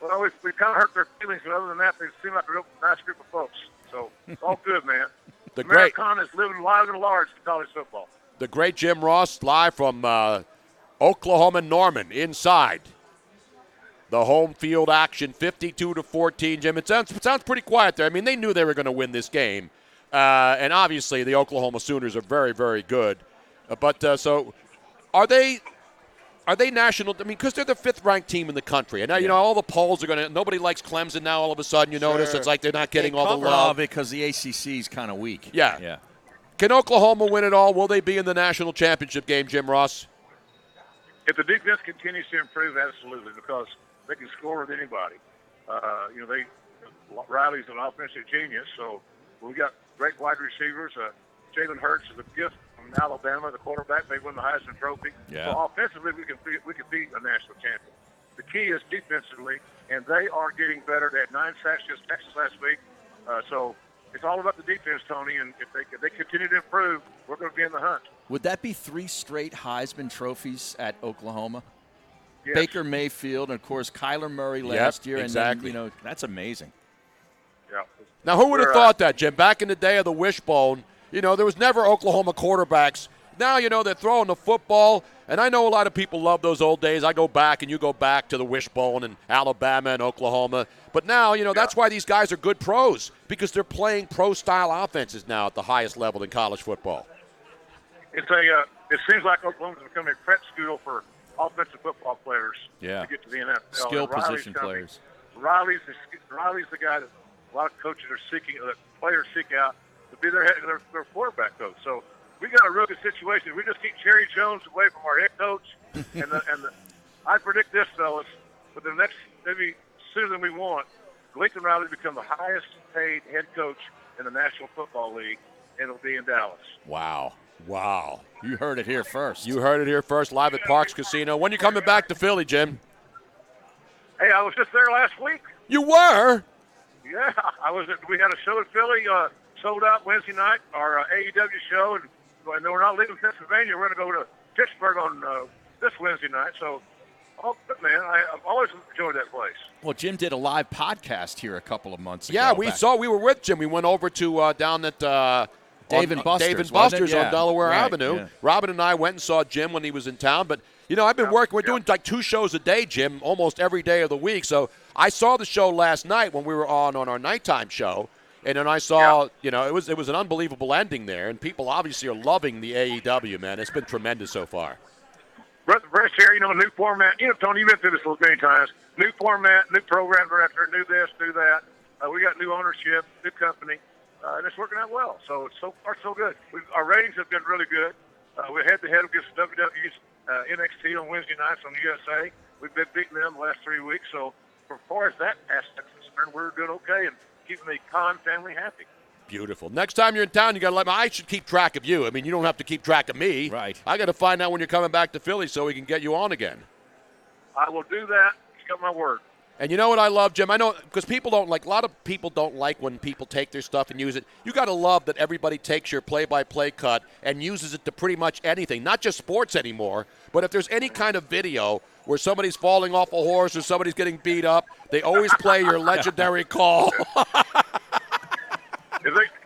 Well, we kind of hurt their feelings, but other than that, they seem like a real nice group of folks. So it's all good, man.
The great
Americana is living live and large in college football.
The great Jim Ross live from Oklahoma Norman inside the home field action, 52-14. Jim, it sounds pretty quiet there. I mean, they knew they were going to win this game, and obviously the Oklahoma Sooners are very, very good. So, are they national? I mean, because they're the 5th-ranked team in the country, and now all the polls are going to. Nobody likes Clemson now. All of a sudden, you notice it's like they're not getting all the love
because the ACC is kind of weak.
Yeah. Can Oklahoma win it all? Will they be in the national championship game, Jim Ross?
If the defense continues to improve, absolutely, because they can score with anybody. Riley's an offensive genius, so we got great wide receivers. Jalen Hurts is a gift from Alabama, the quarterback. They won the Heisman Trophy.
Yeah.
So offensively, we can be a national champion. The key is defensively, and they are getting better. They had 9 sacks against Texas last week. So it's all about the defense, Tony, and if they continue to improve, we're going to be in the hunt.
Would that be 3 straight Heisman trophies at Oklahoma?
Yes.
Baker Mayfield, and, of course, Kyler Murray last year.
Exactly.
And then, that's amazing.
Yeah.
Now, who would have thought that, Jim? Back in the day of the wishbone, there was never Oklahoma quarterbacks. Now, they're throwing the football, and I know a lot of people love those old days. I go back, and you go back to the wishbone in Alabama and Oklahoma. But now, that's why these guys are good pros, because they're playing pro-style offenses now at the highest level in college football.
It seems like Oklahoma's becoming a prep school for offensive football players to get to the NFL.
Skill position players.
Riley's the guy that a lot of coaches are seeking, players seek out to be their quarterback coach. So we got a real good situation. We just keep Jerry Jones away from our head coach, I predict this, fellas, for the next maybe sooner than we want, Lincoln Riley become the highest paid head coach in the National Football League, and it'll be in Dallas.
Wow.
You heard it here first.
You heard it here first, live at Parks Casino. When you coming back to Philly, Jim?
Hey, I was just there last week.
You were?
Yeah, we had a show in Philly, sold out Wednesday night, our AEW show, and we're not leaving Pennsylvania. We're going to go to Pittsburgh on this Wednesday night. So, man, I've always enjoyed that place.
Well, Jim did a live podcast here a couple of months ago.
Yeah, we were with Jim. We went over to down at
Dave and Buster's
on Delaware Avenue.
Yeah.
Robin and I went and saw Jim when he was in town. But, I've been working. We're doing like 2 shows a day, Jim, almost every day of the week. So I saw the show last night when we were on our nighttime show. And then I saw, it was an unbelievable ending there. And people obviously are loving the AEW, man. It's been tremendous so far.
Brett here, new format. Tony, you've been through this many times. New format, new program director, new this, new that. We got new ownership, new company. And it's working out well. So so far so good. Our ratings have been really good. We're head-to-head against WWE's NXT on Wednesday nights on the USA. We've been beating them the last 3 weeks. So as far as that aspect is concerned, we're doing okay and keeping the Khan family happy.
Beautiful. Next time you're in town, you got to let me. I should keep track of you. I mean, you don't have to keep track of me.
Right.
I got to find out when you're coming back to Philly so we can get you on again.
I will do that. You got my word.
And you know what I love, Jim? I know because people don't like, a lot of people don't like when people take their stuff and use it. You got to love that everybody takes your play-by-play cut and uses it to pretty much anything, not just sports anymore, but if there's any kind of video where somebody's falling off a horse or somebody's getting beat up, they always play your legendary call.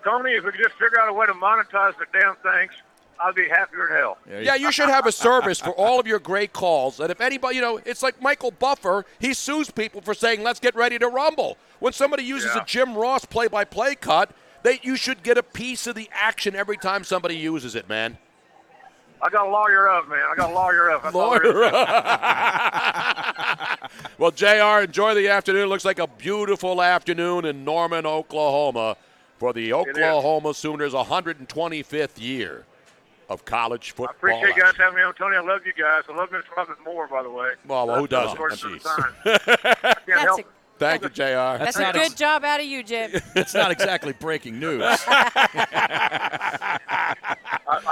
Tony, if we could just figure out a way to monetize the damn things, I'll be happier than hell.
Yeah, you should have a service for all of your great calls. And if anybody, it's like Michael Buffer, he sues people for saying, let's get ready to rumble. When somebody uses a Jim Ross play-by-play cut, you should get a piece of the action every time somebody uses it, man.
I got to lawyer up, man.
Lawyer up. Well, JR, enjoy the afternoon. It looks like a beautiful afternoon in Norman, Oklahoma for the Oklahoma Sooners' 125th year of college football.
I appreciate you guys having me on, Tony. I love you guys. I love Miss Robin more, by the way.
Well, who doesn't?
I can't help it.
Thank you, JR.
That's a good job out of you, Jim.
It's not exactly breaking news.
I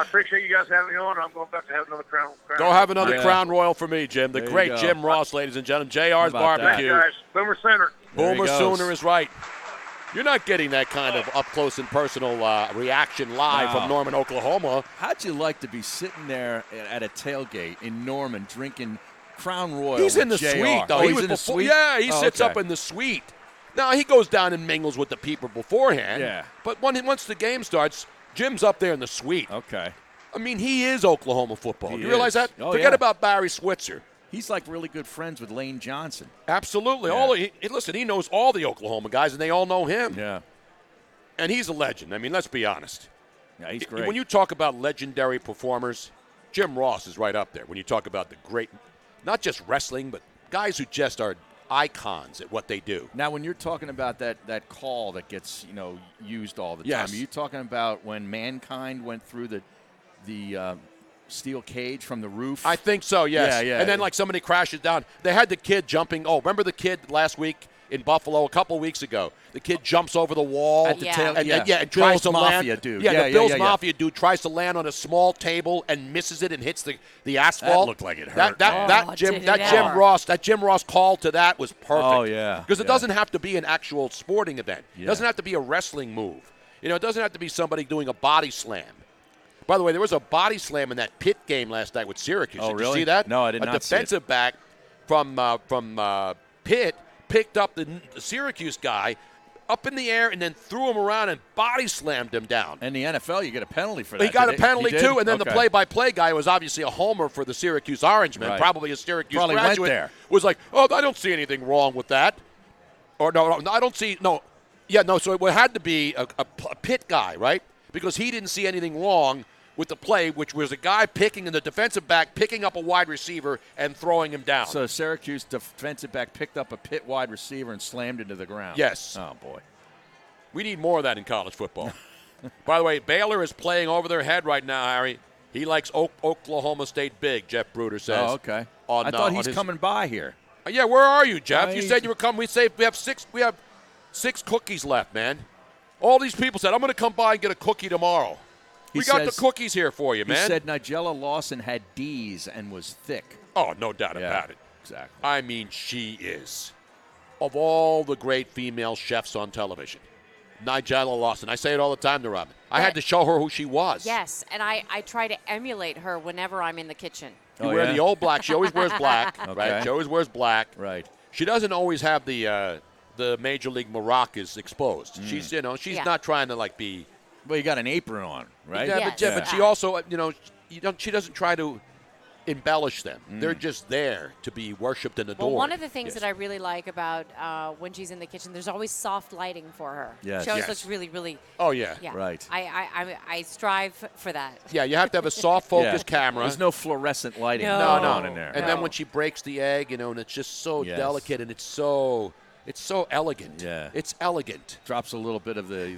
appreciate you guys having me on. I'm going back to have another crown.
Go have another Crown Royal for me, Jim. The great Jim Ross, ladies and gentlemen. JR's Barbecue.
Thanks, guys. Boomer Center.
Boomer Sooner is right. You're not getting that kind of up-close and personal reaction live from Norman, Oklahoma.
How'd you like to be sitting there at a tailgate in Norman drinking Crown Royal?
He's in the
JR.
suite, though.
He's in the suite?
Yeah, he sits up in the suite. Now, he goes down and mingles with the people beforehand.
Yeah.
But once the game starts, Jim's up there in the suite.
Okay.
I mean, he is Oklahoma football. Do you realize that?
Oh,
Forget about Barry Switzer.
He's like really good friends with Lane Johnson.
Absolutely.
Yeah.
Listen, he knows all the Oklahoma guys, and they all know him.
Yeah.
And he's a legend. I mean, let's be honest.
Yeah, he's great.
When you talk about legendary performers, Jim Ross is right up there. When you talk about the great, not just wrestling, but guys who just are icons at what they do.
Now, when you're talking about that call that gets used all the time, are you talking about when Mankind went through the steel cage from the roof?
I think so, yes.
Yeah.
And then like somebody crashes down. They had the kid jumping. Oh, remember the kid last week in Buffalo a couple weeks ago? The kid jumps over the wall
at the tail,
and tries to
Mafia
land.
Dude.
The Bill's Mafia dude tries to land on a small table and misses it and hits the asphalt.
That looked like it hurt.
That Jim Ross call to that was perfect.
Oh yeah.
Because it doesn't have to be an actual sporting event. It doesn't have to be a wrestling move. It doesn't have to be somebody doing a body slam. By the way, there was a body slam in that Pitt game last night with Syracuse.
Oh,
Did
really?
you see that?
No, I did not see it.
A defensive back from Pitt picked up the Syracuse guy up in the air and then threw him around and body slammed him down.
In the NFL, you get a penalty for that.
He got a penalty, too, and then the
Okay.
play-by-play guy was obviously a homer for the Syracuse Orangemen,
Right.
probably a Syracuse
Probably
graduate,
went there.
was like, oh, I don't see anything wrong with that. Or, no, I don't see, no. Yeah, no, so it had to be a Pitt guy, right? Because he didn't see anything wrong with the play, which was a guy in the defensive back, picking up a wide receiver and throwing him down.
So Syracuse defensive back picked up a Pitt wide receiver and slammed into the ground.
Yes.
Oh, boy.
We need more of that in college football. By the way, Baylor is playing over their head right now, Harry. He likes Oklahoma State big, Jeff Bruder says.
Oh, okay. I thought he's coming by here.
Yeah, where are you, Jeff? You said you were coming. We have six cookies left, man. All these people said, I'm going to come by and get a cookie tomorrow. We got the cookies here for you, man.
He said Nigella Lawson had D's and was thick.
Oh, no doubt about it.
Exactly.
I mean, she is. Of all the great female chefs on television, Nigella Lawson. I say it all the time to Robin. I had to show her who she was.
Yes, and I try to emulate her whenever I'm in the kitchen.
You wear the old black. She always wears black,
Okay.
right? She always wears black.
Right.
She doesn't always have the Major League maracas exposed. She's she's not trying to be.
Well, you got an apron on, right?
Yeah, but she also she doesn't try to embellish them. They're just there to be worshipped and adored.
Well, one of the things that I really like about when she's in the kitchen, there's always soft lighting for her.
Yes.
She always looks really, really.
Oh yeah.
Right.
I strive for that.
Yeah, you have to have a soft focus camera.
There's no fluorescent lighting
no.
on in there.
And then when she breaks the egg, and it's just so delicate and it's so elegant.
Yeah.
It's elegant.
Drops a little bit of the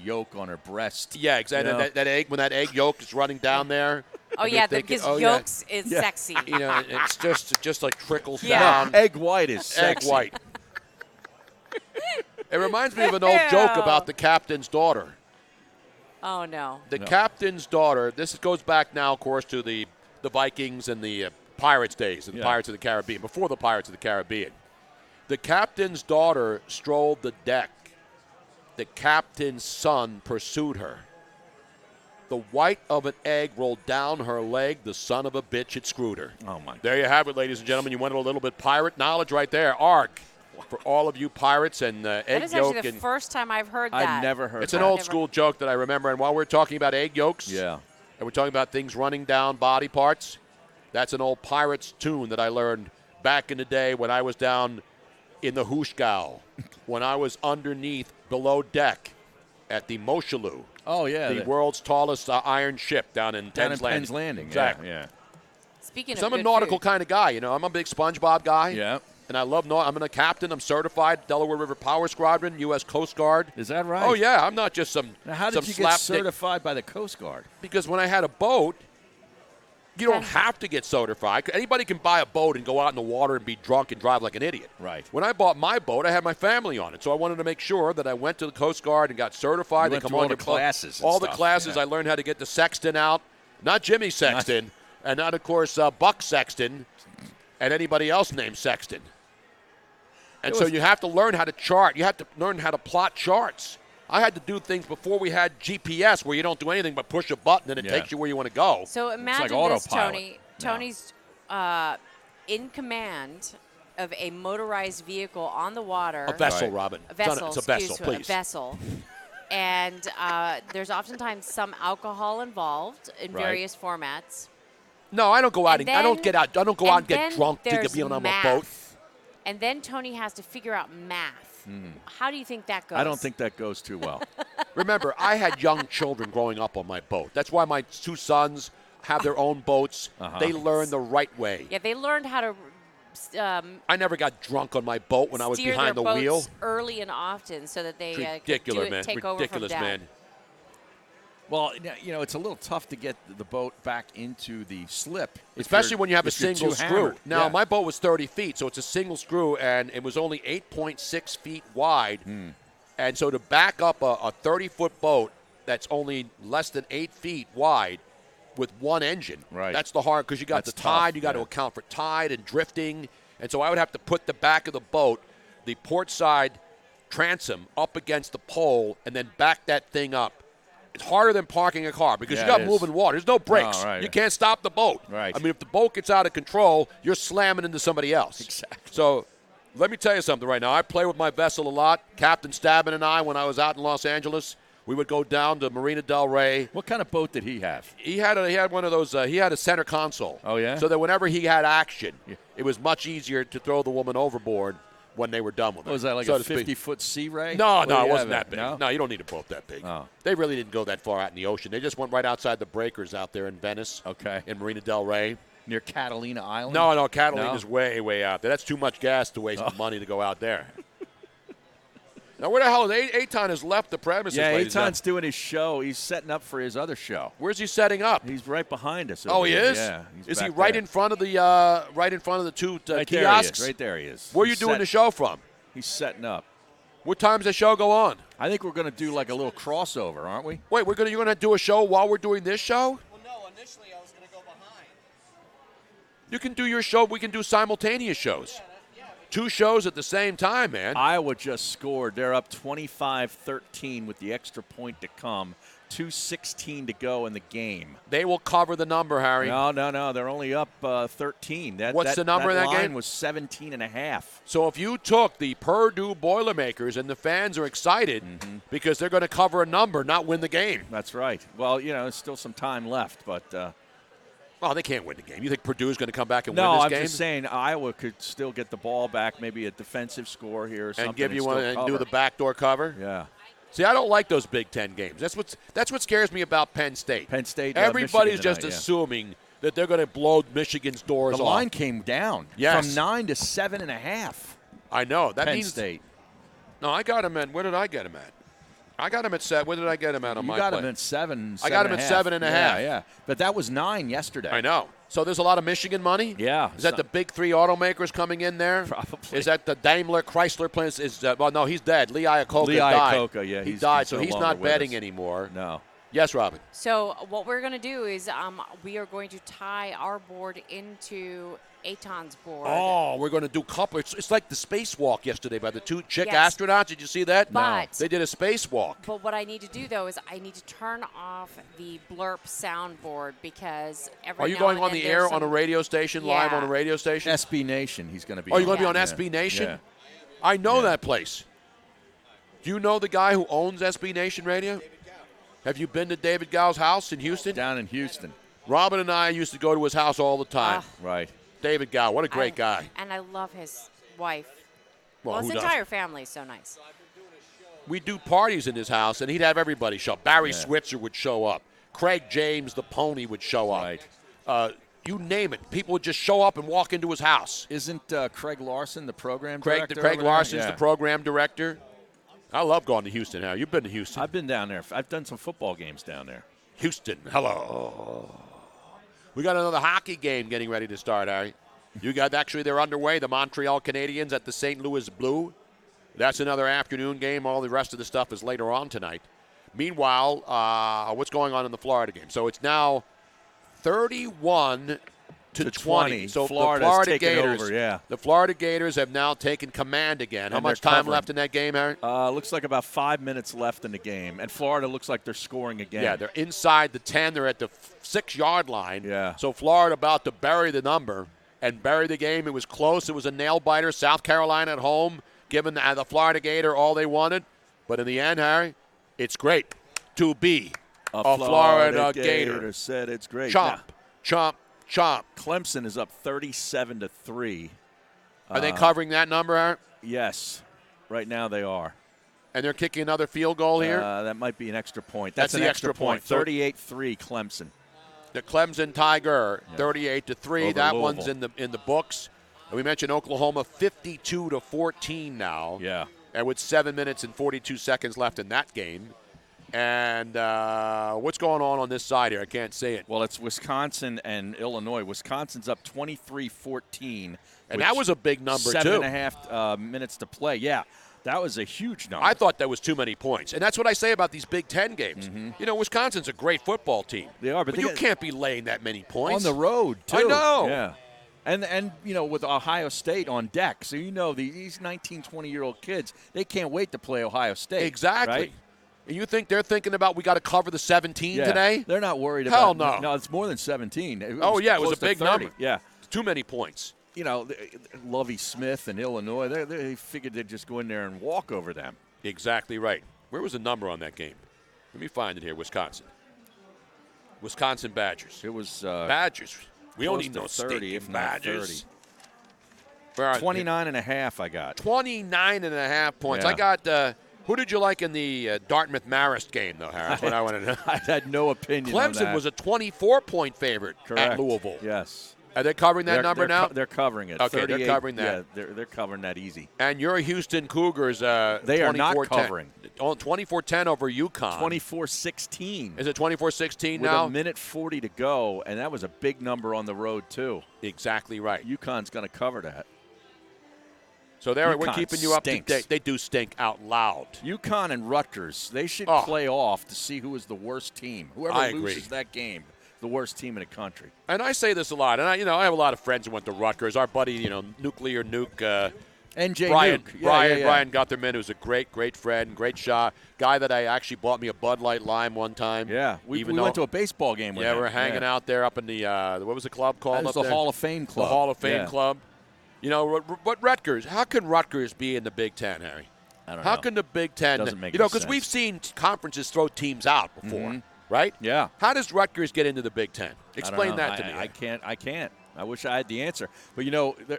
yolk on her breast.
Yeah, exactly.
You know?
That egg, when that egg yolk is running down there.
Oh yeah, because yolks is sexy.
It's just like trickles down.
No, egg white is sexy.
Egg white. It reminds me of an old joke about the captain's daughter.
Oh no.
The captain's daughter. This goes back now, of course, to the Vikings and the Pirates days and the Pirates of the Caribbean. Before the Pirates of the Caribbean, the captain's daughter strolled the deck. The captain's son pursued her. The white of an egg rolled down her leg. The son of a bitch had screwed her.
Oh, my God.
There you have it, ladies and gentlemen. You wanted a little bit pirate knowledge right there. Arg. For all of you pirates and egg yolk.
That is actually the first time I've heard that.
I've never heard
It's an old school joke that I remember. And while we're talking about egg yolks, and we're talking about things running down body parts, that's an old Pirates tune that I learned back in the day when I was down in the Hooshgow, when I was below deck at the Moshaloo.
Oh, yeah.
The world's tallest iron ship down in Penn's Landing. Exactly.
Yeah.
Speaking
of I'm a nautical kind of guy. I'm a big SpongeBob guy.
Yeah.
And I love I'm a captain. I'm certified Delaware River Power Squadron, U.S. Coast Guard.
Is that right?
Oh, yeah. I'm not just some
Now, how did you get certified by the Coast Guard?
Because when I had a boat, you don't have to get certified. Anybody can buy a boat and go out in the water and be drunk and drive like an idiot.
Right.
When I bought my boat, I had my family on it. So I wanted to make sure that I went to the Coast Guard and got certified.
You went through all the classes.
All the classes. I learned how to get the sexton out. Not Jimmy Sexton. And not, of course, Buck Sexton and anybody else named Sexton. And so you have to learn how to chart. You have to learn how to plot charts. I had to do things before we had GPS where you don't do anything but push a button and it takes you where you want to go.
So imagine this, Tony. Tony's in command of a motorized vehicle on the water.
A vessel, Robin.
A vessel,
it's a vessel, please.
A vessel. And there's oftentimes some alcohol involved in various formats.
No, I don't go out I don't go out and get drunk to be on a boat.
And then Tony has to figure out math. How do you think that goes?
I don't think that goes too well.
Remember, I had young children growing up on my boat. That's why my two sons have their own boats. They learn the right way.
Yeah, they learned how to
I never got drunk on my boat when I was behind the wheel.
Early and often so that they
could take over from Dad. Man.
Well, it's a little tough to get the boat back into the slip.
Especially when you have a single screw. Now, my boat was 30 feet, so it's a single screw, and it was only 8.6 feet wide. And so to back up a 30-foot boat that's only less than 8 feet wide with one engine, that's the hard, because you got the tide, you got to account for tide and drifting. And so I would have to put the back of the boat, the port side transom, up against the pole and then back that thing up. It's harder than parking a car because you got moving water. There's no brakes. You can't stop the boat. I mean, if the boat gets out of control, you're slamming into somebody else.
Exactly.
So let me tell you something right now. I play with my vessel a lot. Captain Stabin and I, when I was out in Los Angeles, we would go down to Marina del Rey.
What kind of boat did he have?
He had one of those. He had a center console.
Oh, yeah?
So that whenever he had action, it was much easier to throw the woman overboard when they were done with it.
Was that like a 50-foot Sea Ray?
No, it wasn't that big. No, you don't need a boat that big.
Oh.
They really didn't go that far out in the ocean. They just went right outside the breakers out there in Venice.
Okay.
In Marina del Rey.
Near Catalina Island?
No, Catalina's way, way out there. That's too much gas to waste money to go out there. Now, where the hell is Eitan has left the premises?
Yeah,
ladies and
Eitan's doing his show. He's setting up for his other show.
Where's he setting up?
He's right behind us.
Oh, he is?
Yeah.
Is he right in front of the two
right
kiosks?
There he is. Right there he is.
Where are you doing the show from?
He's setting up.
What time's the show go on?
I think we're going to do like a little crossover, aren't we?
Wait, you're going to do a show while we're doing this show?
Well, no, initially I was going to go behind.
You can do your show. We can do simultaneous shows. Two shows at the same time, man.
Iowa just scored. They're up 25-13 with the extra point to come. 2:16 to go in the game.
They will cover the number, Harry.
No. They're only up 13.
What's the number in that
line
game?
Was 17.5.
So if you took the Purdue Boilermakers, and the fans are excited because they're going to cover a number, not win the game.
That's right. Well, there's still some time left, but
well, they can't win the game. You think Purdue's going to come back and
no,
win this
I'm
game?
just saying Iowa could still get the ball back, maybe a defensive score here or something.
And give you
still
one and
cover.
do the backdoor cover?
Yeah.
See, I don't like those Big Ten games. That's what scares me about Penn State.
Penn State.
Everybody's
Michigan
just
tonight,
assuming that they're going to blow Michigan's doors off.
The line came down
Yes.
from 9 to 7.5.
I know. That
Penn
means
State.
No, I got him at. Where did I get him at? I got him at 7. Where did I get him at on
You
my
got
play?
him at 7.
I got him at 7.5.
Yeah. But that was 9 yesterday.
I know. So there's a lot of Michigan money?
Yeah.
Is that the big three automakers coming in there?
Probably.
Is that the Daimler Chrysler plants? Well, no, he's dead. Lee Iacocca died.
Iacocca, yeah.
He
he's
died, so
no
he's
longer
not
with
betting
us.
anymore.
No.
Yes, Robin.
So what we're going to do is we are going to tie our board into Eitan's board.
Oh, we're going to do couple. It's like the spacewalk yesterday by the two chick
Yes.
astronauts. Did you see that?
But-
They did a spacewalk.
But what I need to do, though, is I need to turn off the blurp soundboard because every
Are you
now
going
and
on
then
the
there's
air
some-
on a radio station, live
Yeah.
on a radio station?
SB Nation, he's going to be
Oh, you're going to be on
Yeah.
SB Nation?
Yeah.
I know that place. Do you know the guy who owns SB Nation Radio? Have you been to David Gow's house in Houston?
Down in Houston.
Robin and I used to go to his house all the time.
Right.
David Gow, what a great guy.
And I love his wife.
Well,
his
who
entire family is so nice.
We'd do parties in his house, and he'd have everybody show up. Barry Switzer would show up. Craig James, the pony, would show up.
Right.
You name it. People would just show up and walk into his house.
Isn't Craig Larson the program director?
Craig
over there?
Larson's
Yeah.
the program director. I love going to Houston, Harry. You've been to Houston.
I've been down there. I've done some football games down there.
Houston, hello. We got another hockey game getting ready to start, Harry. They're underway. The Montreal Canadiens at the St. Louis Blue. That's another afternoon game. All the rest of the stuff is later on tonight. Meanwhile, what's going on in the Florida game? So it's now 31 to 20. So
Florida's
the Florida
taken
Gators,
over, yeah.
The Florida Gators have now taken command again. How
And
much
they're
time
covering.
left in that game, Harry?
Looks like about 5 minutes left in the game, and Florida looks like they're scoring again.
Yeah, they're inside the 10. They're at the 6-yard line.
Yeah.
So Florida about to bury the number and bury the game. It was close. It was a nail-biter. South Carolina at home, giving the Florida Gator all they wanted. But in the end, Harry, it's great to be a Florida Gator.
Said it's great.
Chomp, chomp, chomp.
Clemson is up 37-3.
Are they covering that number, Harry?
Yes. Right now they are.
And they're kicking another field goal here?
That might be an extra point.
That's
an
the
extra
extra point.
38-3 Clemson.
The Clemson Tiger, 38-3.
Over
That
Louisville.
one's in the books. And we mentioned Oklahoma, 52-14 now.
Yeah.
And with 7 minutes and 42 seconds left in that game. And what's going on this side here? I can't say it.
Well, it's Wisconsin and Illinois. Wisconsin's up 23-14.
And that was a big number, too.
7.5 minutes to play. Yeah, that was a huge number.
I thought that was too many points. And that's what I say about these Big Ten games.
Mm-hmm.
You know, Wisconsin's a great football team.
They are, but
you can't be laying that many points.
on the road, too.
I know.
Yeah. And with Ohio State on deck. So, these 19, 20-year-old kids, they can't wait to play Ohio State.
Exactly.
Right?
And you think they're thinking about we got to cover the 17 today?
They're not worried
Hell
about
no.
No, it's more than 17. It
Oh,
was
yeah, it was
close
a
to
big
30.
number.
Yeah.
Too many points.
Lovie Smith and Illinois, they figured they'd just go in there and walk over them.
Exactly right. Where was the number on that game? Let me find it here. Wisconsin Badgers.
It was
Badgers. We don't
close
need
to
no
30,
stinking
if not
Badgers.
30.
Where are
29.5 I got.
29.5 points.
Yeah.
I got. Who did you like in the Dartmouth-Marist game, though, Harris? What I want to know.
I had no opinion on
Clemson
that.
was a 24-point favorite
Correct.
at Louisville.
Yes.
Are they covering that number now?
They're covering it.
Okay, they're covering that.
Yeah, they're covering that easy.
And your Houston Cougars,
they are not covering.
24-10 over UConn.
24-16.
Is it 24-16
With
now?
a minute 40 to go, and that was a big number on the road, too.
Exactly right.
UConn's going to cover that.
So there, we're
UConn
keeping you up to
stinks.
date. They do stink out loud.
UConn and Rutgers, they should play off to see who is the worst team. Whoever loses that game, the worst team in the country.
And I say this a lot, and I have a lot of friends who went to Rutgers. Our buddy, Nuclear Nuke,
NJ
Brian,
Nuke.
Brian Gutherman, who's a great friend, great shot. Guy that I actually bought me a Bud Light Lime one time.
Yeah, we went to a baseball game with him.
Yeah, we're hanging out there up in the, what was the club called?
That was
up
the
there?
Hall of Fame Club.
The Hall of Fame Club. What Rutgers? How can Rutgers be in the Big Ten, Harry?
I don't know.
How can the Big Ten?
Doesn't make any
because
sense.
we've seen conferences throw teams out before, right?
Yeah.
How does Rutgers get into the Big Ten? Explain that to me.
I can't. I wish I had the answer. But,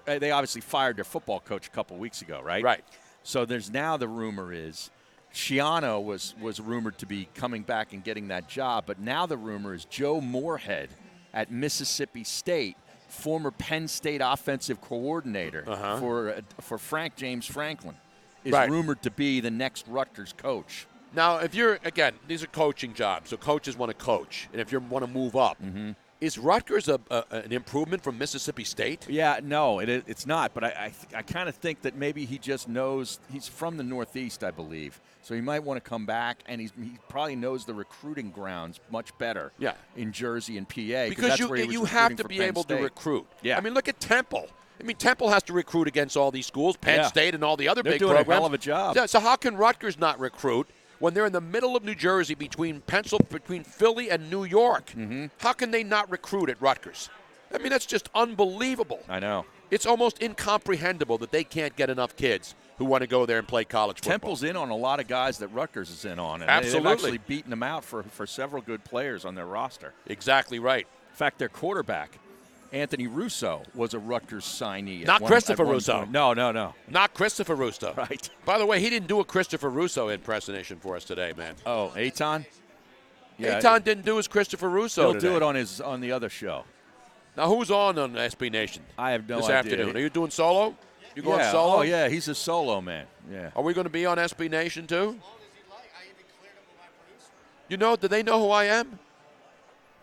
they obviously fired their football coach a couple weeks ago, right?
Right.
So there's now the rumor is Schiano was rumored to be coming back and getting that job. But now the rumor is Joe Moorhead at Mississippi State, former Penn State offensive coordinator for James Franklin, is rumored to be the next Rutgers coach.
Now, if you're, again, these are coaching jobs, so coaches want to coach. And if you want to move up, is Rutgers an improvement from Mississippi State?
Yeah, no, it's not. But I kind of think that maybe he just knows. He's from the Northeast, I believe. So he might want to come back, and he probably knows the recruiting grounds much better in Jersey and PA.
Because you have to be able to recruit. Yeah. I mean, look at Temple. I mean, Temple has to recruit against all these schools, Penn State and all the other big programs.
They're doing a hell of a job.
Yeah, so how can Rutgers not recruit when they're in the middle of New Jersey between Philly and New York? How can they not recruit at Rutgers? I mean, that's just unbelievable.
I know.
It's almost incomprehensible that they can't get enough kids who want to go there and play college football.
Temple's in on a lot of guys that Rutgers is in on. And
Absolutely.
They've actually beaten them out for several good players on their roster.
Exactly right.
In fact, their quarterback, Anthony Russo, was a Rutgers signee.
Not Christopher Russo.
No.
Not Christopher Russo.
Right.
By the way, he didn't do a Christopher Russo impersonation for us today, man.
Oh, Eitan? Yeah,
Eitan didn't do his Christopher Russo
He'll do it on the other show.
Now, who's on SB Nation?
I have no
this
idea.
afternoon? Are you doing solo? You going
yeah.
solo?
Oh, yeah, he's a solo man. Yeah.
Are we going to be on SB Nation, too? Do they know who I am?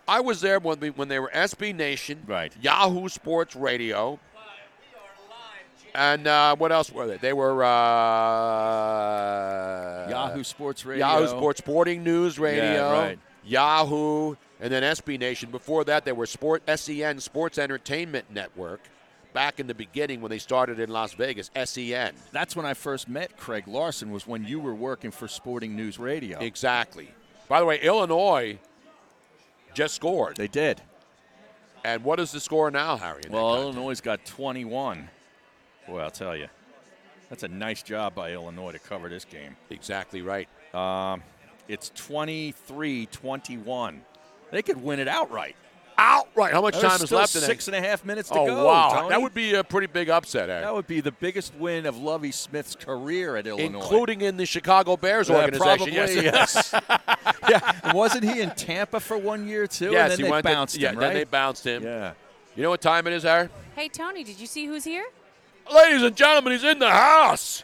I was there when they were SB Nation,
right?
Yahoo Sports Radio, and what else were they? They were
Yahoo Sports Radio,
Yahoo Sports Sporting News Radio,
right.
Yahoo, and then SB Nation. Before that, they were SEN, Sports Entertainment Network. Back in the beginning when they started in Las Vegas, SEN.
That's when I first met Craig Larson, was when you were working for Sporting News Radio.
Exactly. By the way, Illinois just scored.
They did.
And what is the score now, Harry?
Well, Illinois got 21. Boy, I'll tell you. That's a nice job by Illinois to cover this game.
Exactly right.
It's 23-21. They could win it outright.
Outright. How much time is left in it?
6.5 minutes to
go.
Oh,
wow.
Tony.
That would be a pretty big upset, Harry.
That would be the biggest win of Lovie Smith's career at Illinois.
Including in the Chicago Bears organization.
Probably,
yes.
Yeah. Wasn't he in Tampa for 1 year, too?
Yes,
and then they bounced him, right?
Then they bounced him.
Yeah.
You know what time it is, Harry?
Hey, Tony, did you see who's here?
Ladies and gentlemen, he's in the house.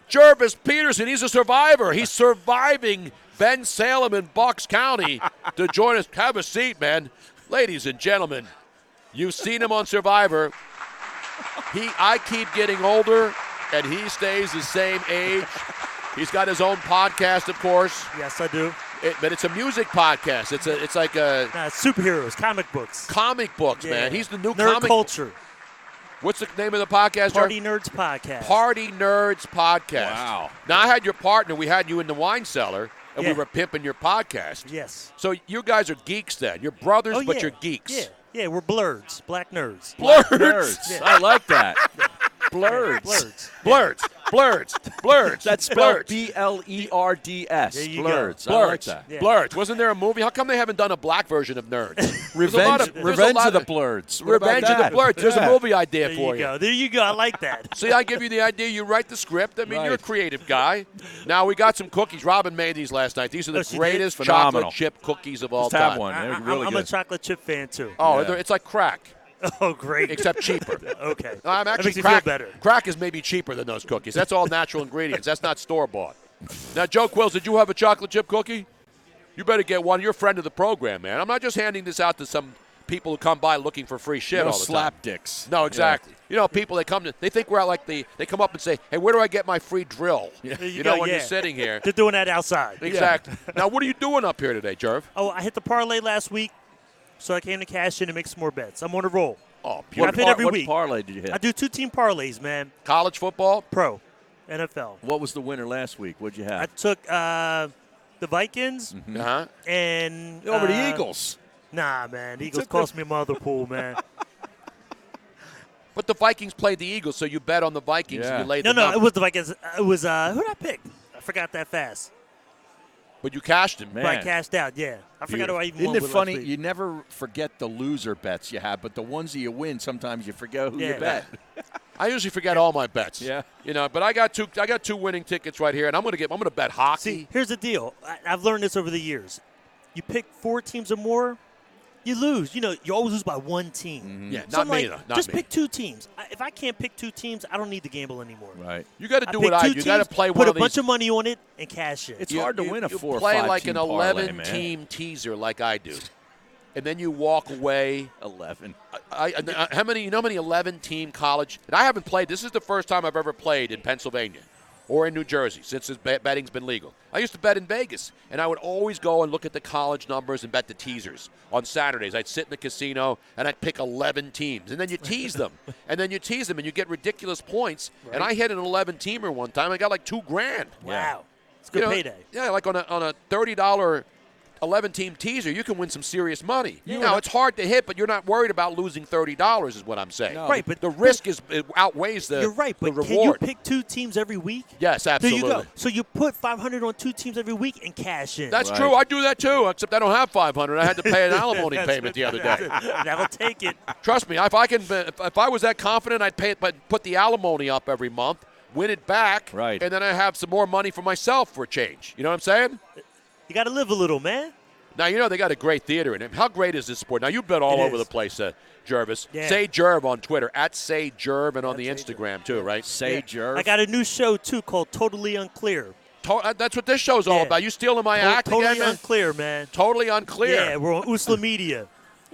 Jervis Peterson, he's a survivor. He's surviving Ben Salem in Bucks County to join us. Have a seat, man. Ladies and gentlemen, you've seen him on Survivor. I keep getting older, and he stays the same age. He's got his own podcast, of course.
Yes, I do.
But it's a music podcast. It's like a
superheroes, comic books.
Comic books, man. He's the new
nerd
comic
culture.
What's the name of the podcast?
Party Nerds Podcast.
Party Nerds Podcast.
Wow.
Now I had your partner. We had you in the wine cellar. And we were pimping your podcast.
Yes.
So you guys are geeks then. You're brothers, but you're geeks.
Yeah, we're blurds, black nerds.
Blurds.
Yeah. I like that.
Blurds.
Blurds.
That's spelled B-L-E-R-D-S.
There you
Blurds.
go.
I like that.
Yeah.
Blurds. Wasn't there a movie? How come they haven't done a black version of Nerds?
Revenge of the Blurds.
Revenge of the Blurds. There's a movie idea for you.
There you go. I like that.
See, I give you the idea. You write the script. I mean, you're a creative guy. Now, we got some cookies. Robin made these last night. These are the greatest chocolate chip cookies of all time.
Have one.
I'm a chocolate chip fan, too.
Oh, it's like crack.
Oh, great.
Except cheaper.
Okay.
I'm
That
actually
makes you feel better.
Crack is maybe cheaper than those cookies. That's all natural ingredients. That's not store-bought. Now, Joe Quills, did you have a chocolate chip cookie? You better get one. You're a friend of the program, man. I'm not just handing this out to some people who come by looking for free shit
No
all the time.
slap dicks.
No, exactly. Yeah. You know, people, they think we're like they come up and say, hey, where do I get my free drill?
There
You know, when you're sitting here.
They're doing that outside.
Exactly. Now, what are you doing up here today, Jerv?
Oh, I hit the parlay last week, so I came to cash in and make some more bets. I'm on a roll.
Oh,
I hit every
what
week.
parlay did you hit?
I do 2-team parlays, man.
College football?
Pro. NFL.
What was the winner last week? What'd you have?
I took the Vikings and
Over the Eagles.
Nah, man. The Eagles cost me my other pool, man.
But the Vikings played the Eagles, so you bet on the Vikings and you laid
No,
the number.
it was the Vikings. It was who did I pick? I forgot that fast.
But you cashed him.
Man.
But I cashed out, yeah. I forgot who I even
Isn't
won
it
with
funny?
last week.
You never forget the loser bets you have, but the ones that you win, sometimes you forget who you
Yeah.
bet.
I usually forget all my bets.
Yeah.
You know, but I got two winning tickets right here, and I'm gonna bet hockey.
See, here's the deal. I've learned this over the years. You pick 4 teams or more, you lose. You know, you always lose by one team.
Yeah,
So
not
I'm
me,
like,
though. Not
just
me.
pick 2 teams. If I can't pick 2 teams, I don't need to gamble anymore.
Right.
You got to do
pick
what I
2
do. You got to
teams,
play
put
one
a
of these.
bunch of money on it and cash in.
It's hard to win a
you
4 or
play
5
like
team
an
parlay,
11-team teaser, like I do, and then you walk away.
11.
How many? You know how many 11-team college? And I haven't played. This is the first time I've ever played in Pennsylvania or in New Jersey since betting's been legal. I used to bet in Vegas, and I would always go and look at the college numbers and bet the teasers on Saturdays. I'd sit in the casino and I'd pick 11 teams, and then you tease them, and then you tease them, and you get ridiculous points. Right. And I hit an 11-teamer one time. I got like $2,000.
Wow, it's a good payday.
Yeah, like on a $30 11-team teaser, you can win some serious money. Yeah. Now, it's hard to hit, but you're not worried about losing $30 is what I'm saying.
No. Right, but
the risk it outweighs the
You're right, but
the
can you
reward.
pick 2 teams every week?
Yes, absolutely.
There you go. So you put 500 on 2 teams every week and cash in.
That's true. I do that too, except I don't have 500. I had to pay an alimony payment the other day.
That'll take it.
Trust me, if I was that confident, I'd pay it, but put the alimony up every month, win it back,
right,
and then I have some more money for myself for a change. You know what I'm saying?
You got to live a little, man.
Now, you know they got a great theater in it. How great is this sport? Now, you've been all over the place, Jervis.
Yeah.
Say Jerv on Twitter, @Say Jerv, and on the Instagram, too, right?
Say Jerv.
I got a new show, too, called Totally Unclear.
That's what this show's all about. You stealing my act
Totally
again, man?
Unclear, man.
Totally Unclear.
Yeah, we're on Usla Media.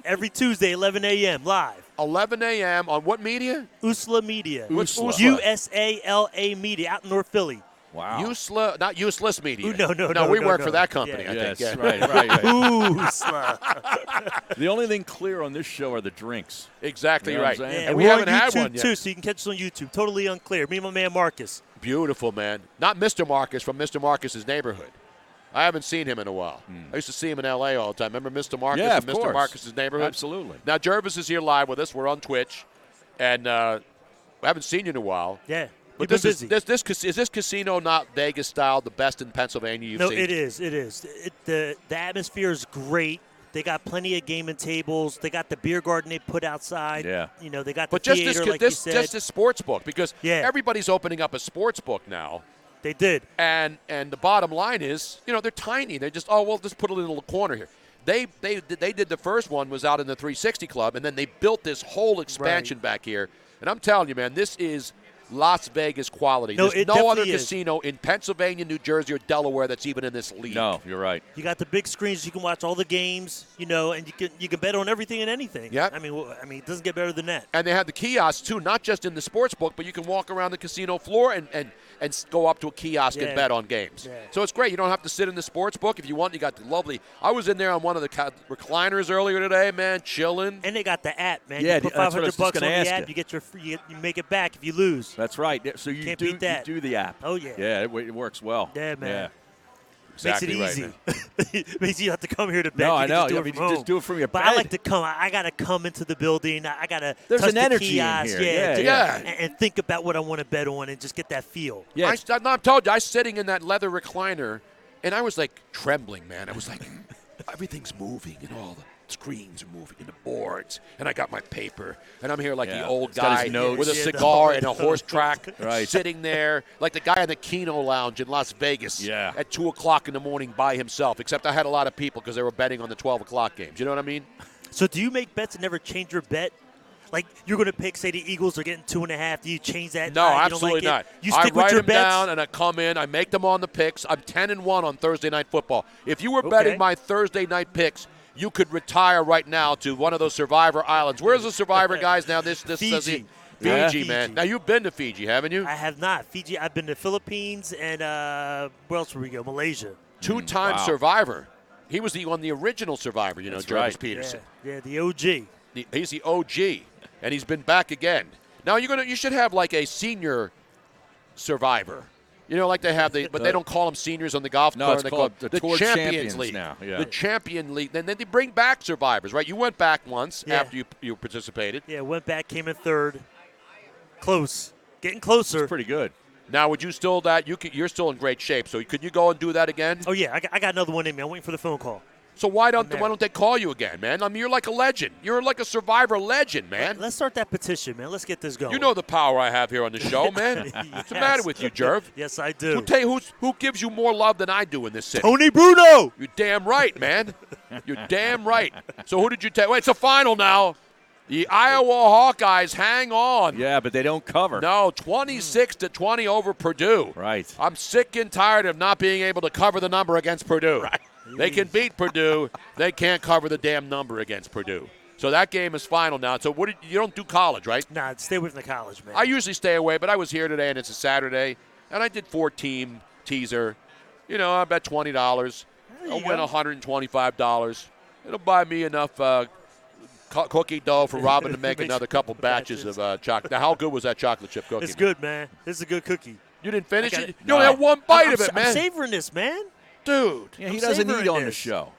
Every Tuesday, 11 a.m., live.
11 a.m. on what media?
Usla Media.
What's Usla?
USALA Media, out in North Philly.
Wow.
Not useless media.
No,
we work for that company, I
yes,
think.
Right.
Usla.
The only thing clear on this show are the drinks.
Exactly
You know what
right.
I'm saying?
And we
we're
haven't
on
had
YouTube,
one yet.
too, so you can catch us on YouTube. Totally Unclear. Me and my man Marcus.
Beautiful, man. Not Mr. Marcus from Mr. Marcus's neighborhood. I haven't seen him in a while. I used to see him in L.A. all the time. Remember Mr. Marcus
Yeah,
from
of
Mr.
course.
Marcus's neighborhood?
Absolutely.
Now, Jervis is here live with us. We're on Twitch. And I haven't seen you in a while.
Yeah.
But
You've
is
been busy.
this casino not Vegas style, the best in Pennsylvania you've
No,
seen?
it is. It is. The atmosphere is great. They got plenty of gaming tables. They got the beer garden they put outside.
Yeah.
You know, they got the
But just
theater,
this,
like
this,
you said.
just this sports book, because everybody's opening up a sports book now.
They did.
And the bottom line is, you know, they're tiny. They just, we'll just put it in a little corner here. They did the first one was out in the 360 Club, and then they built this whole expansion back here. And I'm telling you, man, this is Las Vegas quality.
No,
There's
it
no other
definitely is.
casino in Pennsylvania, New Jersey, or Delaware that's even in this league.
No, you're right.
You got the big screens. You can watch all the games, you know, and you can bet on everything and anything.
Yeah.
I mean, it doesn't get better than that.
And they have the kiosks, too, not just in the sports book, but you can walk around the casino floor and go up to a kiosk and bet on games.
Yeah.
So it's great. You don't have to sit in the sports book. If you want, you got the lovely – I was in there on one of the recliners earlier today, man, chilling.
And they got the app, man.
Yeah,
you put
that's what I was
$500
just
on
gonna
the
ask
app,
you.
you get your free, you make it back if you lose.
That's right. So you
Can't
do
beat that.
you do the app.
Oh, yeah.
Yeah, it works well.
Yeah, man.
Yeah.
Exactly
Makes
right,
it easy. Makes you have to come here to bet.
No,
You
I
can
know.
Just do
I
it
mean,
from
you
home.
just do it from your
But
bed.
I like to come. I got to come into the building. I got to
There's
touch
an
the
energy in
kiosk,
here.
Yeah.
and think about what I want to bet on and just get that feel.
Yeah.
I'm told you, I was sitting in that leather recliner, and I was, like, trembling, man. I was like, everything's moving, and all the screens are moving, and the boards, and I got my paper, and I'm here like the old
He's got
guy
his notes.
with a
Yeah,
cigar and a horse track,
Right.
sitting there like the guy in the Keno Lounge in Las Vegas
Yeah.
at 2 o'clock in the morning by himself, except I had a lot of people because they were betting on the 12 o'clock games. You know what I mean?
So do you make bets and never change your bet? Like you're going to pick, say the Eagles are getting 2.5. Do you change that?
No,
you
absolutely
don't like
not.
You stick
I write
with your
them
bets?
down and I come in. I make them on the picks. I'm 10-1 on Thursday Night Football. If you were
Okay.
betting my Thursday night picks, you could retire right now to one of those Survivor islands. Where's the Survivor guys now? This says
Fiji.
Fiji,
Yeah.
man. Now you've been to Fiji, haven't you?
I have not. Fiji. I've been to Philippines and where else would we go? Malaysia.
Two-time
Wow.
Survivor. He was on the original Survivor,
That's
Jarvis
right.
Peterson.
Yeah, the OG.
He's the OG, and he's been back again. Now you should have like a senior Survivor. Like they have but they don't call them seniors on the golf
No,
tour.
it's
They
called
call
the Tour Champions
League
now, yeah.
The Champion League. Then they bring back Survivors, right? You went back once
Yeah.
after you participated.
Yeah, went back, came in third. Close. Getting closer.
It's pretty good.
Now, would you still you're still in great shape? So could you go and do that again?
Oh, yeah. I got another one in me. I'm waiting for the phone call.
So why don't they call you again, man? I mean, you're like a legend. You're like a Survivor legend, man.
Let's start that petition, man. Let's get this going.
You know the power I have here on the show, man. What's the matter with you, Jerv?
Yes, I do.
Who gives you more love than I do in this city?
Tony Bruno.
You're damn right, man. You're damn right. So who did you take? Wait, it's a final now. The Iowa Hawkeyes hang on.
Yeah, but they don't cover.
No, 26-20 over Purdue.
Right.
I'm sick and tired of not being able to cover the number against Purdue. Right. They can beat Purdue. They can't cover the damn number against Purdue. So that game is final now. So you don't do college, right?
Nah, stay away from the college, man.
I usually stay away, but I was here today, and it's a Saturday, and I did 4-team teaser. I bet $20. I'll win $125. It'll buy me enough cookie dough for Robin to make another couple batches of chocolate. Now, how good was that chocolate chip cookie?
It's good, man. This is a good cookie.
You didn't finish it? You only had one bite of it, man.
I'm savoring this, man.
Dude.
Yeah, he doesn't eat on the show.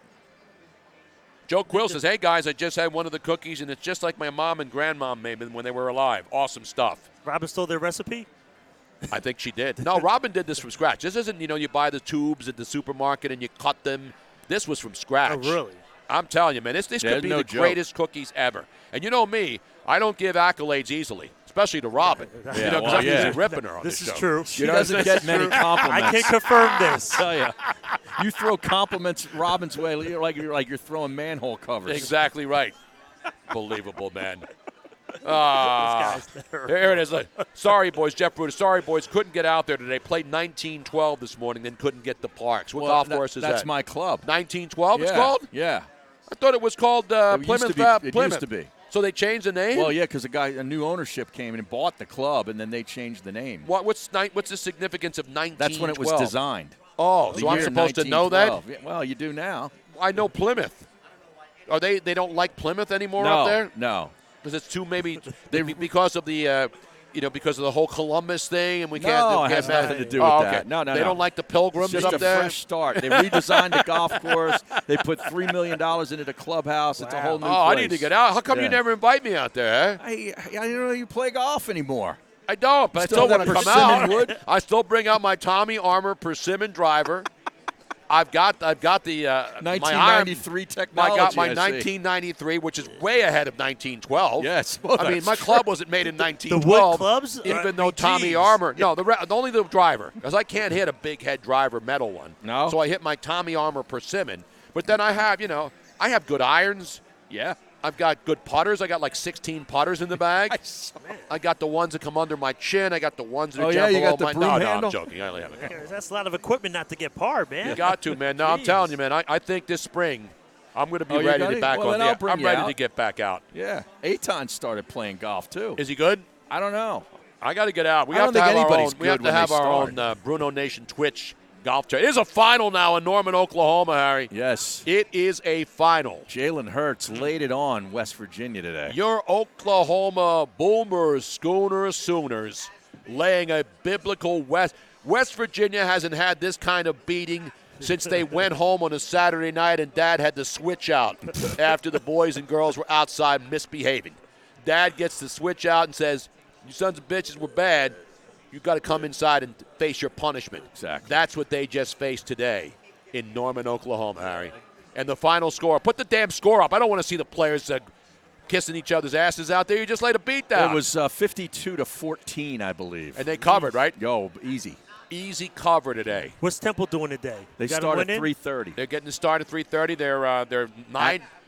Joe Quill says, hey, guys, I just had one of the cookies, and it's just like my mom and grandmom made them when they were alive. Awesome stuff.
Robin stole their recipe?
I think she did. No, Robin did this from scratch. This isn't, you buy the tubes at the supermarket and you cut them. This was from scratch.
Oh, really?
I'm telling you, man, this could be the greatest cookies ever. And you know me, I don't give accolades easily, especially to Robin. Because I'm usually ripping her on this show.
This is true.
She doesn't get many compliments.
I can confirm this.
I tell you, you throw compliments Robin's way, you're like you're throwing manhole covers.
Exactly right. Believable, man. Here it is. Sorry, boys. Jeff Bruno. Sorry, boys. Couldn't get out there today. Played 19-12 this morning, then couldn't get the parks. What golf course is that?
That's my club.
19-12
yeah.
it's called?
Yeah.
I thought it was called Plymouth.
It
Plymouth.
used to be.
So they changed the name?
Well, yeah, because a new ownership came in and bought the club, and then they changed the name.
What's the significance of 1912?
That's when it was designed.
Oh, so I'm supposed to know that?
Yeah, well, you do now.
I know Plymouth. Are they don't like Plymouth anymore up there?
No.
Because it's too because of the because of the whole Columbus thing, and we can't.
No, it has nothing to do with that. No,
they don't like the Pilgrims
it's just
up there.
a fresh start. They redesigned the golf course. They put $3 million into the clubhouse. It's a whole new place.
I need to get out. How come you never invite me out there?
I don't know you play golf anymore.
I don't, but I still want to come out.
Wood?
I still bring out my Tommy Armour Persimmon driver. I've got the
1993 technology.
I got my 1993, which is way ahead of 1912.
Yes, well,
I mean my
true.
club wasn't made in 1912.
The wood clubs,
even though Tommy Armour. No, only the driver, because I can't hit a big head driver metal one.
No.
So I hit my Tommy Armour Persimmon. But then I have good irons.
Yeah.
I've got good putters. I got like 16 putters in the bag. I got the ones that come under my chin. I got the ones that are
you
below
got the
my.
broom handle?
No, I'm joking. I only have a
That's a lot of equipment not to get par, man.
You got to, man. No, I'm telling you, man. I think this spring I'm going to be ready to get back on there. I'm ready to get back out.
Yeah. Eitan started playing golf, too.
Is he good?
I don't know.
I got to get out. We
I
have
don't
to
think
have our
anybody's
own.
good
We have to
when
have
they
our own BrunoNation Twitch golf tournament. It is a final now in Norman, Oklahoma, Harry.
Yes.
It is a final.
Jalen Hurts laid it on West Virginia today.
Your Oklahoma Boomers, Schooners, Sooners laying a biblical West Virginia hasn't had this kind of beating since they went home on a Saturday night and Dad had to switch out after the boys and girls were outside misbehaving. Dad gets to switch out and says, you sons of bitches were bad. You've got to come inside and face your punishment.
Exactly.
That's what they just faced today in Norman, Oklahoma, Harry. And the final score. Put the damn score up. I don't want to see the players kissing each other's asses out there. You just laid a beat down.
It was 52-14, I believe.
And they covered, right?
Yo, easy.
Easy cover today.
What's Temple doing today?
They
got 'em
start at
winning?
3:30.
They're getting the start at 3:30. They're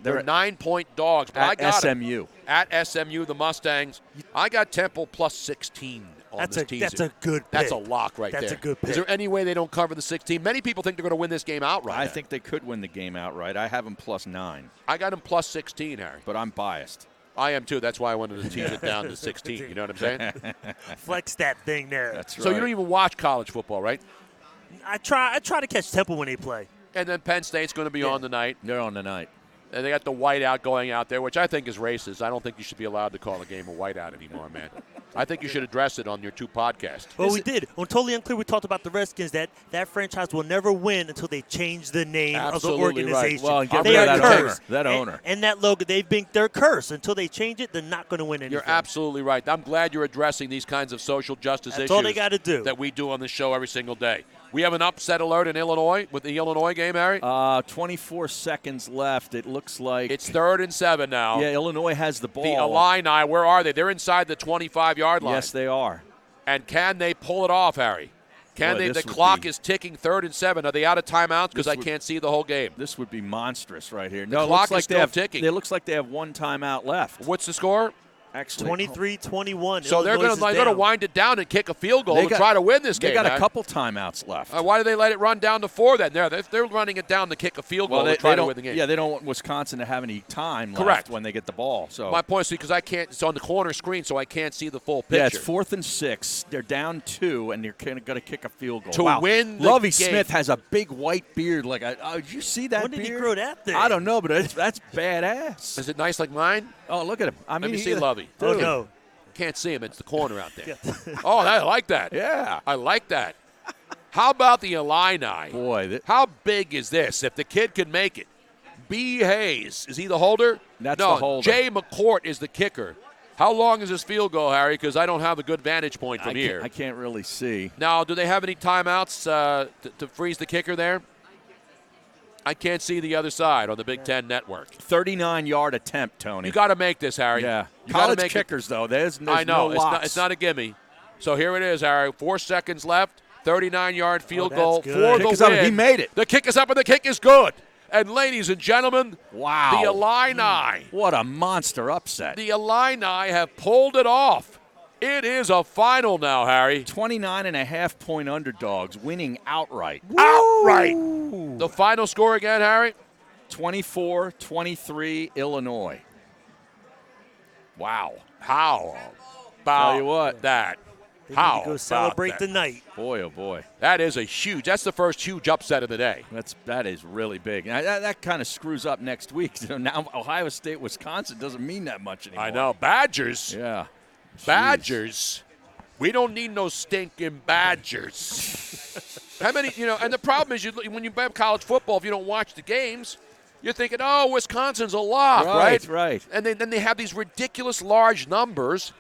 They're
9-point dogs. But
at
I got 'em.
SMU.
At SMU, the Mustangs. I got Temple plus 16 on this teaser.
That's a good pick.
That's a lock right there.
That's a good pick.
Is there any way they don't cover the 16? Many people think they're going to win this game outright.
I think they could win the game outright. I have them plus 9.
I got them plus 16, Harry.
But I'm biased.
I am too. That's why I wanted to tease it down to 16. You know what I'm saying?
Flex that thing there.
That's right.
So you don't even watch college football, right?
I try to catch Temple when they play.
And then Penn State's going to be on tonight.
They're on tonight.
And they got the whiteout going out there, which I think is racist. I don't think you should be allowed to call a game a whiteout anymore, man. I think you should address it on your 2 podcasts.
Well, we did. On Totally Unclear, we talked about the Redskins, that franchise will never win until they change the name
Absolutely
of the organization.
right.
Well, get
they
rid
are
of
cursed.
that owner.
And that logo, they're cursed. Until they change it, they're not going to win anything.
You're absolutely right. I'm glad you're addressing these kinds of social justice issues.
That's all they got to do.
That we do on the show every single day. We have an upset alert in Illinois with the Illinois game, Harry.
24 seconds left. It looks like
It's 3rd and 7 now.
Yeah, Illinois has the ball.
The Illini, where are they? They're inside the 25-yard line.
Yes, they are.
And can they pull it off, Harry? Can
Boy,
they?
this
The
would
clock
be-
is ticking. 3rd and 7. Are they out of timeouts? Because I can't see the whole game.
This would be monstrous right here.
The
No, it
clock
looks like
is still
they have,
ticking.
It looks like they have 1 timeout left.
What's the score?
Actually,
23-21.
So they're
going
to wind it down and kick a field goal to try to win this game.
They got a
man.
couple timeouts left.
Why do they let it run down to 4 then? They're running it down to kick a field goal to try to win the game.
Yeah, they don't want Wisconsin to have any time
Correct.
left when they get the ball. So
my point is because I can't. It's on the corner screen, so I can't see the full picture.
yeah, it's 4th and 6. They're down 2, and they're going to kick a field goal.
To
wow.
win the
Lovie
game.
Smith has a big white beard. Did you see that
When
beard?
did he grow that thing?
I don't know, but that's badass.
Is it nice like mine?
Oh, look at him. I mean,
Let me see Lovey.
Oh, no.
Can't see him. It's the corner out there. Oh, I like that.
Yeah.
I like that. How about the Illini?
Boy.
How big is this? If the kid can make it. B. Hayes. Is he the holder?
That's
no,
the holder.
Jay McCourt is the kicker. How long is this field goal, Harry? Because I don't have a good vantage point from here.
I can't really see.
Now, do they have any timeouts to freeze the kicker there? I can't see the other side on the Big Ten Network.
39-yard attempt, Tony.
You got to make this, Harry.
Yeah.
You gotta
College
make
kickers, though. There's
I know.
no locks.
It's not a gimme. So here it is, Harry. 4 seconds left. 39-yard field
that's
goal
good.
for
Kick
the
is up.
win.
He made it.
The kick is up, and the kick is good. And ladies and gentlemen,
Wow.
the Illini.
What a monster upset.
The Illini have pulled it off. It is a final now, Harry.
29.5-point underdogs winning outright.
Outright. The final score again, Harry?
24-23 Illinois.
Wow. How about
Tell you what.
that?
They
How
need to go
about
celebrate
that?
the night.
Boy, oh boy.
That's the first huge upset of the day.
That is really big. Now, that kind of screws up next week. Now Ohio State, Wisconsin doesn't mean that much anymore.
I know. Badgers.
Yeah.
Badgers. We don't need no stinking Badgers. How many, and the problem is when you bet college football, if you don't watch the games, you're thinking, oh, Wisconsin's a lock, right?
Right.
And then they have these ridiculous large numbers,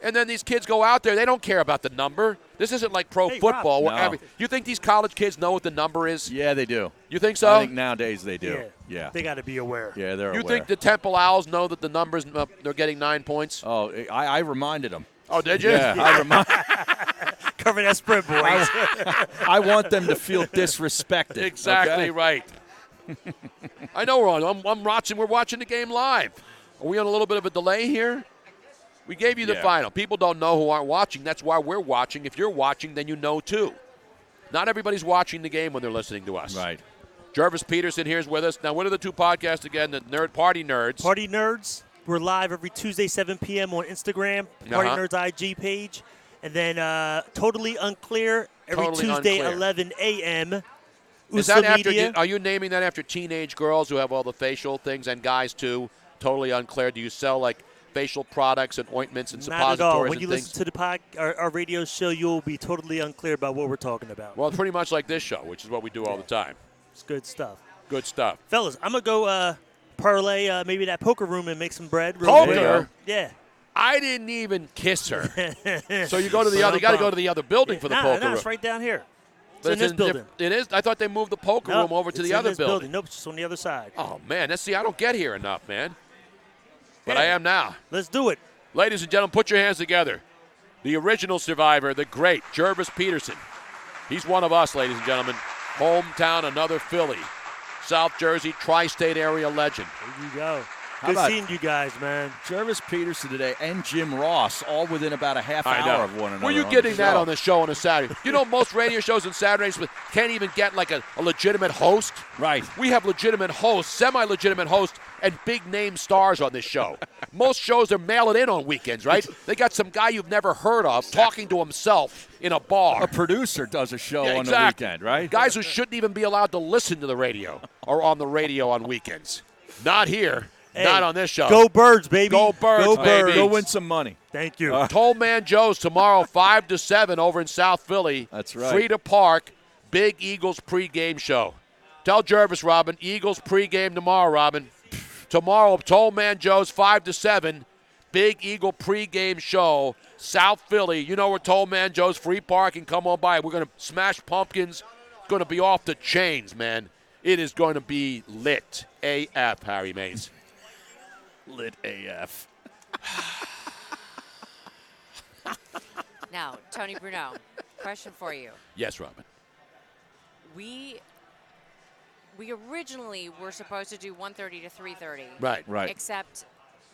and then these kids go out there. They don't care about the number. This isn't like pro football.
Rob, no.
You think these college kids know what the number is?
Yeah, they do.
You think so?
I think nowadays they do. Yeah.
They got to be aware.
Yeah, they're
You
aware.
think the Temple Owls know that the numbers, they're getting 9 points?
Oh, I reminded them.
Oh, did you?
Yeah, I remind.
Cover that spread, boys.
I want them to feel disrespected.
Exactly
okay?
right. I know we're on. We're watching the game live. Are we on a little bit of a delay here? We gave you the final. People don't know who aren't watching. That's why we're watching. If you're watching, then you know too. Not everybody's watching the game when they're listening to us.
Right.
Jervis Peterson here's with us. Now, what are the 2 podcasts again? The Nerd Party Nerds.
Party Nerds. We're live every Tuesday, 7 p.m. on Instagram. Party Nerds IG page. And then Totally Unclear every
Totally
Tuesday,
Unclear.
11 a.m.
Is that after?
Media.
Are you naming that after teenage girls who have all the facial things and guys too? Totally Unclear. Do you sell like facial products and ointments and
Not
suppositories
at all. When
and
you
things?
listen to the our radio show, you'll be totally unclear about what we're talking about.
Well, pretty much like this show, which is what we do all the time.
It's good stuff.
Good stuff.
Fellas, I'm going to go parlay maybe that poker room and make some bread. Real
Poker?
quick. Yeah.
I didn't even kiss her. So you go to the other. You got to go to the other building for the poker
No,
room.
it's right down here. It's
But
in this building.
It is. I thought they moved the poker room over to
it's
the
in
other
this
building.
Nope, it's just on the other side.
Oh man, I don't get here enough, man. But I am now.
Let's do it.
Ladies and gentlemen, put your hands together. The original survivor, the great Jervis Peterson. He's one of us, ladies and gentlemen. Hometown, another Philly. South Jersey, tri-state area legend.
There you go.
How
Good
about
seeing you guys, man.
Jervis Peterson today and Jim Ross, all within about a half
I
hour
know.
of one another.
Were you
on
getting
the
that
show.
on the show on a Saturday? You know, most radio shows on Saturdays can't even get like a legitimate host.
Right.
We have legitimate hosts, semi-legitimate hosts, and big-name stars on this show. Most shows are mailing in on weekends, right? They got some guy you've never heard of talking to himself in a bar.
A producer does a show on
exactly.
the weekend, right?
Guys who shouldn't even be allowed to listen to the radio are on the radio on weekends. Not here.
Hey,
not on this show.
Go Birds, baby.
Go Birds,
Go
baby.
Birds.
Go win some money.
Thank you.
Toll Man Joe's tomorrow, 5 to 7 over in South Philly.
That's right.
Free to park. Big Eagles pregame show. Tell Jervis, Robin, Eagles pregame tomorrow, Robin. Tomorrow, Toll Man Joe's 5 to 7. Big Eagle pregame show. South Philly. You know where Toll Man Joe's, free parking. Come on by. We're going to smash pumpkins. It's going to be off the chains, man. It is going to be lit AF, Harry Mays.
Lit AF.
Now, Tony Bruno, question for you.
Yes, Robin.
We originally were supposed to do 1:30 to 3:30.
Right.
Right.
Except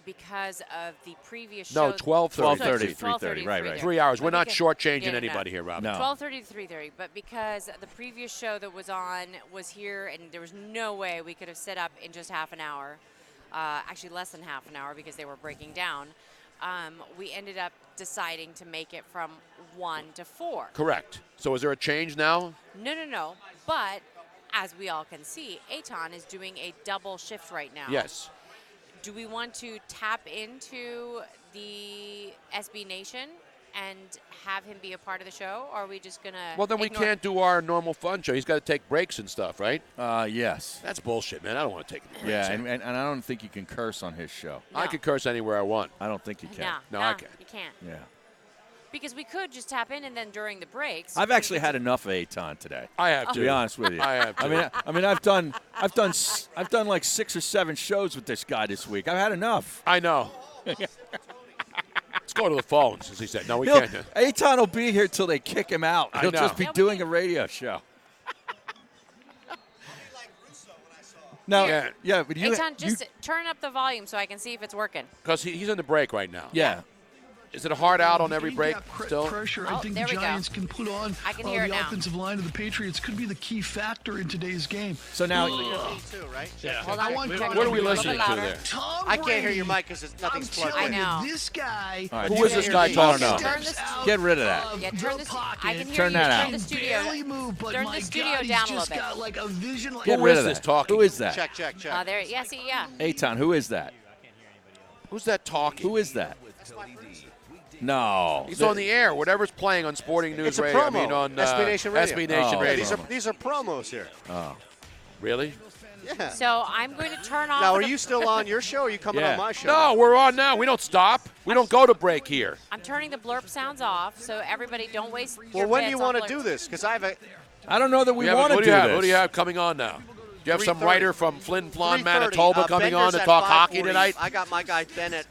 because of the previous
No,
show.
12:30.
3:30. Right.
3 hours. We're not
Because-
shortchanging
yeah, no,
anybody here, Robin.
No.
12:30 to 3:30, but because the previous show that was on was here, and there was no way we could have set up in just half an hour, actually less than half an hour because they were breaking down. We ended up deciding to make it from 1 to 4.
Correct. So is there a change now?
No. But as we all can see, Eitan is doing a double shift right now.
Yes.
Do we want to tap into the SB Nation and have him be a part of the show, or are we just going to
Well, then we can't do our normal fun show. He's got to take breaks and stuff, right?
Yes.
That's bullshit, man. I don't want to take any breaks.
Yeah, and I don't think you can curse on his show.
I could curse anywhere I want.
I don't think you can.
No, I can't.
You can't.
Yeah.
Because we could just tap in, and then during the breaks.
I've actually had enough of Eitan today.
I have
To be honest with you.
I have to.
I mean, I've done like 6 or 7 shows with this guy this week. I've had enough.
I know. Let's go to the phones, as he said. No, we can't.
Eitan will be here till they kick him out.
I
He'll
know.
just be doing a radio show. No, yeah, but you.
Eitan, just turn up the volume so I can see if it's working.
Because he's in the break right now.
Yeah.
Is it a hard out on every break still?
Pressure I think the Giants can put on
I can hear it
the
now.
offensive line of the Patriots could be the key factor in today's game.
So now,
right?
Yeah.
Hold on.
I want
What are we listening to there?
Tom
I can't hear your
Brady.
mic because nothing's
I'm
plugged
telling
in.
I know.
you, this guy.
All right,
Who is this guy talking about?
Turn this-
Get rid of that.
Yeah, turn this. I can hear
Turn
you.
that
Turn
out.
the studio.
Barely move, but
Turn
my
the studio
God, he's
down a
just
little bit.
got like a vision. Like
Get
Who
rid
is
of
this
that.
talking?
Who is that?
Check.
Oh, there. Yeah, see, yeah.
Eitan, who is that?
Who's that talking?
Who is that? No.
He's on the air. Whatever's playing on Sporting News
It's a
Radio.
promo.
I mean, on
SB Nation Radio.
SB Nation
Oh,
Radio.
These are promos here.
Oh.
Really?
Yeah.
So I'm going to turn off.
Now, are
the-
you still on your show, or are you coming
Yeah.
on my show?
No, we're on now. We don't stop. We don't go to break here.
I'm turning the blurb sounds off, so everybody don't waste.
Well,
your
when do
bits
you
on
want to
blurb.
do this? Because I have a
I don't know that we
have-
want to
who
do
you have?
this.
Who do you have coming on now? Do you have some
3:30.
writer from Flin Flon,
3:30.
Manitoba coming on
Bender's
to
at
talk hockey
5:40.
tonight?
I got my guy Bennett.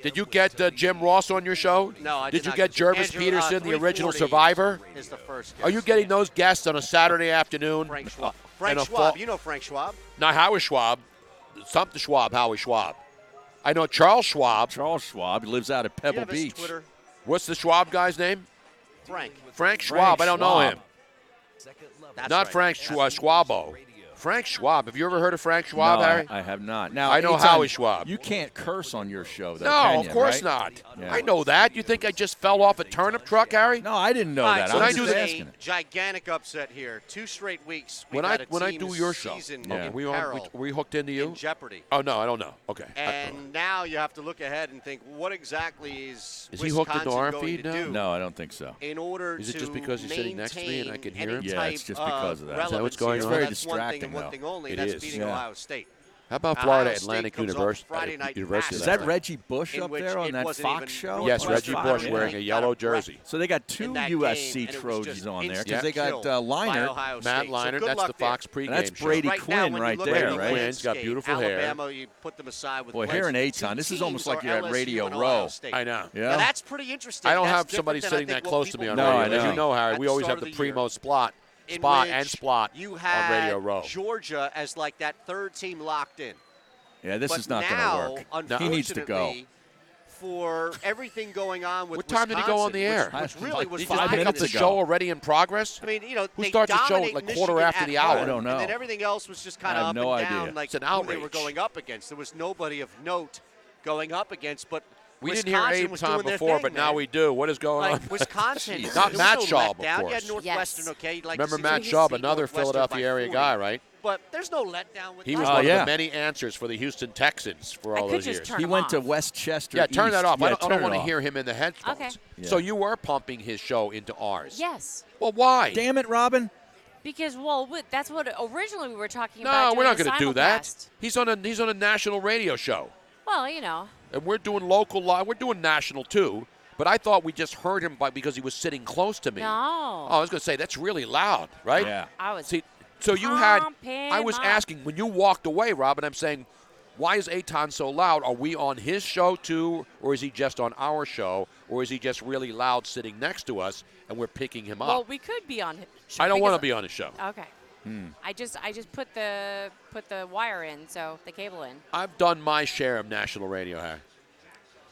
Did you get Jim Ross on your show?
No, I
Did
did
you
not
get
get
Jervis
Andrew,
Peterson, the original
3:40
survivor?
Is the first
Are you
guest.
getting those guests on a Saturday afternoon?
Frank Schwab?
and
Frank
a
Schwab.
fall-
You know Frank Schwab.
Not Howie Schwab. Something Schwab, Howie Schwab. I know Charles Schwab.
Charles Schwab. He lives out at
Do you
Pebble
have his
Beach.
Twitter?
What's the Schwab guy's name?
Frank
Schwab. I don't know
Schwab.
him.
That's
Not
right.
Frank Schwabo. Frank Schwab. Have you ever heard of Frank Schwab,
No,
Harry?
I have not. Now
I know
Eitan,
Howie Schwab.
You can't curse on your show, though.
No,
can
of
you,
course
right?
not.
Yeah.
I know that. You think I just fell off a turnip truck, Harry?
No, I didn't know
All right,
that.
so
I'm
this
just
is
asking.
a gigantic upset here. 2 straight weeks.
When
we've had a
I
team
do your show,
season
okay,
in
we
peril,
hooked into you?
in jeopardy.
Oh no, I don't know. Okay.
And now you have to look ahead and think, what exactly is
Is he hooked into
Wisconsin
our
going
feed
to
now?
do
No, I don't think so.
in order
Is it
to
just because he's sitting next to me and I can hear him?
any
Yeah, it's
type
just because of that. Is
that what's going
relevancy?
on?
Well,
Very
that's one thing
distracting,
and one
though.
thing only,
It
and that's
is.
beating
Yeah.
Ohio State.
How about Florida
Ohio State
Atlantic
comes off
University?
Friday night
University
Is
last
that
night.
Reggie Bush
in
up
which
there on
it
that
wasn't
Fox
even
show?
Yes, Reggie
Northwestern
Bush wearing a yellow jersey.
So they got 2
in that
USC
game, and it was
Trojans
just
on there
instant
because they got
killed by
Leinart.
Ohio
Matt
State. So
Leinart,
good
that's
luck
the Fox
there.
pregame
And that's
show.
Brady
Right now,
Quinn
when
right
you look
there,
at the
right?
Quinn's got
landscape,
beautiful hair.
Alabama, you put them aside with
Boy,
Clemson.
here in
Two
Aton, this is almost
teams
like
are
you're at
LSU
Radio
and Ohio
Row.
State.
I know.
Yeah.
Now, that's pretty interesting.
I don't
That's
have somebody
different than, I
sitting
think,
that
what
close to me
people
on
No,
radio.
I
As
know.
you know, Harry,
at
we
the
always
start
have
of
the
the year,
primo spot
in
and
which
splot
you
on
had
Radio Row.
Georgia as like that third team locked in.
Yeah, this
But
is not going
now,
to work. He needs to go.
unfortunately, for everything going on with
What time did he go on the air?
Which really was
Did he just
Five
pick up
minutes
the
ago.
show already in progress?
I mean, you know,
Who
they
starts the show
dominate
like
Michigan
quarter after
at
the
home,
hour?
I don't know.
And then everything else was just kind
I
of
have
up
no
and
idea.
down, like
It's an
who they were
outrage.
going up against. There was nobody of note going up against, but
We
Wisconsin
didn't hear Abe
was
Tom
doing their
before,
thing,
but now
man.
we do. What is going
Like
on?
Wisconsin,
Not
there was
Matt
no
Schaub, of
letdown. You
course.
had Northwestern, okay? You'd like
Remember
to see
Matt
them
Schaub,
beat
another
Northwestern
Philadelphia
by
area
40.
guy, right?
But there's no letdown with
He
that.
was
Oh,
one of
yeah.
the many answers for the Houston Texans for all
I could
those
just
years.
turn
He
him
went
off.
to Westchester
Yeah, turn
East.
that off.
Yeah,
I don't
turn
want
it
to
off.
hear him in the headphones.
Okay.
Yeah.
So you were pumping his show into ours.
Yes.
Well, why?
Damn it, Robin.
Because, well, that's what originally we were talking
No,
about.
we're not
going to
do that.
simulcast.
He's on a national radio show,
Well, you know.
and we're doing local live. We're doing national too. But I thought we just heard him because he was sitting close to me.
No.
Oh, I was going to say that's really loud, right?
Yeah.
I was.
See, so you had.
Pump him
I was
up.
asking when you walked away, Robin. I'm saying, why is Aton so loud? Are we on his show too, or is he just on our show, or is he just really loud sitting next to us and we're picking him
Well,
up?
we could be on.
I don't want to
because-
be on his show.
Okay. I just put the wire in, so the cable in.
I've done my share of national radio, Harry.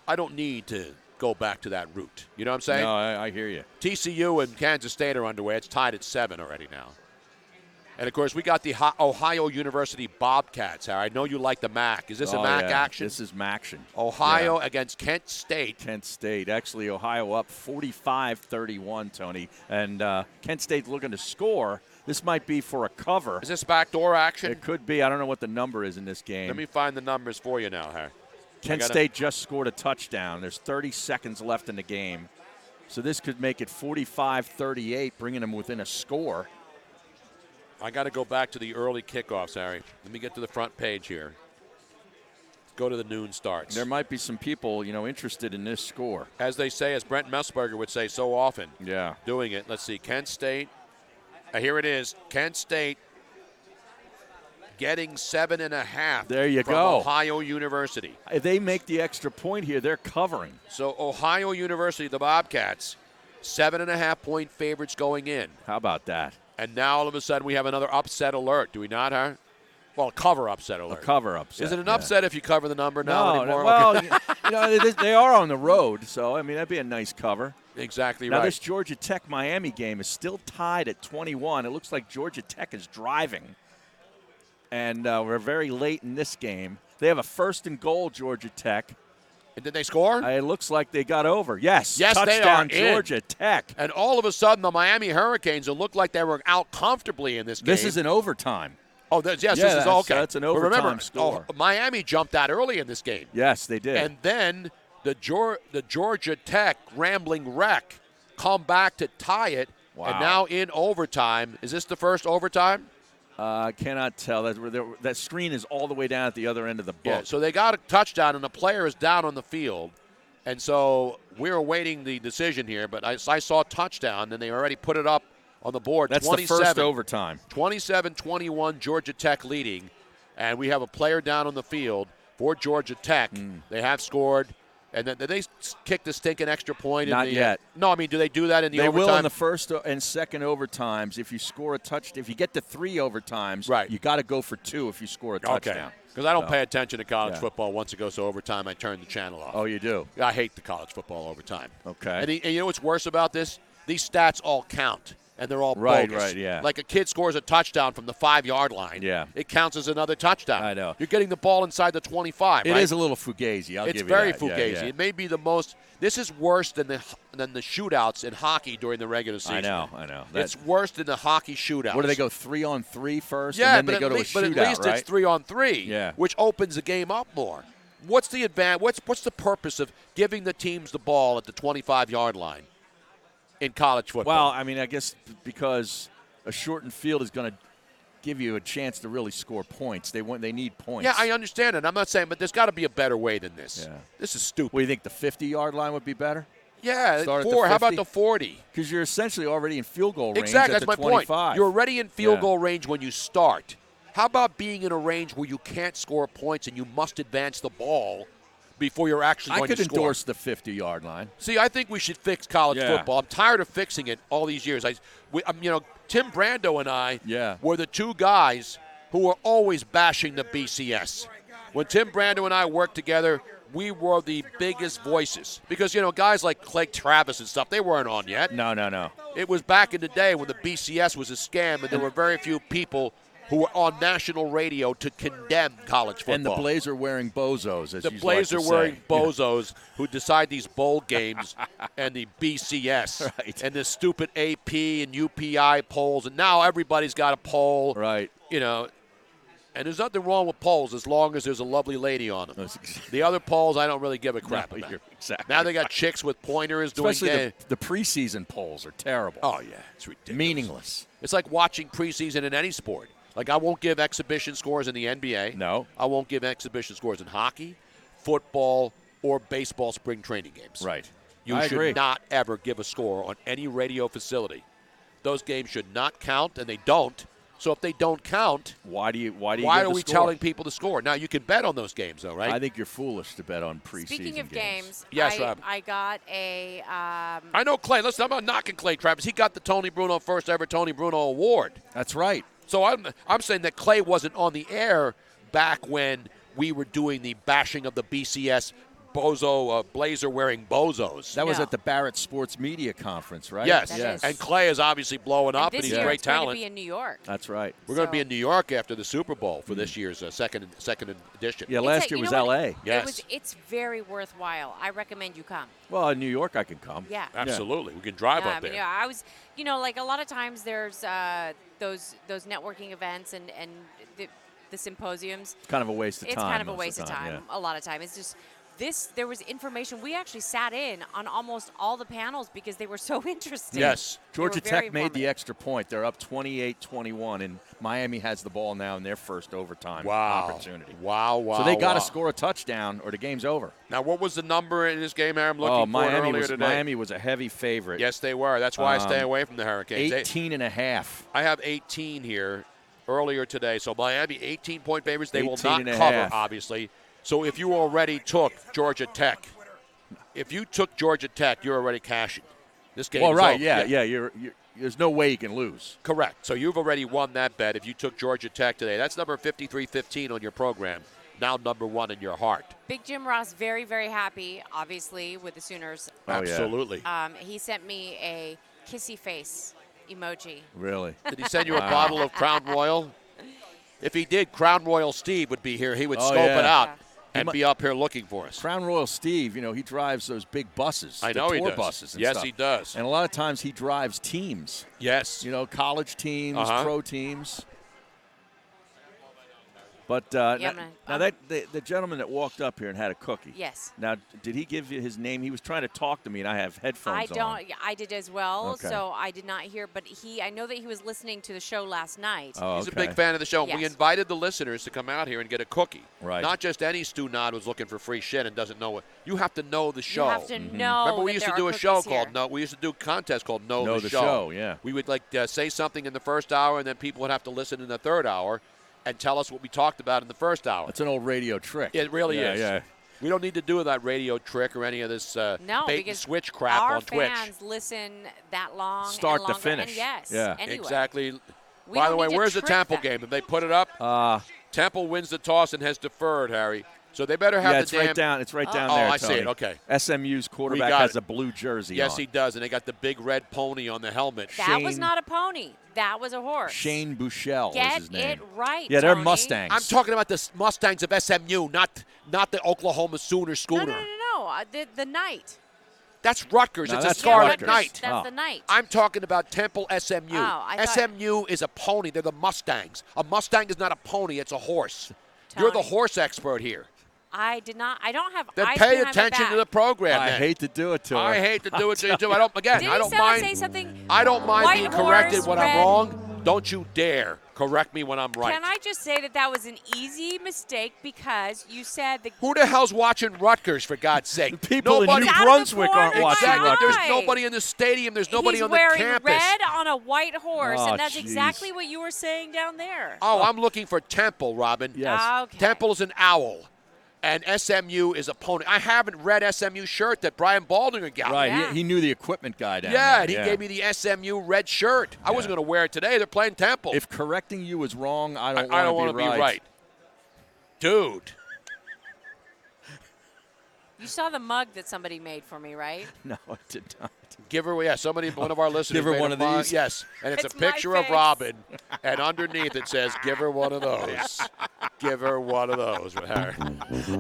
I don't need to go back to that route. You know what I'm saying?
No, I hear you.
TCU and Kansas State are underway. It's tied at 7 already now. And, of course, we got the Ohio University Bobcats, Harry. I know you like the MAC. Is this a MAC action?
This is MAC-tion.
Ohio against Kent State.
Kent State. Actually, Ohio up 45-31, Tony. And Kent State looking to score. This might be for a cover.
Is this backdoor action?
It could be. I don't know what the number is in this game.
Let me find the numbers for you now, Harry.
Kent State just scored a touchdown. There's 30 seconds left in the game. So this could make it 45-38, bringing them within a score.
I got to go back to the early kickoffs, Harry. Let me get to the front page here. Let's go to the noon starts.
There might be some people, interested in this score.
As they say, as Brent Messberger would say so often,
Yeah.
doing it. Let's see, Kent State. Here it is. Kent State getting 7.5.
There you
from
go.
Ohio University.
If they make the extra point here, they're covering.
So Ohio University, the Bobcats, 7.5-point favorites going in.
How about that?
And now all of a sudden we have another upset alert. Do we not, huh? Well, cover upset alert.
A cover upset.
Is it an
yeah.
upset if you cover the number now anymore?
Well,
Okay.
they are on the road, so that'd be a nice cover.
Exactly
Now
right.
this Georgia Tech Miami game is still tied at 21. It looks like Georgia Tech is driving, and we're very late in this game. They have a 1st and goal, Georgia Tech.
And did they score?
It looks like they got over. Yes,
Yes,
touchdown
they are in.
Georgia Tech.
And all of a sudden, the Miami Hurricanes will look like they were out comfortably in this game.
This is an overtime.
Oh, yes, this is
that's-
okay.
that's an
But
overtime
remember,
score.
Miami jumped out early in this game.
Yes, they did.
And then the Georgia Tech Rambling Wreck come back to tie it.
Wow.
And now in overtime. Is this the first overtime?
I cannot tell. That screen is all the way down at the other end of the book.
Yeah, so they got a touchdown, and the player is down on the field. And so we're awaiting the decision here, but I saw touchdown, and they already put it up on the board.
That's the first overtime.
27-21, Georgia Tech leading. And we have a player down on the field for Georgia Tech. They have scored. And then did they kick the stinking extra point?
Not yet.
No, I mean, do they do that in the
They
overtime?
will in the first and second overtimes. If you score a touchdown, if you get to 3 overtimes,
right.
you got to go for 2 if you score a touchdown.
Because I don't pay attention to college
Yeah.
football. Once it goes to overtime, I turn the channel off.
Oh, you do?
I hate the college football overtime.
Okay.
And you know what's worse about this? These stats all count, and they're all
Right,
bogus.
right, yeah.
Like a kid scores a touchdown from the 5-yard line.
Yeah.
It counts as another touchdown.
I know.
You're getting the ball inside the 25,
It
right?
is a little fugazi. I'll
It's
give you
very
that.
fugazi.
Yeah, yeah.
It may be the most. This is worse than the shootouts in hockey during the regular season.
I know.
It's worse than the hockey shootouts.
What do they go 3-on-3 first?
Yeah,
and then they go to a
but
shootout,
at least
right?
it's 3-on-3,
Yeah.
which opens the game up more. What's the What's the purpose of giving the teams the ball at the 25-yard line in college football?
Well, I mean, I guess because a shortened field is going to give you a chance to really score points. They need points.
Yeah, I understand it. I'm not saying, but there's got to be a better way than this.
Yeah.
This is stupid.
What, do you think the 50-yard line would be better?
Yeah,
Start at
4.
the
How about
50?
the 40?
Because you're essentially already in field goal range.
Exactly,
at
that's
the
my
25.
point. You're already in field goal range when you start. How about being in a range where you can't score points and you must advance the ball before you're actually going to score?
I could endorse the 50-yard line.
See, I think we should fix college football. I'm tired of fixing it all these years. Tim Brando and I were the two guys who were always bashing the BCS. When Tim Brando and I worked together, we were the biggest voices. Because, guys like Clay Travis and stuff, they weren't on yet.
No.
It was back in the day when the BCS was a scam and there were very few people who were on national radio to condemn college football.
And the blazer-wearing bozos, as
the
you
blazer-wearing bozos who decide these bowl games and the BCS and the stupid AP and UPI polls. And now everybody's got a poll.
Right.
And there's nothing wrong with polls as long as there's a lovely lady on them. The other polls, I don't really give a crap about.
Exactly.
Now they got chicks with pointers
Especially
doing
the preseason polls are terrible.
Oh, yeah. It's ridiculous.
Meaningless.
It's like watching preseason in any sport. Like, I won't give exhibition scores in the NBA.
No.
I won't give exhibition scores in hockey, football, or baseball spring training games.
Right.
You
I
should
agree.
not ever give a score on any radio facility. Those games should not count, and they don't. So if they don't count,
why
are we telling people to score? Now, you can bet on those games, though, right?
I think you're foolish to bet on preseason
Speaking of games,
yes, Rob.
I got a.
I know Clay. Listen, I'm not knocking Clay Travis. He got the Tony Bruno first ever Tony Bruno award.
That's right.
So I'm saying that Clay wasn't on the air back when we were doing the bashing of the BCS blazer-wearing bozos.
That was at the Barrett Sports Media Conference, right?
Yes. And Clay is obviously blowing up, and he's
year
great
it's
talent.
Going to be in New York.
That's right.
We're going to be in New York after the Super Bowl for this year's second edition.
Yeah, last year was L.A.
Yes.
It's very worthwhile. I recommend you come.
Well, in New York, I can come.
Yeah.
Absolutely. We can drive up there.
I was, like a lot of times there's those networking events and the symposiums.
It's kind of a waste of time.
It's kind of a waste of time. A lot of time. It's just there was information. We actually sat in on almost all the panels because they were so interesting.
Yes.
Georgia Tech made the extra point. They're up 28-21, and Miami has the ball now in their first overtime opportunity.
Wow.
So they got to score a touchdown or the game's over.
Now, what was the number in this game, Aaron? I'm looking for it earlier today.
Miami was a heavy favorite.
Yes, they were. That's why I stay away from the Hurricanes.
18.5.
I have 18 here earlier today. So Miami, 18-point favorites. They will not cover,
half.
obviously. So if you already took Georgia Tech, you're already cashing. This game is over.
Yeah. There's no way you can lose.
Correct. So you've already won that bet if you took Georgia Tech today. That's number 5315 on your program. Now number 1 in your heart.
Big Jim Ross, very, very happy, obviously, with the Sooners.
Absolutely.
He sent me a kissy face emoji.
Really?
Did he send you a bottle of Crown Royal? If he did, Crown Royal Steve would be here. He would scope it out. And be up here looking for us.
Crown Royal Steve, he drives those big buses.
I know he does.
Buses and
yes,
stuff.
he does.
And a lot of times he drives teams.
Yes.
College teams, pro teams. But the gentleman that walked up here and had a cookie.
Yes.
Now, did he give you his name? He was trying to talk to me, and I have headphones on.
I did as well,
Okay.
so I did not hear. But I know that he was listening to the show last night.
Oh,
He's a big fan of the show.
Yes.
We invited the listeners to come out here and get a cookie.
Right.
Not just any Stu-Nod who's looking for free shit and doesn't know it. You have to know the show.
You have to know.
Remember, we
that
used
there
to do
are
a show
cookies here.
called we used to do a contest called Know the Show.
Show, yeah.
We would say something in the first hour, and then people would have to listen in the third hour and tell us what we talked about in the first hour.
It's an old radio trick.
It really is.
Yeah.
We don't need to do that radio trick or any of this bait and switch crap
our
on Twitch.
fans listen that long,
Start
and
to
longer,
finish.
And yes,
Yeah.
anyway.
Exactly.
We
By
don't
the way,
need to
where's the
trick
Temple
them.
game? Did they put it up? Temple wins the toss and has deferred, Harry. So they better have
it's
the damn.
right down. It's right down
Oh,
there.
I see
Tony.
it. Okay.
SMU's quarterback has a blue jersey
Yes,
on.
he does, and they got the big red pony on the helmet.
That was not a pony. That was a horse.
Shane Buechele was
Get
his name.
it right,
Yeah, they're
Tony.
Mustangs.
I'm talking about the Mustangs of SMU, not the Oklahoma Sooner schooner.
No. The Knight.
That's Rutgers.
No,
it's
that's
a Scarlet
Rutgers.
Knight.
That's the Knight.
I'm talking about Temple SMU.
Oh, I thought-
SMU is a pony. They're the Mustangs. A Mustang is not a pony. It's a horse.
Tony.
You're the horse expert here.
I did not. I don't have.
Then
I
pay
do have it
attention to
back.
the program.
I
then.
hate to do it to her.
I hate to do it to you too. I don't
Didn't
mind.
someone say something?
I don't mind
White
being corrected
horse,
when
red.
I'm wrong. Don't you dare. Correct me when I'm right.
Can I just say that was an easy mistake because you said the
Who the hell's watching Rutgers, for God's sake?
People in New Brunswick aren't watching Rutgers.
There's nobody in the stadium. There's nobody on the
He's
campus.
wearing red on a white horse,
Oh,
and that's
jeez.
exactly what you were saying down there.
Oh, I'm looking for Temple, Robin.
Yes.
Okay.
Temple's an owl, and SMU is a pony. I haven't read SMU shirt that Brian Baldinger got.
Right,
Yeah.
he knew the equipment guy down
Yeah,
there.
and he gave me the SMU red shirt. I wasn't going to wear it today. They're playing Temple.
If correcting you is wrong, I don't
I don't
want to be right.
Dude.
You saw the mug that somebody made for me, right?
No, I did not.
Give her, one of our listeners
Give her
made
one
a
of
mug.
these?
Yes, and it's
It's
a
my
picture of
face.
Robin, and underneath it says, "Give her one of those." Give her one of those with her.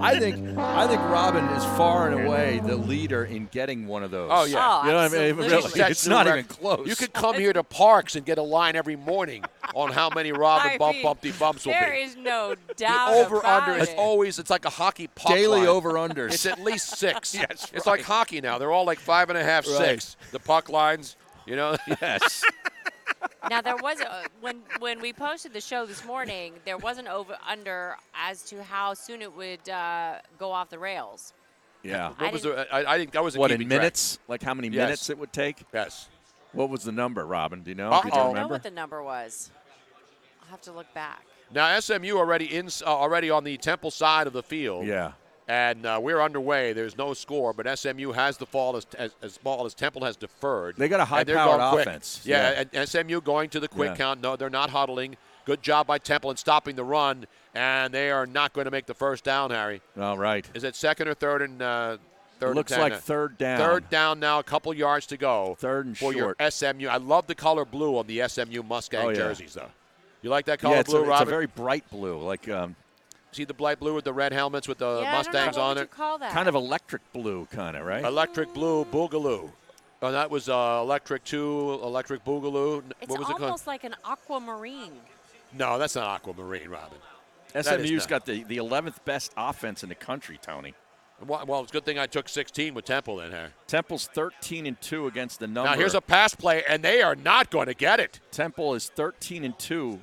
I think Robin is far and away the leader in getting one of those.
Oh, yeah.
Oh,
You know what I mean?
absolutely.
Really,
That's
it's
new
not
rec-
even close.
You could come here to Parks and get a line every morning on how many Robin
I
bump
mean,
bumpty bumps will
There
be.
is no
The
doubt
over
about
under is
it.
always, it's like a hockey puck
Daily
line.
over-unders.
It's at least 6.
Yes,
It's like hockey now. They're all like 5.5, 6. The puck lines, you know.
Yes.
Now there was when we posted the show this morning, there was an over under as to how soon it would go off the rails.
Yeah.
What was I think that was
What,
keeping
in
track.
minutes? Like how many
Yes.
minutes it would take?
Yes.
What was the number, Robin? Do you know?
Uh-oh.
Could
I
you
don't know
remember?
what the number was. I'll have to look back.
Now SMU already on the Temple side of the field.
Yeah.
And we're underway. There's no score, but SMU has the fall as ball as Temple has deferred.
They got a
And they're
high-powered
going quick.
offense.
Yeah, and SMU going to the quick
Yeah.
count. No, they're not huddling. Good job by Temple in stopping the run, and they are not going to make the first down, Harry.
All right.
Is it second or third and third and
Looks
10?
like third down.
Third down now, a couple yards to go.
Third and
for
short.
your SMU. I love the color blue on the SMU Mustang
Oh, yeah.
jerseys, though. You like that color
Yeah,
blue,
it's
Robin?
a very bright blue, like
See the bright blue with the red helmets with the
yeah,
Mustangs
I don't know. What
on
would
it?
you call that?
kind of electric blue, kind of, right?
Electric Blue Boogaloo. Oh, that was Electric 2, Electric Boogaloo.
It's
What was it called?
almost like an aquamarine.
No, that's not Aquamarine, Robin. is
SMU's
not.
got the 11th best offense in the country, Tony.
Well, it's a good thing I took 16 with Temple in here.
Temple's 13-2 against the number.
Now, here's a pass play, and they are not going to get it.
Temple is 13-2.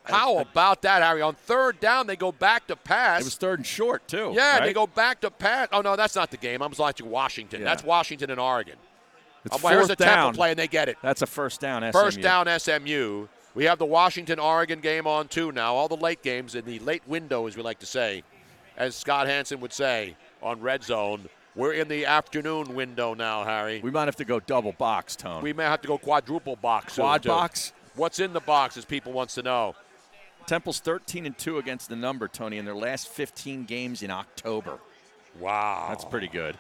How about that, Harry? On third down, they go back to pass.
It was third and short, too.
Yeah,
right?
they go back to pass. Oh, no, that's not the game. I'm watching Washington.
Yeah.
That's Washington and Oregon.
It's
Here's
fourth
the Temple
down.
play, and they get it.
That's a first down, SMU.
First down, SMU. We have the Washington-Oregon game on, too, now. All the late games in the late window, as we like to say, as Scott Hansen would say on Red Zone. We're in the afternoon window now, Harry.
We might have to go double box, Tone.
We may have to go quadruple box.
Quad
soon, too.
box?
What's in the box, as people wants to know.
Temple's 13-2 against the number, Tony, in their last 15 games in October.
Wow.
That's pretty good.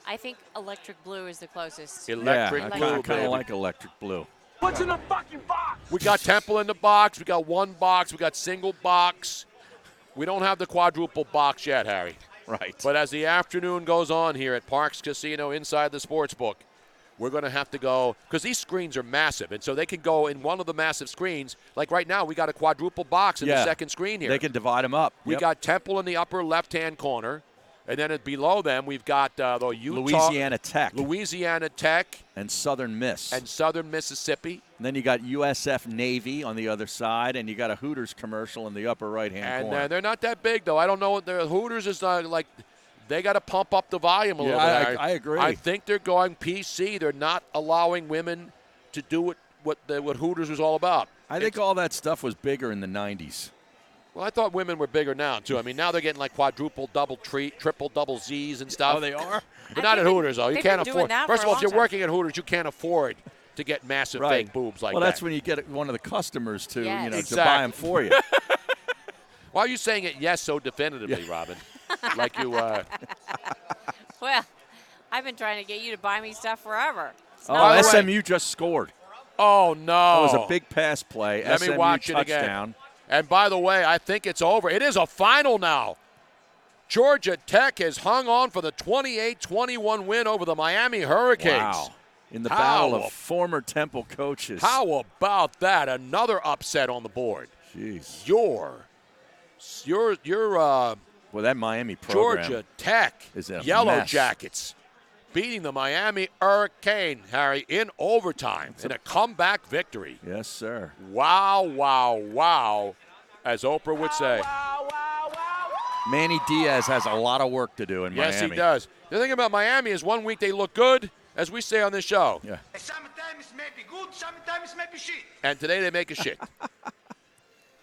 I think electric blue is the closest.
Electric
yeah,
blue,
I kind
baby.
of like electric blue.
What's in the fucking box?
We got Temple in the box. We got one box. We got single box. We don't have the quadruple box yet, Harry.
Right.
But as the afternoon goes on here at Parks Casino inside the sports book, we're going to have to go, because these screens are massive, and so they can go in one of the massive screens. Like right now, we got a quadruple box in the second screen here.
They can divide them up.
We
Yep.
got Temple in the upper left-hand corner, and then below them, we've got the Utah,
Louisiana Tech,
and
Southern Miss.
Southern Mississippi.
And then you got USF Navy on the other side, and you got a Hooters commercial in the upper right-hand corner.
And they're not that big, though. I don't know. The Hooters is like they got to pump up the volume a little bit.
I agree.
I think they're going PC. They're not allowing women to do what Hooters was all about.
I think all that stuff was bigger in the 90s.
Well, I thought women were bigger now, too. I mean, now they're getting like quadruple, triple, double Zs and stuff.
Oh, they are?
But not at Hooters, though. You
they've
can't
been doing
afford.
that
First
for
of
a
all, if you're
long time.
working at Hooters, you can't afford to get massive
Right.
fake boobs like that.
Well, that's when you get one of the customers to,
Yes.
to buy
Exactly.
them for you.
Why are you saying it yes so definitively, Robin? Like you.
Well, I've been trying to get you to buy me stuff forever. It's
Oh,
not
By the way-
SMU just scored.
Oh no!
That was a big pass play.
Let
SMU
me watch it
touchdown.
again. And by the way, I think it's over. It is a final now. Georgia Tech has hung on for the 28-21 win over the Miami Hurricanes.
Wow. In the
How
battle of
a-
former Temple coaches.
How about that? Another upset on the board.
Jeez.
Your
Well, that Miami program
Georgia Tech
is a
Yellow
mess.
Jackets beating the Miami Hurricane, Harry, in overtime in a comeback victory.
Yes, sir.
Wow, wow, wow, as Oprah would say.
Manny Diaz has a lot of work to do in Miami.
Yes, he does. The thing about Miami is 1 week they look good, as we say on this show.
Yeah.
Sometimes it may be good, sometimes it may be shit.
And today they make a shit.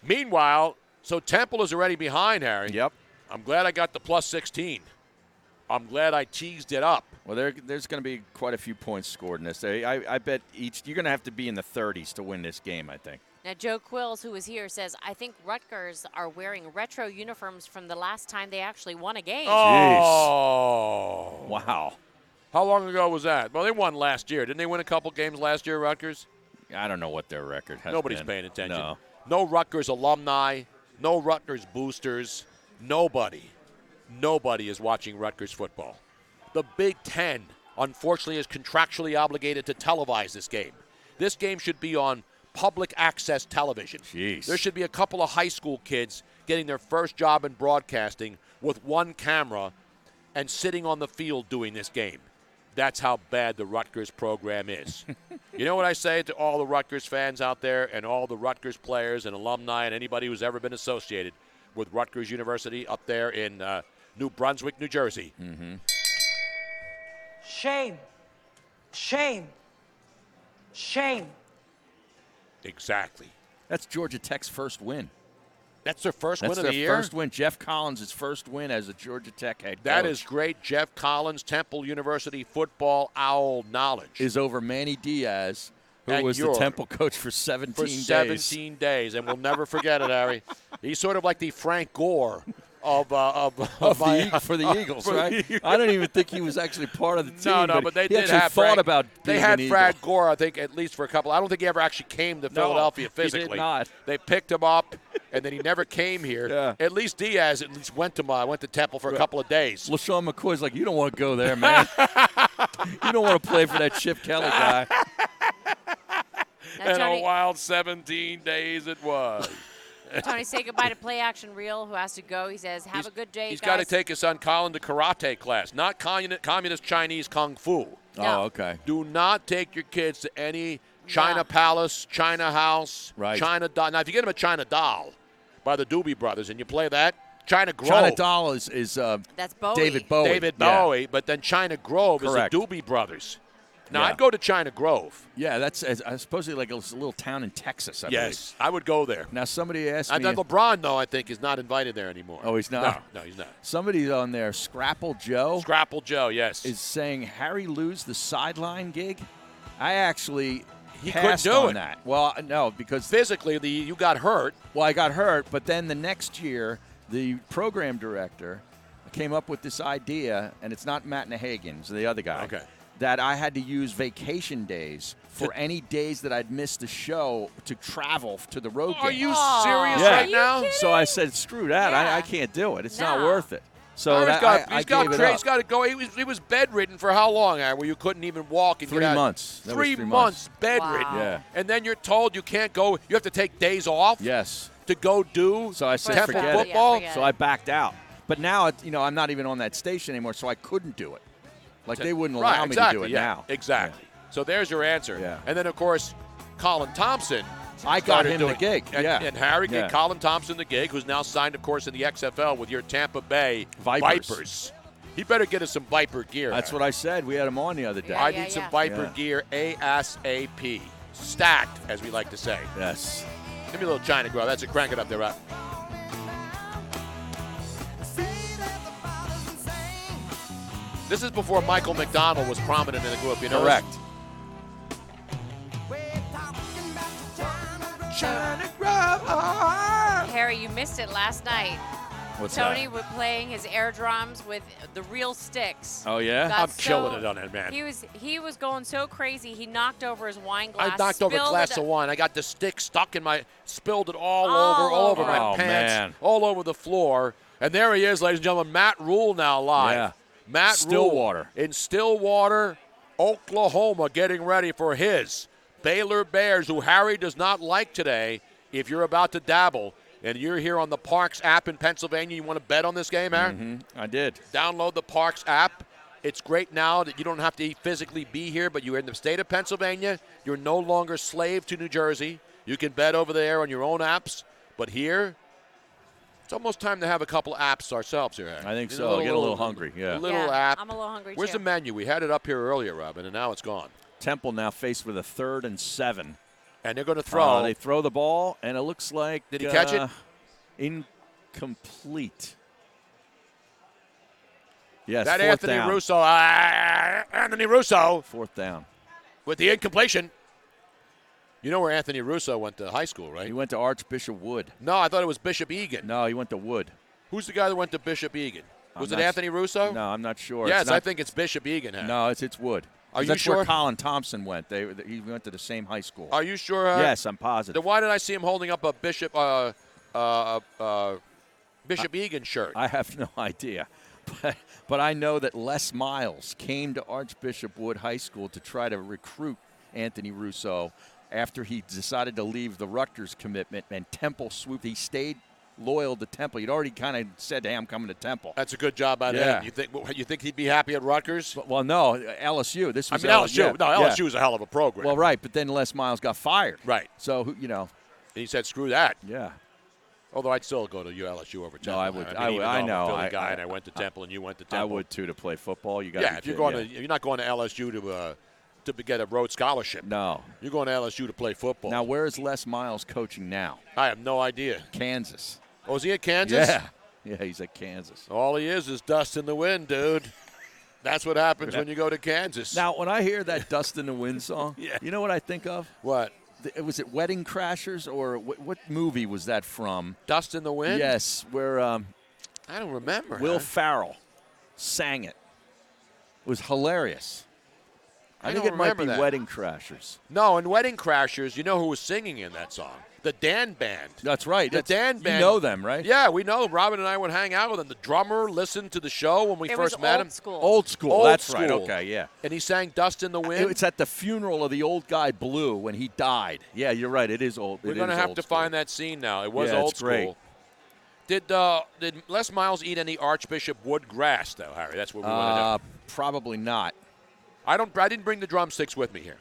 Meanwhile, so Temple is already behind, Harry.
Yep.
I'm glad I got the plus 16. I'm glad I teased it up.
Well, there's going to be quite a few points scored in this. I bet you're going to have to be in the 30s to win this game, I think.
Now, Joe Quills, who is here, says, I think Rutgers are wearing retro uniforms from the last time they actually won a game.
Oh.
Jeez. Wow.
How long ago was that? Well, they won last year. Didn't they win a couple games last year, Rutgers?
I don't know what their record has
Nobody's
been.
paying attention.
No.
No Rutgers alumni, no Rutgers boosters, nobody is watching Rutgers football. The Big Ten, unfortunately, is contractually obligated to televise this game. This game should be on public access television.
Jeez.
There should be a couple of high school kids getting their first job in broadcasting with one camera and sitting on the field doing this game. That's how bad the Rutgers program is. You know what I say to all the Rutgers fans out there and all the Rutgers players and alumni and anybody who's ever been associated with Rutgers University up there in New Brunswick, New Jersey?
Mm-hmm.
Shame. Shame. Shame.
Exactly.
That's Georgia Tech's first win.
That's their first win of the year?
That's their first win. Jeff Collins' first win as a Georgia Tech head coach.
That is great. Jeff Collins, Temple University football owl knowledge.
Is over Manny Diaz, who was the Temple coach for 17 days.
For 17 days, and we'll never forget it, Harry. He's sort of like the Frank Gore for
the Eagles, right? I don't even think he was actually part of the team.
No, but they
he
did
actually
have
thought about being
They had
an
Frank
Eagle.
Gore, I think, at least for a couple. I don't think he ever actually came to Philadelphia physically.
He did not.
They picked him up, and then he never came here.
Yeah.
At least Diaz went to Temple for a couple of days.
LaShawn McCoy's like, you don't want to go there, man. You don't want to play for that Chip Kelly guy.
And a wild 17 days it was.
Tony, say goodbye to Play Action Real, who has to go. He says, have a good day,
He's
guys.
got to take his son Colin to karate class, not communist Chinese kung fu.
No.
Oh, okay.
Do not take your kids to any China Palace, China House, China Doll. Now, if you get them a China Doll by the Doobie Brothers and you play that, China Grove.
China Doll is
that's Bowie.
David Bowie.
David Bowie, but then China Grove
Correct.
is the Doobie Brothers. Now,
Yeah.
I'd go to China Grove.
Yeah, that's supposedly like a little town in Texas, I
Yes, I would go there.
Now, somebody asked
And
me.
then LeBron, though, I think, is not invited there anymore.
Oh, he's not?
No, he's not.
Somebody on there, Scrapple Joe.
Scrapple Joe, yes.
Is saying Harry lose the sideline gig. I actually
He
passed
couldn't do
on
it.
that. Well, no, because
physically you got hurt.
Well, I got hurt, but then the next year, the program director came up with this idea, and it's not Matt Nahagan, it's the other guy.
Okay.
That I had to use vacation days for any days that I'd missed the show to travel to the road game.
Are you serious
Yeah.
right now?
So I said, screw that.
Yeah.
I can't do it. It's
No.
not worth it. So
He's
that,
got
I gave it up.
he's got to go. He was bedridden for how long, where you couldn't even walk and
3
get out?
months. That was
3
3
months
months.
bedridden.
Wow.
Yeah.
And then you're told you can't go. You have to take days off
Yes.
to go do
So I said,
Temple
forget it.
football.
Yeah, forget
So I backed out. But now, I'm not even on that station anymore, so I couldn't do it. Like, they wouldn't allow me to do it now.
Exactly. So there's your answer.
Yeah.
And then, of course, Colin Thompson.
I got
started
him the
doing-
gig.
And,
Yeah.
and Harry
Yeah.
gave Colin Thompson the gig, who's now signed, of course, in the XFL with your Tampa Bay
Vipers.
He better get us some Viper gear.
That's
Harry.
what I said. We had him on the other day.
Yeah,
I need some Viper
Yeah.
gear ASAP. Stacked, as we like to say.
Yes.
Give me a little China Grove. That's it. Crank it up there, Rob. This is before Michael McDonald was prominent in the group. You know.
Correct.
Harry, you missed it last night.
What's
Tony
that?
was playing his air drums with the real sticks.
Oh, yeah?
Got
I'm killing it on it, man.
He was going so crazy. He knocked over his wine glass.
I knocked over a
spilled
glass
it-
of wine. I got the stick stuck in spilled it all
All
over my
over. Oh,
pants,
man.
all over the floor. And there he is, ladies and gentlemen, Matt Rule now live.
Yeah.
Matt
Stillwater.
Rule in Stillwater, Oklahoma, getting ready for his Baylor Bears, who Harry does not like today. If you're about to dabble and you're here on the Parks app in Pennsylvania, you want to bet on this game, Harry?
Mm-hmm. I did.
Download the Parks app It's great now that you don't have to physically be here, but you're in the state of Pennsylvania. You're no longer slave to New Jersey. You can bet over there on your own apps. But here, it's almost time to have a couple apps ourselves here.
I think so. Get a little hungry,
A
yeah.
little app.
I'm a little hungry,
Where's
too.
the menu? We had it up here earlier, Robin, and now it's gone.
Temple now faced with a 3rd and 7.
And they're going to throw.
They throw the ball, and it looks like
Did he catch it?
Incomplete. Yes,
that
4th
Anthony
down.
Russo. Anthony Russo.
4th down.
With the incompletion. You know where Anthony Russo went to high school, right?
He went to Archbishop Wood.
No, I thought it was Bishop Egan.
No, he went to Wood.
Who's the guy that went to Bishop Egan? Was
I'm
it
not
Anthony Russo?
No, I'm not sure.
Yes,
It's not-
I think it's Bishop Egan. Huh?
No, it's Wood.
Are you
That's
sure?
where Colin Thompson went. He went to the same high school.
Are you sure?
Yes, I'm positive.
Then why did I see him holding up a Bishop Bishop Egan shirt?
I have no idea. But I know that Les Miles came to Archbishop Wood High School to try to recruit Anthony Russo after he decided to leave the Rutgers commitment, and Temple swooped. He stayed loyal to Temple. He'd already kind of said, hey, I'm coming to Temple.
That's a good job out of
Yeah.
him. You think he'd be happy at Rutgers?
Well, no, LSU. This was
LSU.
Yeah,
No, LSU is a hell of a program.
Well, right, but then Les Miles got fired.
Right.
So,
And he said, screw that.
Yeah.
Although I'd still go to LSU over Temple.
No, I would.
mean,
I
even though I'm a
know.
Philly guy, and I went to Temple, and you went to Temple.
I would too, to play football. You got.
Yeah, if you're going you're not going to LSU to get a Rhodes Scholarship.
No.
You're going to LSU to play football.
Now, where is Les Miles coaching now?
I have no idea.
Kansas.
Oh, is he at Kansas?
Yeah, he's at Kansas.
All he is dust in the wind, dude. That's what happens when you go to Kansas.
Now, when I hear that "Dust in the Wind" song, you know what I think of?
What?
Was it Wedding Crashers, or what movie was that from?
Dust in the Wind?
Yes, where
I don't remember.
Will Ferrell sang it. It was hilarious. I think
don't
it might
remember
be
that.
Wedding Crashers.
No, in Wedding Crashers, you know who was singing in that song? The Dan Band.
That's right.
The Dan Band.
You know them, right?
Yeah, we know. Robin and I would hang out with him. The drummer listened to the show when we first met him.
Old school. That's right. Okay, yeah.
And he sang "Dust in the Wind."
It's at the funeral of the old guy Blue when he died. Yeah, you're right. It is old.
We're going to have to find that scene now. It was
Yeah,
old
it's
school.
great.
Did Les Miles eat any Archbishop Wood grass, though, Harry? That's what we want to know.
Probably not.
I didn't bring the drumsticks with me here.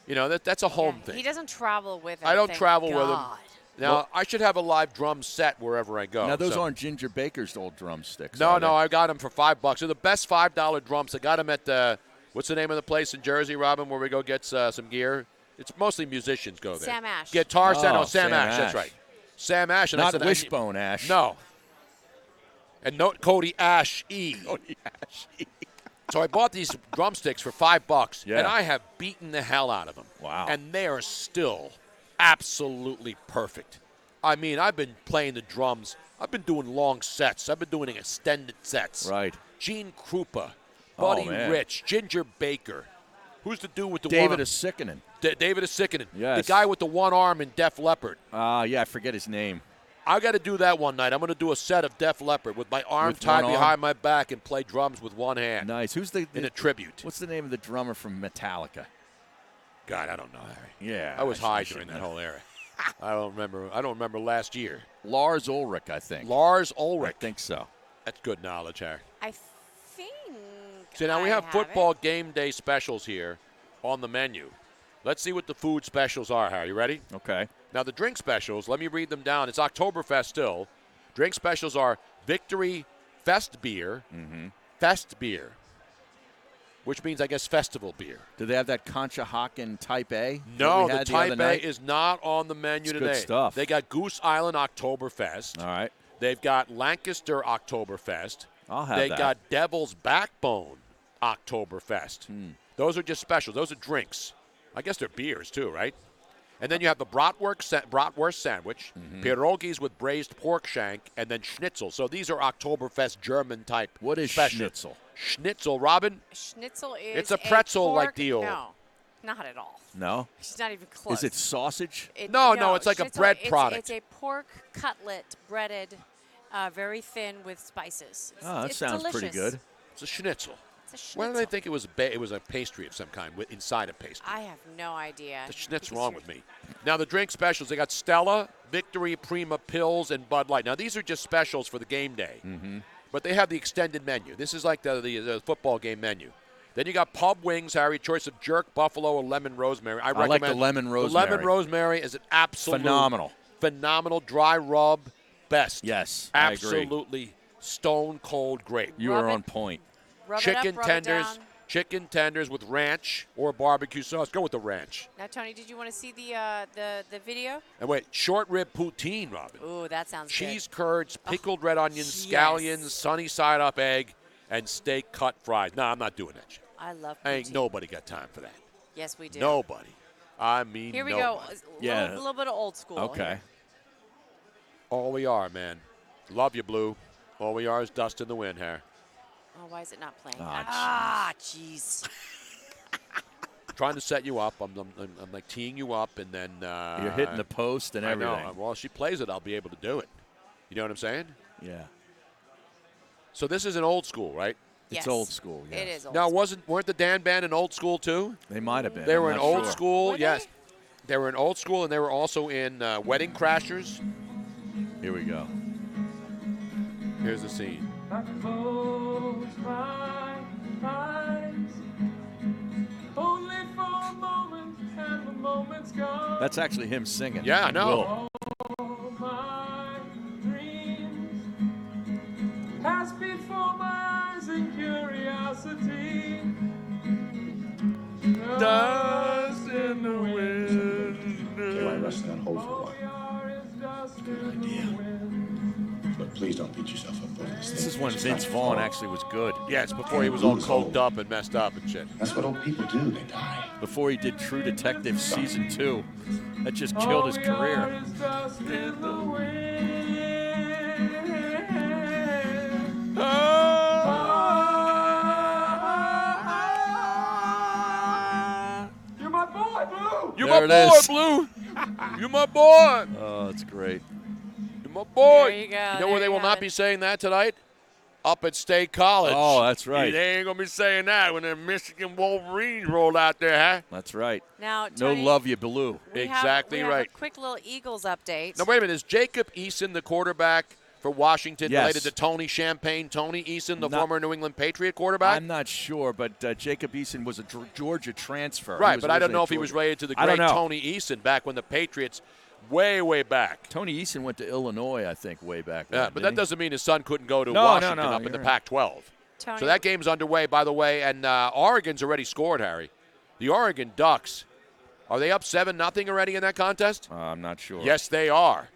You know, that's a home thing.
He doesn't travel with him.
I don't
thank
travel with him.
God.
Now, I should have a live drum set wherever I go.
Now, those
so.
aren't Ginger Baker's old drumsticks.
No, I got them for $5. They're the best $5 drums. I got them at what's the name of the place in Jersey, Robin, where we go get some gear? It's mostly musicians go there.
Sam Ash.
Guitar set.
Oh,
Oh, Sam Ash.
Ash.
That's right. Sam Ash. And
Not
I said,
Wishbone Ash.
No. And note Cody Ash E.
Cody Ash E.
So I bought these drumsticks for $5,
Yeah.
and I have beaten the hell out of them.
Wow.
And they are still absolutely perfect. I mean, I've been playing the drums. I've been doing long sets. I've been doing extended sets.
Right.
Gene Krupa, Buddy
man.
Rich, Ginger Baker. Who's the dude with the
David
one
Isickinen.
David Isickinen.
Yes.
The guy with the one arm in Def Leppard.
Yeah, I forget his name.
I got to do that one night. I'm going to do a set of Def Leppard with my arm
With
tied
one arm?
behind my back and play drums with one hand.
Nice. Who's the
in a tribute?
What's the name of the drummer from Metallica?
God, I don't know, Harry.
Yeah,
I was
I
high
should
during that
know.
whole era. I don't remember last year.
Lars Ulrich, I think.
Lars Ulrich.
I think so.
That's good knowledge, Harry.
I think.
See, now we
I
have football game day specials here on the menu. Let's see what the food specials are, Harry. You ready?
Okay.
Now, the drink specials, let me read them down. It's Oktoberfest still. Drink specials are Victory Fest Beer, Fest Beer, which means, I guess, festival beer.
Do they have that Conshohocken Type A?
No,
that we
the
had
Type
other
A
night?
is not on the menu
It's
today.
good stuff.
They got Goose Island Oktoberfest.
All right.
They've got Lancaster Oktoberfest.
I'll have
they
that.
got Devil's Backbone Oktoberfest. Those are just specials. Those are drinks. I guess they're beers too, right? And then you have the bratwurst sandwich, pierogies with braised pork shank, and then schnitzel. So these are Oktoberfest German type.
What is
specials.
schnitzel?
Schnitzel, Robin?
Schnitzel is
It's a pretzel-like
pork-
deal.
No, not at all.
No?
It's not even close.
Is it sausage?
No, it's like a
schnitzel,
bread
it's-
product.
It's a pork cutlet, breaded, very thin with spices.
That
It's
sounds
delicious.
pretty good.
It's a schnitzel.
It's a schnitzel.
Why did I think it was a pastry of some kind inside a pastry?
I have no idea.
The schnitz
because
wrong
you're-
with me. Now, the drink specials, they got Stella, Victory, Prima Pills, and Bud Light. Now, these are just specials for the game day. but they have the extended menu. This is like the football game menu. Then you got pub wings, Harry, choice of jerk, buffalo, or lemon rosemary. I recommend
like the lemon rosemary.
The lemon rosemary is an absolute phenomenal dry rub best.
Yes, I agree.
Absolutely stone cold great.
You are on point.
Chicken tenders with ranch or barbecue sauce. Go with the ranch.
Now, Tony, did you want to see the video?
And wait, short rib poutine, Robin.
Ooh, that sounds good.
Cheese curds, pickled red onions, scallions, sunny side up egg, and steak cut fries. No, I'm not doing that shit.
I love poutine.
Ain't nobody got time for that.
Yes, we do.
Nobody. I mean,
here we
nobody.
go. A little bit of old school.
Okay.
Here.
All we are, man. Love you, Blue. All we are is dust in the wind here.
Oh, why is it not playing? Jeez.
Trying to set you up. I'm like teeing you up, and then
you're hitting the post and everything.
I know. Well, if she plays it, I'll be able to do it. You know what I'm saying?
Yeah.
So this is an old school, right?
It's old school. Yes.
It is old.
Now,
school.
weren't the Dan Band an old school too?
They might have been.
They were an old school.
Were
yes. They were in old school, and they were also in Wedding Crashers.
Here we go.
Here's the scene.
I close my eyes, only for a moment, and the moment's gone.
That's actually him singing.
Yeah, I know.
All my dreams pass before my eyes in curiosity. Dust in the wind.
Why rest that hole for what? Good idea. But please don't beat yourself up over this.
This is when Vince Vaughn actually was good.
Yes, before he was all coked up and messed up and shit.
That's what old people do. They die.
Before he did True Detective Season 2. That just killed his career.
You're my boy, Blue.
You're my boy, Blue. You're my boy.
Oh, that's great.
You're my boy.
There you go.
You know where they will not be saying that tonight? Up at State College.
Oh, that's right.
They ain't going to be saying that when the Michigan Wolverines roll out there, huh?
That's right.
Now,
no
Tony,
love you, Blue.
Exactly
we
right.
have a quick little Eagles update.
Now, wait a minute. Is Jacob Eason the quarterback for Washington
Yes.
related to Tony Champagne? Tony Eason, the former New England Patriot quarterback?
I'm not sure, but Jacob Eason was a Georgia transfer.
Right, but I don't know if he was related to the great Tony Eason back when the Patriots way back.
Tony Eason went to Illinois, I think, way back
Yeah,
then,
but that
he?
doesn't mean his son couldn't go to Washington up in the
right.
Pac-12.
Tony.
So that game's underway, by the way, and Oregon's already scored, Harry. The Oregon Ducks, are they up 7-0 already in that contest?
I'm not sure.
Yes, they are.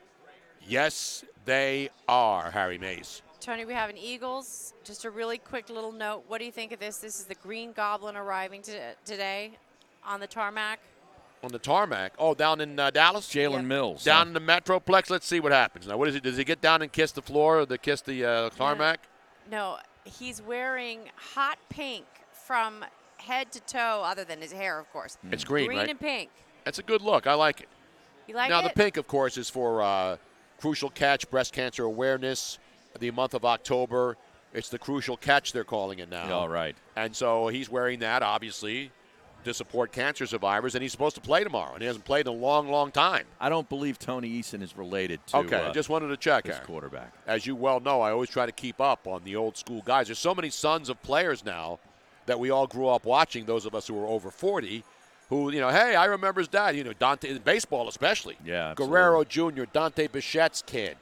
Yes, they are, Harry Mays.
Tony, we have an Eagles. Just a really quick little note. What do you think of this? This is the Green Goblin arriving today on the tarmac.
On the tarmac? Oh, down in Dallas?
Jalen Mills.
Down in the Metroplex. Let's see what happens. Now, what is it? Does he get down and kiss the floor or kiss the tarmac?
No, he's wearing hot pink from head to toe, other than his hair, of course.
It's green,
green
right?
and pink.
That's a good look. I like it.
You like
now,
it?
the pink, of course, is for Crucial Catch, Breast Cancer Awareness, the month of October. It's the Crucial Catch, they're calling it now.
All right.
And so he's wearing that, obviously, to support cancer survivors, and he's supposed to play tomorrow, and he hasn't played in a long, long time.
I don't believe Tony Eason is related to
Okay, I just wanted to check,
his
Aaron.
quarterback.
As you well know, I always try to keep up on the old school guys. There's so many sons of players now that we all grew up watching, those of us who are over 40, who, hey, I remember his dad, Dante, in baseball especially.
Yeah, absolutely.
Guerrero Jr., Dante Bichette's kid,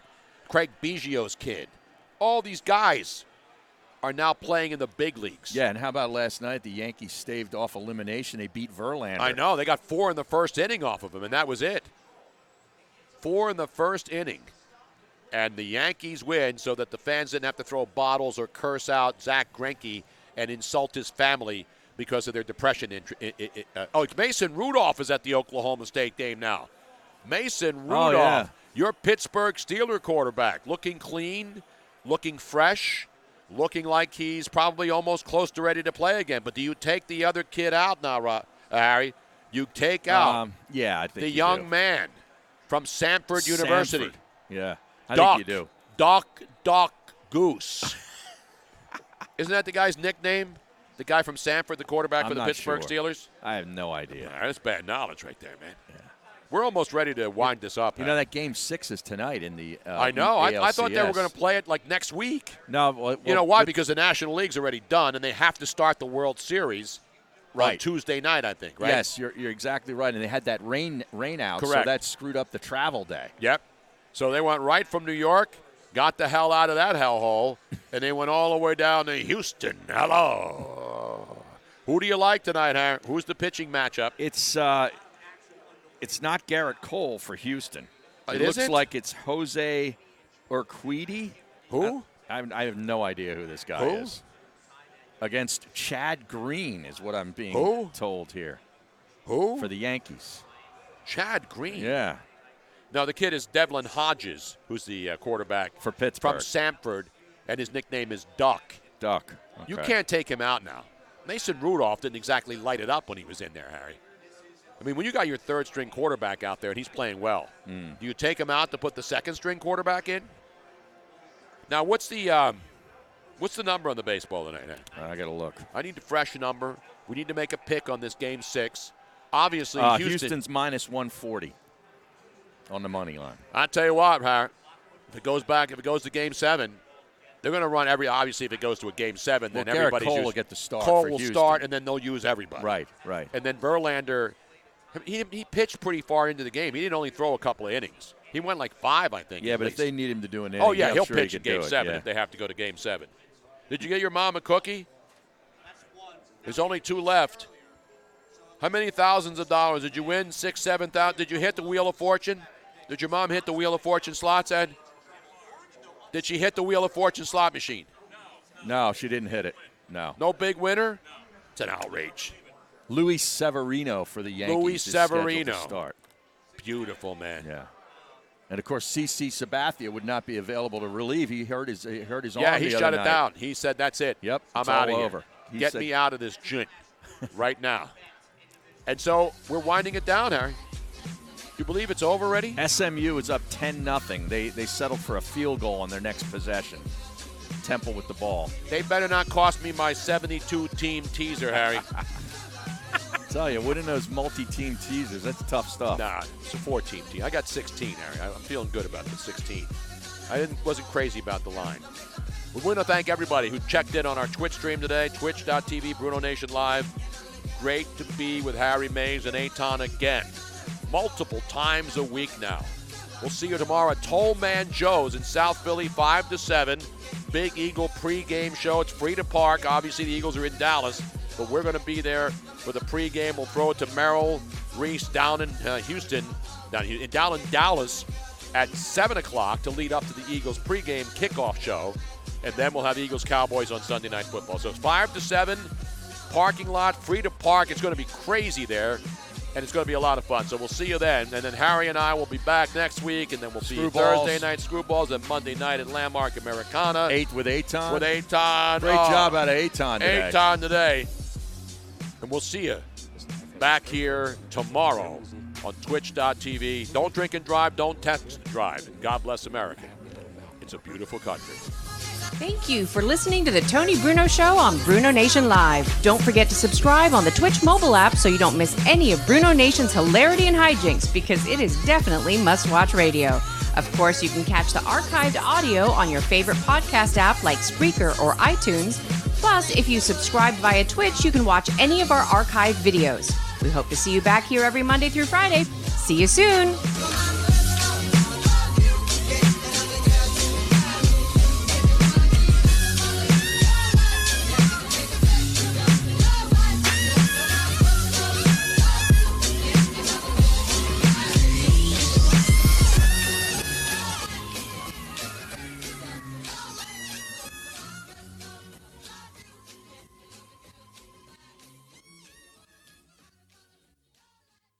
Craig Biggio's kid. All these guys are now playing in the big leagues.
Yeah, and how about last night? The Yankees staved off elimination. They beat Verlander.
I know. They got 4 in the first inning off of him, and that was it. 4 in the first inning. And the Yankees win so that the fans didn't have to throw bottles or curse out Zach Greinke and insult his family because of their depression. It's Mason Rudolph is at the Oklahoma State game now. Mason Rudolph, your Pittsburgh Steeler quarterback, looking clean, looking fresh, looking like he's probably almost close to ready to play again. But do you take the other kid out now, Harry? You take out
I think
the young man from Samford University.
Yeah, I think you do.
Doc Goose. Isn't that the guy's nickname? The guy from Samford, the quarterback for the Pittsburgh Steelers?
I have no idea.
That's bad knowledge right there, man.
Yeah.
We're almost ready to wind this up.
You know that Game 6 is tonight in the
I know. I thought they were going
ALCS.
to play it like next week.
No, well,
you know why? Because the National League's already done, and they have to start the World Series on
Right.
Tuesday night, I think, right?
Yes, you're exactly right. And they had that rain out,
Correct.
so that screwed up the travel day.
Yep. So they went right from New York, got the hell out of that hellhole, and they went all the way down to Houston. Hello. Who do you like tonight, Harry? Who's the pitching matchup?
It's not Garrett Cole for Houston.
It
looks
isn't?
like it's Jose Urquidy.
Who?
I have no idea who this guy
Who?
is. Against Chad Green is what I'm being
Who?
told here.
Who?
For the Yankees.
Chad Green.
Yeah.
No, the kid is Devlin Hodges, who's the quarterback
for Pittsburgh.
from Samford, and his nickname is Duck.
Duck.
You
Okay.
can't take him out now. Mason Rudolph didn't exactly light it up when he was in there, Harry. I mean, when you got your third-string quarterback out there and he's playing well, do you take him out to put the second-string quarterback in? Now, what's the number on the baseball tonight?
I got to look.
I need a fresh number. We need to make a pick on this Game 6. Obviously,
Houston's minus 140 on the money line.
I tell you what, Harry, if it goes to Game 7, they're going to run obviously, if it goes to a Game 7, then
Garrett
everybody's
Cole will get the start
Cole
for
will
Houston.
start, and then they'll use everybody.
Right.
And then Verlander, he pitched pretty far into the game. He didn't only throw a couple of innings. He went like 5, I think.
Yeah, but if they need him to do an inning,
oh, yeah, he'll
I'm sure
pitch
he
in
can do
Game
it,
7
yeah.
if they have to go to Game 7. Did you get your mom a cookie? There's only 2 left. How many thousands of dollars? Did you win? 6, 7,000? Did you hit the Wheel of Fortune? Did your mom hit the Wheel of Fortune slots, Ed? Did she hit the Wheel of Fortune slot machine?
No, she didn't hit it. No.
No big winner? It's an outrage.
Luis Severino for the Yankees.
Luis
is scheduled
Severino.
to start.
Beautiful, man.
Yeah. And of course, CC Sabathia would not be available to relieve. He hurt his arm.
Yeah, he
the
shut
other
it
night.
down. He said, "That's it.
Yep,
I'm
it's
out of
all
here.
over." He
Get
said-
me out of this joint right now." And so we're winding it down, Harry. You believe it's over already?
SMU is up 10-0. They settled for a field goal on their next possession. Temple with the ball.
They better not cost me my 72-team teaser, Harry.
Tell you, winning those multi-team teasers, that's tough stuff.
Nah, it's a 4-team team. I got 16, Harry. I'm feeling good about the 16. I wasn't crazy about the line. We want to thank everybody who checked in on our Twitch stream today, twitch.tv, BrunoNation Live. Great to be with Harry Mays and Eitan again, multiple times a week now. We'll see you tomorrow at Tollman Joe's in South Philly, 5 to 7. Big Eagle pregame show. It's free to park. Obviously, the Eagles are in Dallas, but we're going to be there for the pregame. We'll throw it to Merrill Reese down in down in Dallas at 7 o'clock to lead up to the Eagles pregame kickoff show. And then we'll have Eagles-Cowboys on Sunday Night Football. So it's 5 to 7, parking lot, free to park. It's going to be crazy there, and it's going to be a lot of fun. So we'll see you then. And then Harry and I will be back next week, and then we'll see you Thursday night Screwballs and Monday night at Landmark Americana.
8 with Eitan.
With Eitan.
Great job out of Eitan today.
Eitan today. And we'll see you back here tomorrow on twitch.tv. Don't drink and drive. Don't text and drive. And God bless America. It's a beautiful country.
Thank you for listening to the Tony Bruno Show on BrunoNation Live. Don't forget to subscribe on the Twitch mobile app so you don't miss any of BrunoNation's hilarity and hijinks, because it is definitely must-watch radio. Of course, you can catch the archived audio on your favorite podcast app like Spreaker or iTunes. Plus, if you subscribe via Twitch, you can watch any of our archived videos. We hope to see you back here every Monday through Friday. See you soon!